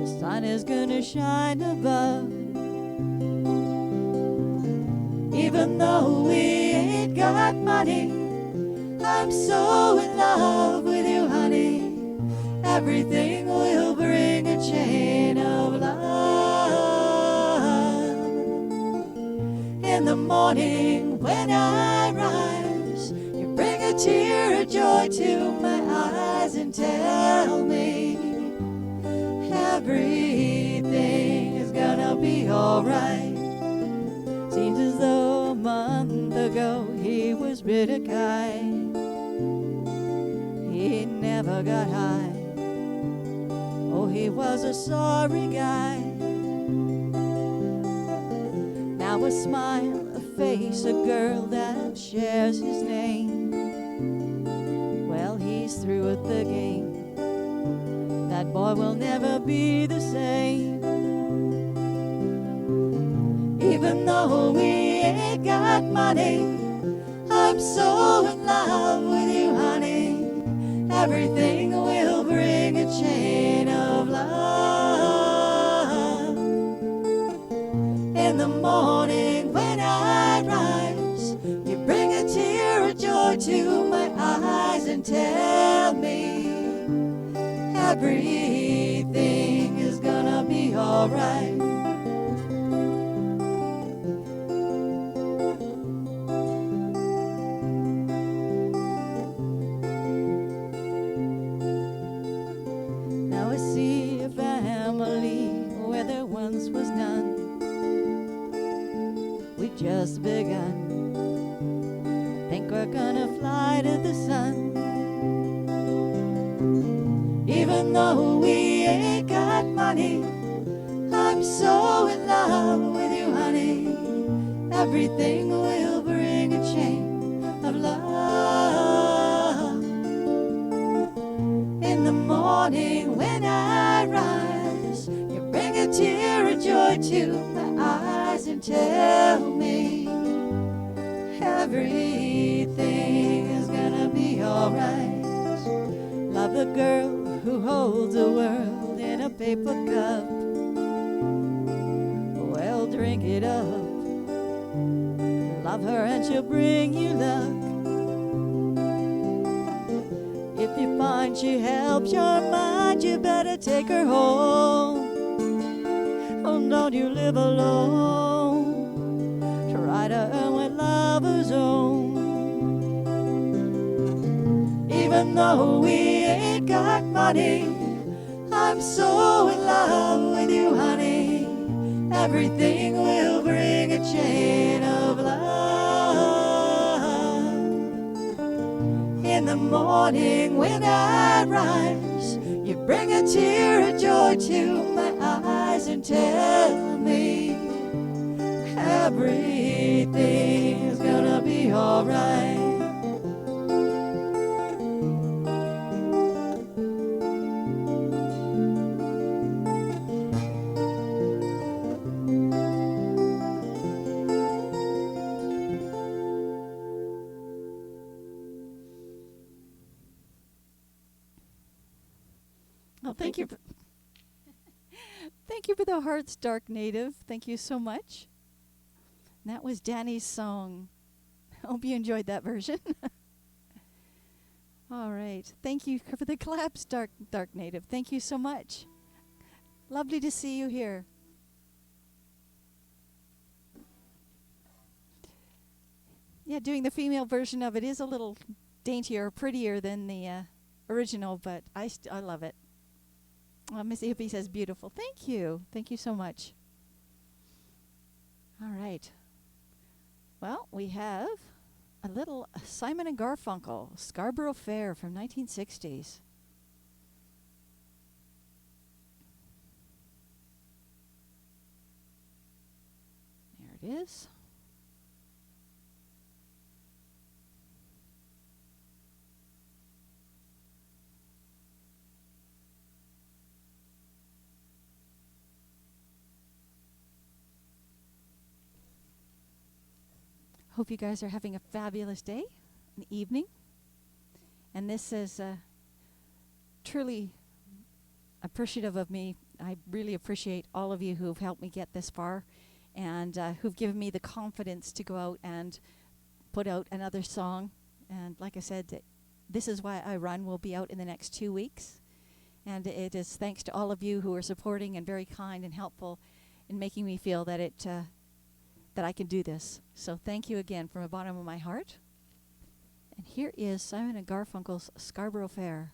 The sun is gonna shine above. Even though we ain't got money, I'm so in love with you, honey. Everything will bring a chain of love. In the morning when I rise, you bring a tear of joy to my eyes and tell me everything is gonna be alright. Seems as though a month ago he was bitter kind. He never got high. Oh, he was a sorry guy. Now a smile, a face, a girl that shares his name. Well, he's through with the game. That boy will never be the same. Even though we ain't got money, I'm so in love with you, honey. Everything will bring a chain of love. In the morning when I rise, you bring a tear of joy to my eyes and tell me everything is gonna be alright. Was none. We just begun. Think we're gonna fly to the sun. Even though we ain't got money, I'm so in love with you, honey. Everything will bring a chain of love. In the morning when I rise, you bring a tear of joy to my eyes and tell me everything is gonna be alright. Love the girl who holds the world in a paper cup. Well, drink it up. Love her and she'll bring you luck. If you find she helps your mind, you better take her home. Oh, don't you live alone. Try to earn what lovers own. Even though we ain't got money, I'm so in love with you, honey. Everything will bring a chain of love. In the morning when I rise, you bring a tear of joy to my eyes and tell me everything is gonna be alright. Thank you. Thank you for the hearts, Dark Native. Thank you so much. And that was Danny's song. Hope you enjoyed that version. All right. Thank you for the claps, Dark Native. Thank you so much. Lovely to see you here. Yeah, doing the female version of it is a little daintier, prettier than the original, but I love it. Missy Hippie says beautiful. Thank you. Thank you so much. All right. Well, we have a little Simon and Garfunkel, Scarborough Fair from 1960s. There it is. Hope you guys are having a fabulous day and evening. And this is truly appreciative of me. I really appreciate all of you who've helped me get this far and who've given me the confidence to go out and put out another song. And like I said, This Is Why I Run will be out in the next 2 weeks. And it is thanks to all of you who are supporting and very kind and helpful in making me feel that that I can do this. So thank you again from the bottom of my heart. And here is Simon and Garfunkel's Scarborough Fair.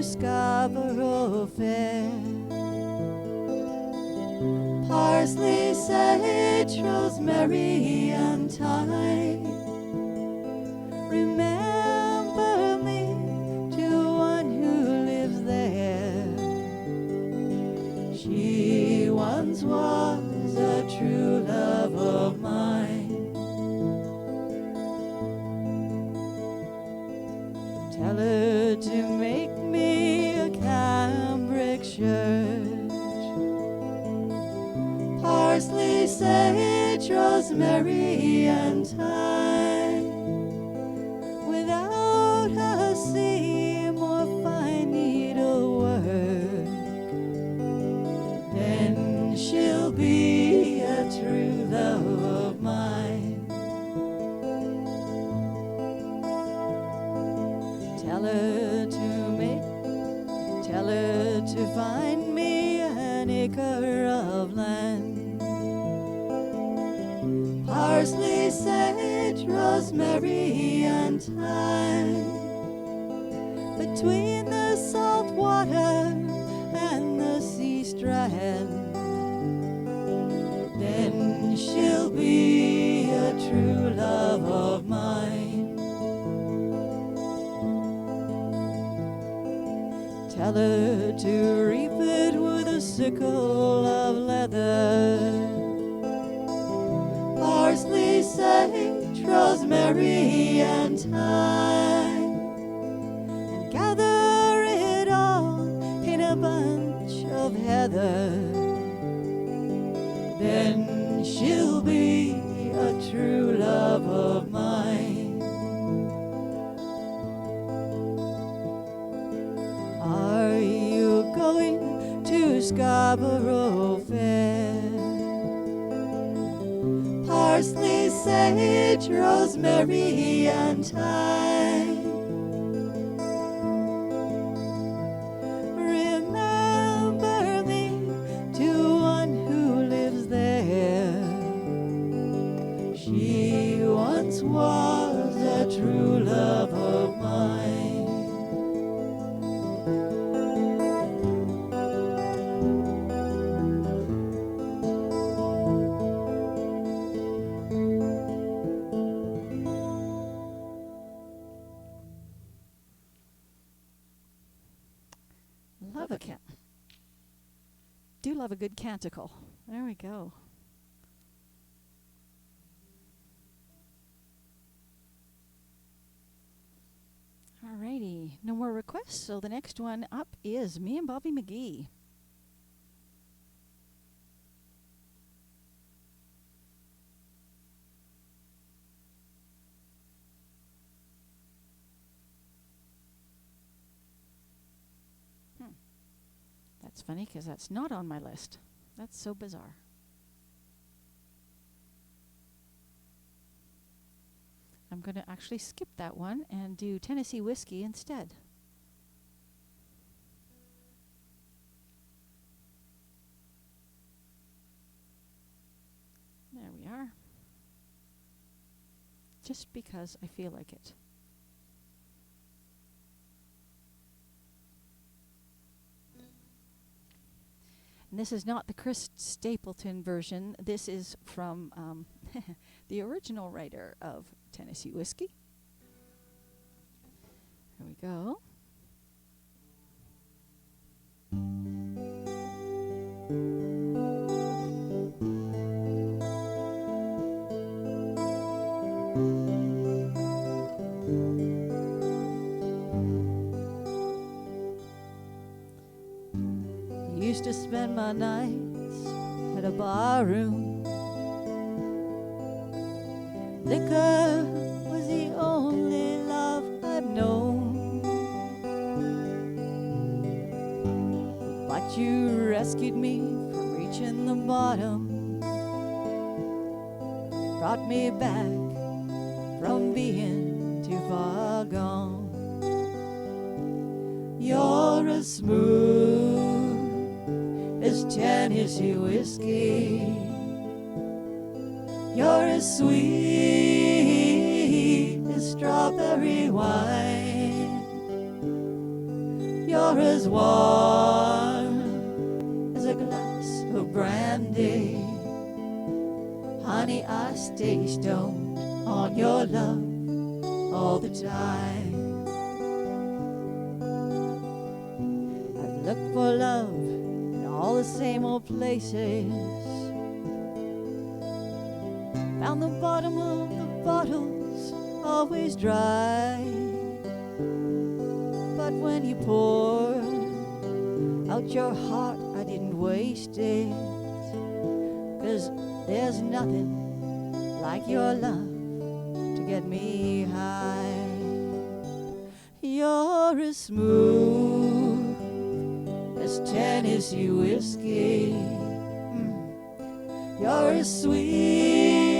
Scarborough Fair, parsley, sage, rosemary, and thyme. Remember me to one who lives there. She once was a true love of mine. Tell her to make me a cambric shirt, parsley, sage, rosemary, and thyme, without a seam or fine needlework. Then she'll be a true love of mine. Tell her to find me an acre of land, parsley, sage, rosemary, and thyme, between the salt water and the sea strand. Then she'll be a true love of mine. Tell her to reap it with a sickle of leather, parsley, sage, rosemary, and thyme, and gather it all in a bunch of heather. Then she'll be a true love of mine. Are you going to Scarborough Fair? Parsley, sage, rosemary, and thyme. Remember me to one who lives there. She once was a true love of mine. Do love a good canticle. There we go. no more requests, so the next one up is Me and Bobby McGee. That's funny because that's not on my list. That's so bizarre. I'm going to actually skip that one and do Tennessee Whiskey instead. There we are. Just because I feel like it. And this is not the Chris Stapleton version. This is from the original writer of Tennessee Whiskey. Here we go. Used to spend my nights at a bar room. Liquor was the only love I've known. But you rescued me from reaching the bottom, brought me back from being too far gone. You're as smooth as Tennessee whiskey. You're as sweet as strawberry wine. You're as warm as a glass of brandy. Honey, I stay stoned on your love all the time. I've looked for love in all the same old places, found the bottom of the bottles always dry. But when you poured out your heart, I didn't waste it, 'cause there's nothing like your love to get me high. You're as smooth as Tennessee whiskey. You're as sweet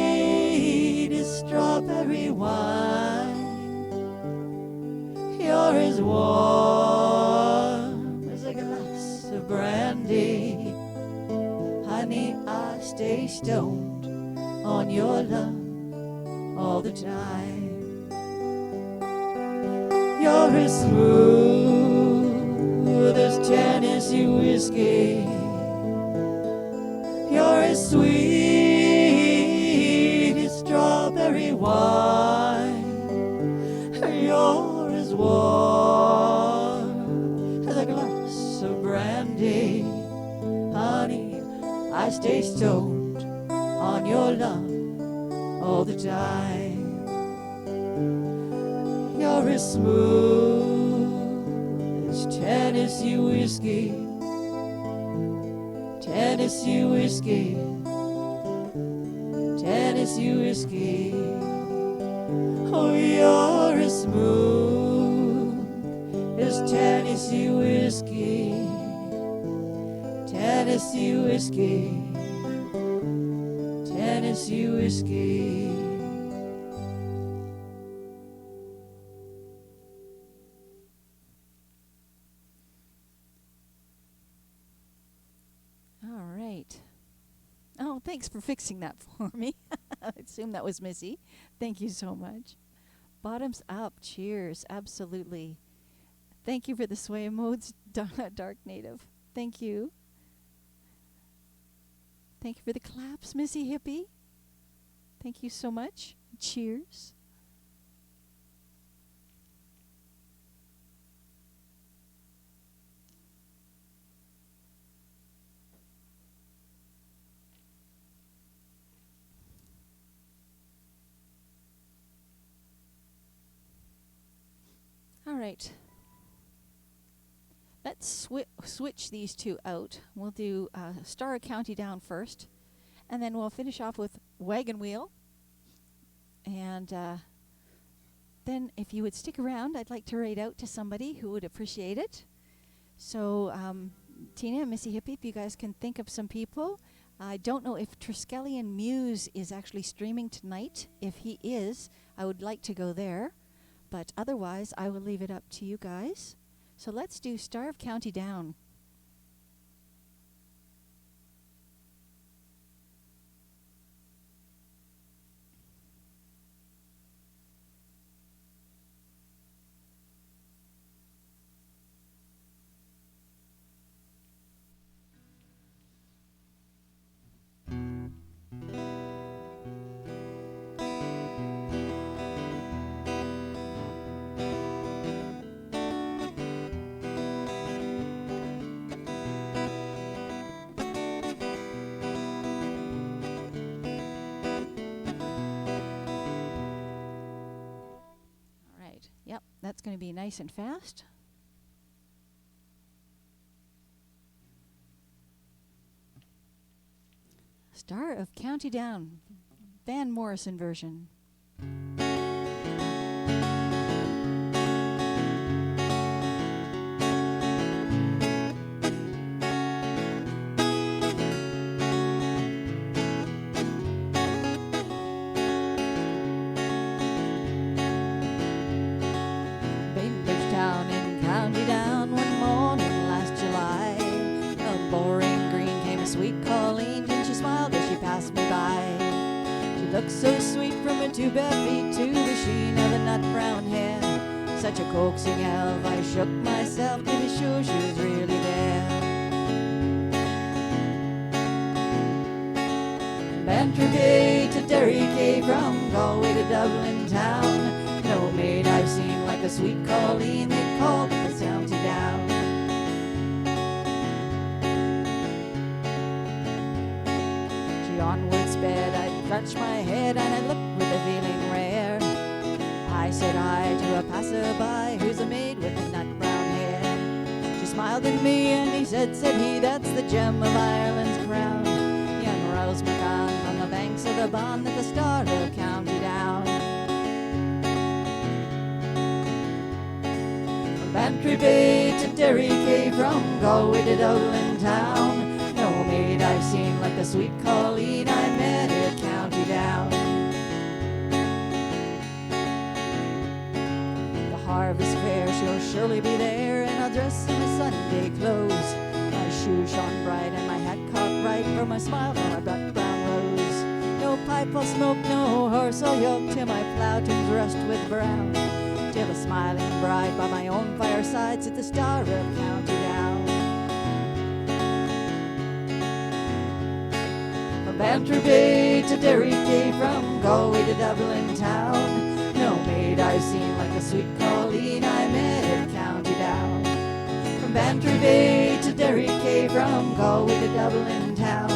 as strawberry wine. You're as warm as a glass of brandy. Honey, I stay stoned on your love all the time. You're as smooth as Tennessee whiskey. You're as sweet as strawberry wine. You're as warm as a glass of brandy. Honey, I stay stoned on your love all the time. You're as smooth as Tennessee whiskey. Tennessee whiskey, Tennessee whiskey. Oh, you're as smooth as Tennessee whiskey. Tennessee whiskey, Tennessee whiskey. Oh, thanks for fixing that for me. I assume that was Missy. Thank you so much. Bottoms up. Cheers. Absolutely. Thank you for the sway modes, Dark Native. Thank you. Thank you for the claps, Missy Hippie. Thank you so much. Cheers. All right. let's switch these two out. We'll do Star of County Down first, and then we'll finish off with Wagon Wheel. And then if you would stick around, I'd like to read out to somebody who would appreciate it. So Tina and Missy Hippie, if you guys can think of some people. I don't know if Triskelion Muse is actually streaming tonight. If he is, I would like to go there. But otherwise, I will leave it up to you guys. So let's do Star of County Down. Yep, that's going to be nice and fast. Star of County Down, Van Morrison version. So sweet from her two bare feet to the sheen of her nut brown hair. Such a coaxing elf, I shook myself to be sure she was really there. Bantry Bay to Derry Quay, from Galway to Dublin town. No maid I've seen like a sweet Colleen, they called the county down. She onward sped, I scratched my head and I looked with a feeling rare. I said hi to a passerby who's a maid with a nut brown hair. She smiled at me and he said he, that's the gem of Ireland's crown. Young Rose McCann on the banks of the Bon at the Star of County Down. From Bantry Bay to Derry Quay, from Galway to Dublin town. No maid I've seen like the sweet Colleen I met at County Down. The harvest fair, she'll surely be there, and I'll dress in my Sunday clothes. My shoes shone bright and my hat cocked right, for my smile for my black brown rose. No pipe I'll smoke, no horse I'll yoke, till my plough turns rust with brown. Till a smiling bride by my own fireside sits the Star of County Down. From Bantry Bay to Derry Quay, from Galway to Dublin town. No maid I've seen like the sweet Colleen I met at County Down. From Bantry Bay to Derry Quay, from Galway to Dublin town.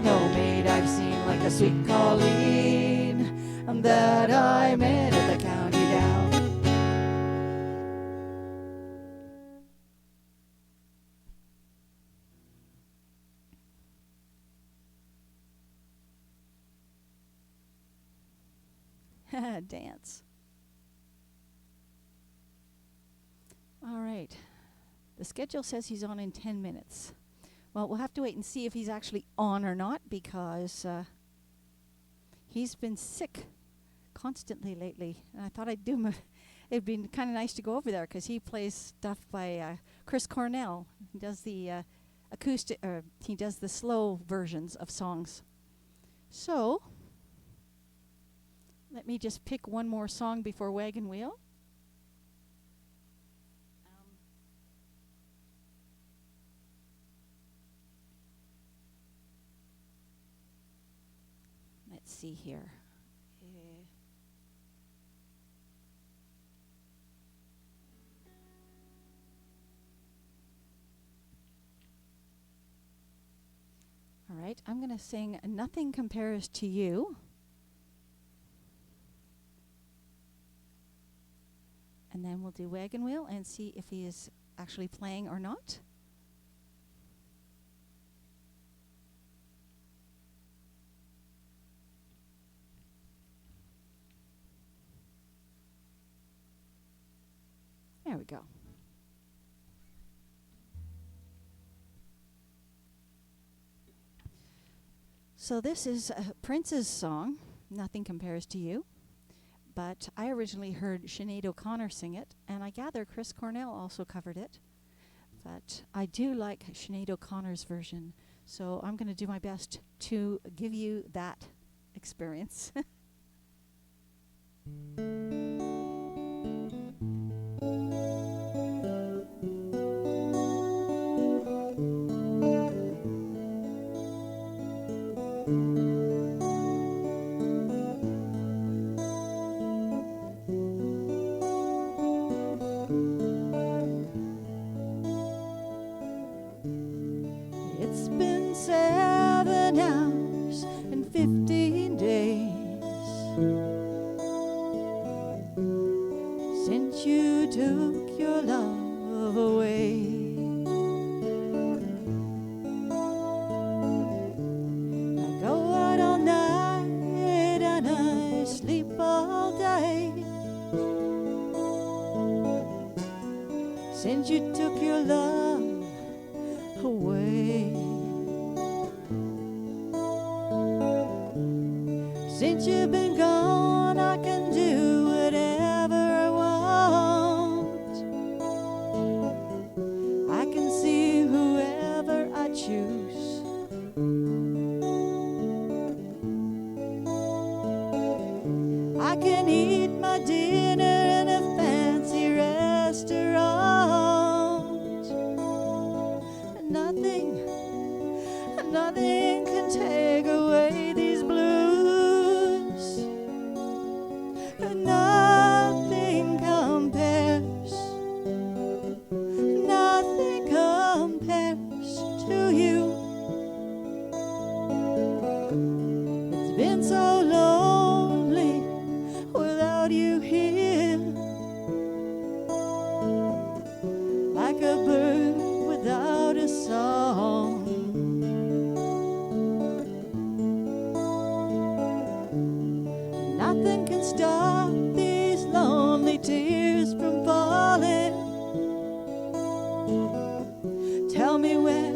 No maid I've seen like the sweet Colleen that I met at the County Down. Dance. All right. The schedule says he's on in 10 minutes. Well, we'll have to wait and see if he's actually on or not, because he's been sick constantly lately. And I thought I'd do him it'd been kind of nice to go over there, because he plays stuff by Chris Cornell. He does the acoustic, he does the slow versions of songs. So let me just pick one more song before Wagon Wheel. Let's see here. All right, I'm going to sing Nothing Compares to You. And then we'll do Wagon Wheel and see if he is actually playing or not. There we go. So this is Prince's song, Nothing Compares to You. But I originally heard Sinead O'Connor sing it, and I gather Chris Cornell also covered it. But I do like Sinead O'Connor's version, so I'm going to do my best to give you that experience. It's been 7 hours and 15 days since you took your love away. I go out all night and I sleep all day since you took your love away. Since you've been gone, I can do whatever I want. I can see whoever I choose. I can eat my dinner in a fancy restaurant. Nothing can take away these blues. Nothing compares to you. It's been so lonely without you here, like a bird without a song. Nothing can stop these lonely tears from falling. Tell me, where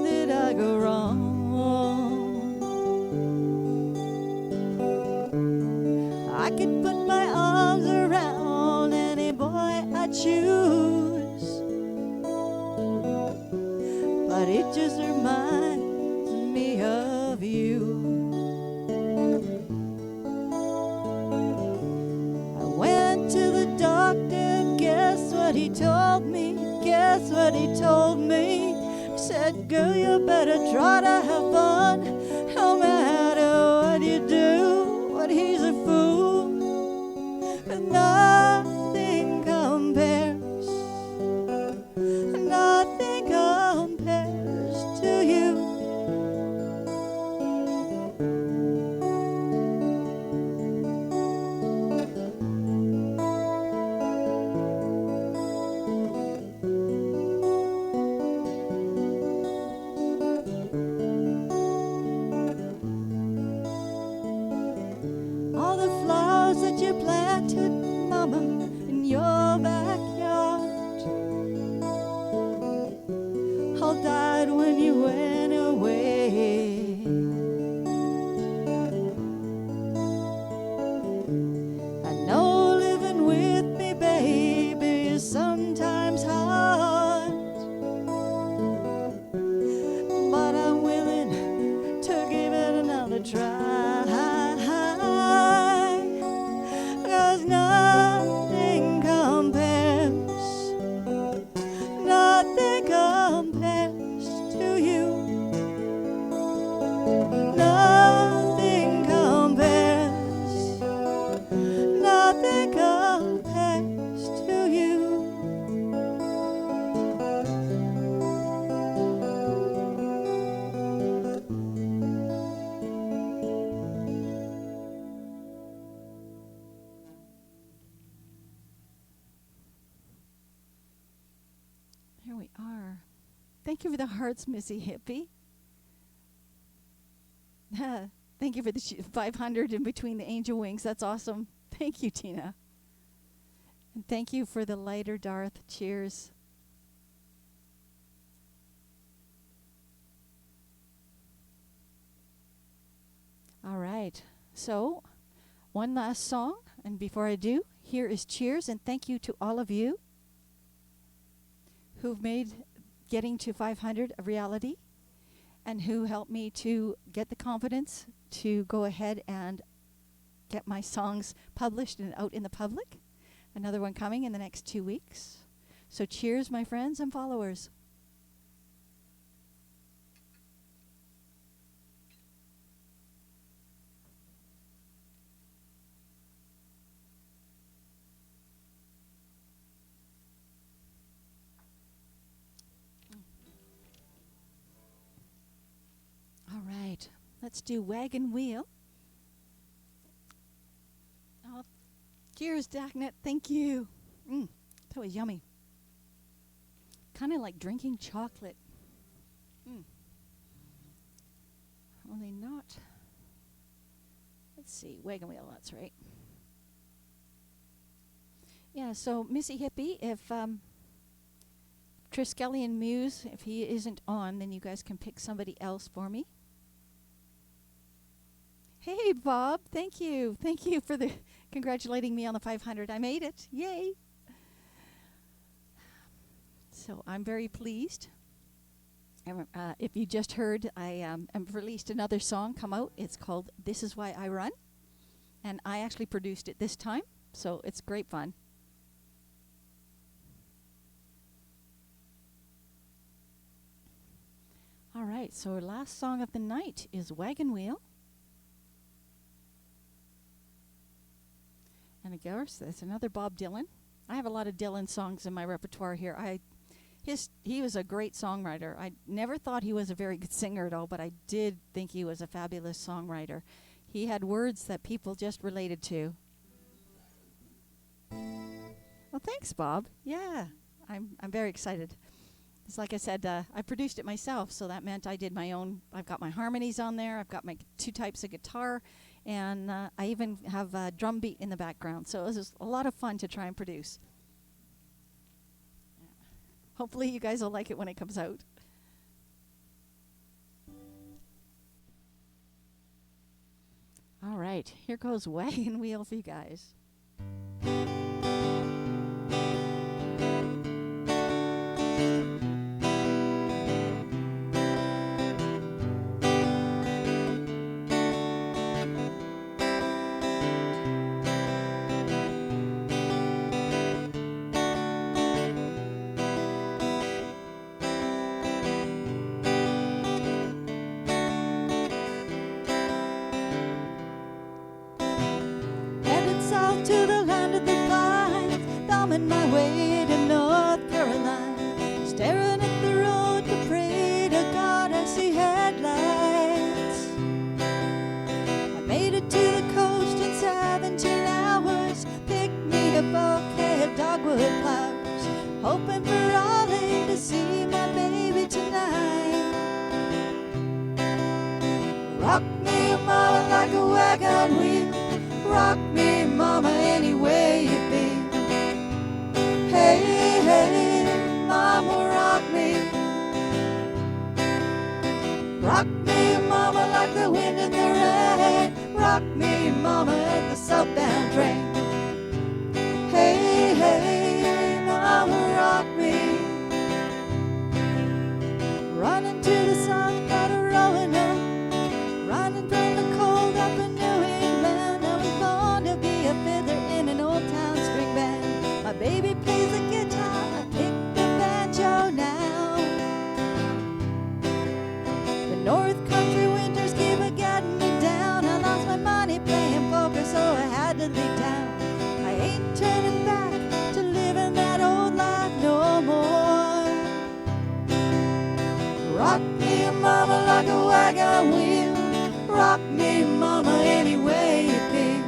did I go wrong? I could put my arms around any boy I choose, but it just reminds me of you. He told me, guess what he told me? He said, girl, you better try to have fun, no matter what you do. But he's a fool, and nothing compares to you. You planted, mama, in your backyard, all died when you went away. I know living with me, baby, is sometimes hard, but I'm willing to give it another try. Nothing compares to you. Thank you for the hearts, Missy Hippie. Thank you for the 500 in between the angel wings. That's awesome. Thank you, Tina. And thank you for the lighter, Darth. Cheers. All right. So, one last song. And before I do, here is cheers. And thank you to all of you who've made getting to 500 a reality and who helped me to get the confidence to go ahead and get my songs published and out in the public. Another one coming in the next 2 weeks. So cheers, my friends and followers. All right, let's do Wagon Wheel. Oh, cheers, Dagnet. Thank you. That was yummy. Kind of like drinking chocolate. Only not. Let's see, Wagon Wheel, that's right. Yeah, so Missy Hippie, if Triskelion Muse, if he isn't on, then you guys can pick somebody else for me. Hey, Bob, thank you. Thank you for the congratulating me on the 500. I made it. Yay. So I'm very pleased. If you just heard, I have released another song come out. It's called This Is Why I Run. And I actually produced it this time, so it's great fun. All right, so our last song of the night is Wagon Wheel. And of course, there's another Bob Dylan. I have a lot of Dylan songs in my repertoire here. He was a great songwriter. I never thought he was a very good singer at all, but I did think he was a fabulous songwriter. He had words that people just related to. Well, thanks, Bob. Yeah, I'm very excited. It's like I said, I produced it myself, so that meant I did my own. I've got my harmonies on there. I've got my 2 types of guitar. And I even have a drum beat in the background. So it was just a lot of fun to try and produce. Yeah. Hopefully you guys will like it when it comes out. All right, here goes Wagon Wheel for you guys. To the land of the pines, thumbing my way to North Carolina, staring at the road to pray to God I see headlights. I made it to the coast in 17 hours, picked me a bouquet of dogwood flowers, hoping for Raleigh to see my baby tonight. Rock me, mama, like a wagon wheel. Rock me, mama, any way you be. Hey, hey, mama, rock me. Rock me, mama, like the wind and the rain. Rock me, mama, at the southbound train. Hey, hey, mama, rock me. Running to the sun, got a rowing up, running from the cold up in New England. Be a fiddler in an old town string band. My baby plays the guitar, I pick the banjo now. The North Country winters keep getting me down. I lost my money playing poker, so I had to leave town. I ain't turning back to living that old life no more. Rock me, mama, like a wagon wheel. Rock me, mama, any way you feel.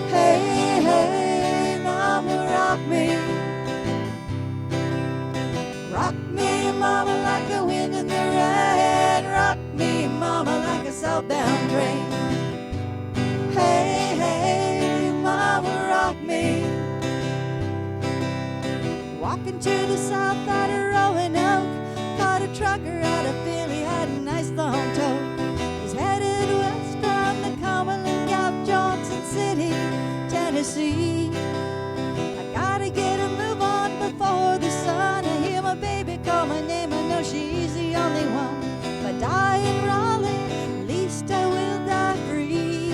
Hey, hey, mama, rock me. Rock me, mama, Walking to the south out of Roanoke, caught a trucker out of Philly, had a nice long tow. He's headed west on the Cumberland Gap, Johnson City, Tennessee. I gotta get a move on before the sun. I hear my baby call my name, I know she's the only one. If I die in Raleigh, at least I will die free.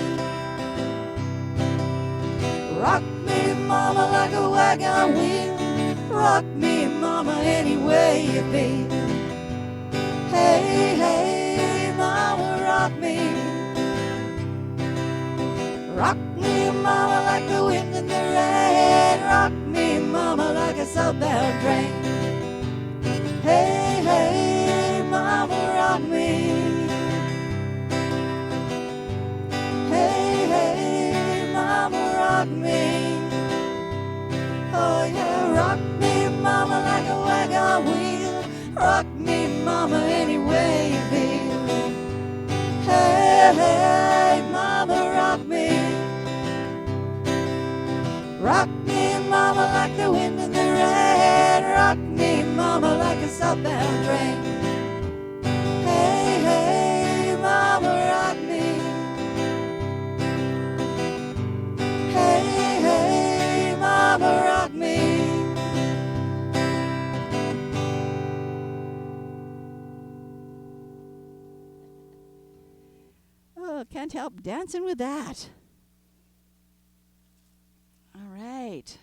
Rock me, mama, like a wagon wheel. Rock me, mama, any way you feel. Hey, hey, mama, rock me. Rock me, mama, like the wind in the rain. Rock me, mama, like a southbound train. Hey, hey, mama, rock me. Hey, hey, mama, rock me. Oh yeah, rock me, mama, like a wagon wheel. Rock me, mama, any way you feel. Hey, hey, mama, rock me. Rock me, mama, like the wind in the rain. Rock me, mama, like a southbound train. Hey, hey, mama, rock me. Hey, hey, mama, rock me. Oh, can't help dancing with that. All right.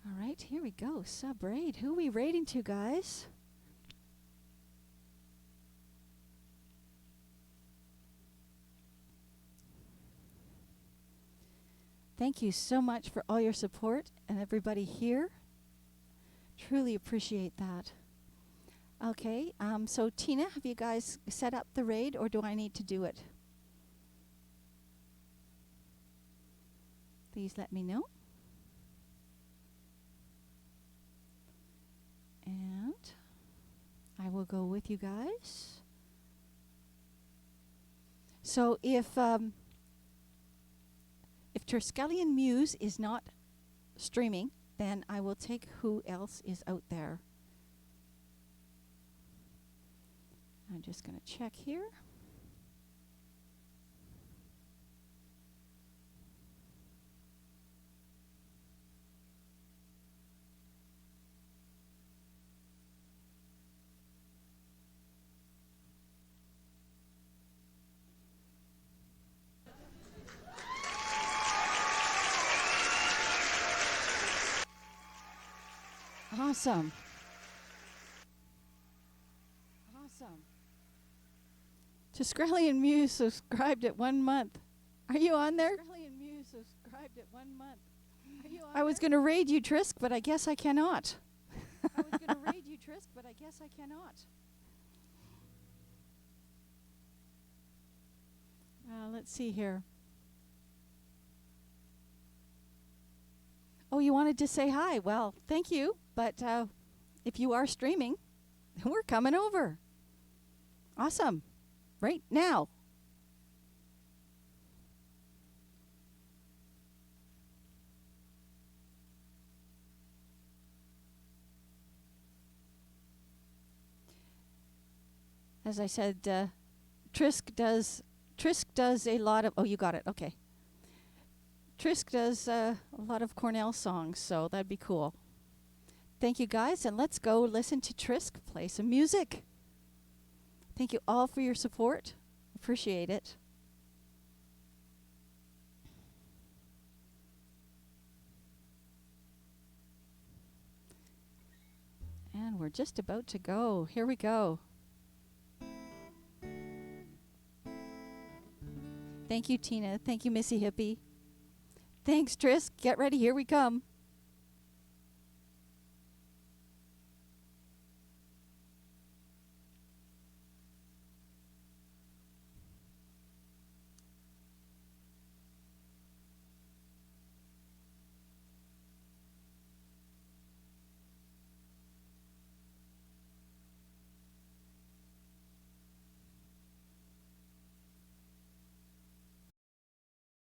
All right, here we go. Sub-raid. Who are we raiding to, guys? Thank you so much for all your support and everybody here. Truly appreciate that. Okay, so Tina, have you guys set up the raid or do I need to do it? Please let me know. And I will go with you guys. So if Triskelion Muse is not streaming, then I will take who else is out there. I'm just going to check here. Awesome. Awesome. Triskelion Muse subscribed at 1 month. Are you on there? Triskelion Muse subscribed at 1 month. Are you on I was going to raid you, Trisk, but I guess I cannot. I was going to raid you, Trisk, but I guess I cannot. Let's see here. Oh, you wanted to say hi. Well, thank you. But if you are streaming, we're coming over. Awesome. Right now. As I said, Trisk does a lot of... Oh, you got it. Okay. Trisk does a lot of Cornell songs, so that'd be cool. Thank you, guys, and let's go listen to Trisk play some music. Thank you all for your support. Appreciate it. And we're just about to go. Here we go. Thank you, Tina. Thank you, Missy Hippie. Thanks, Trisk. Get ready. Here we come.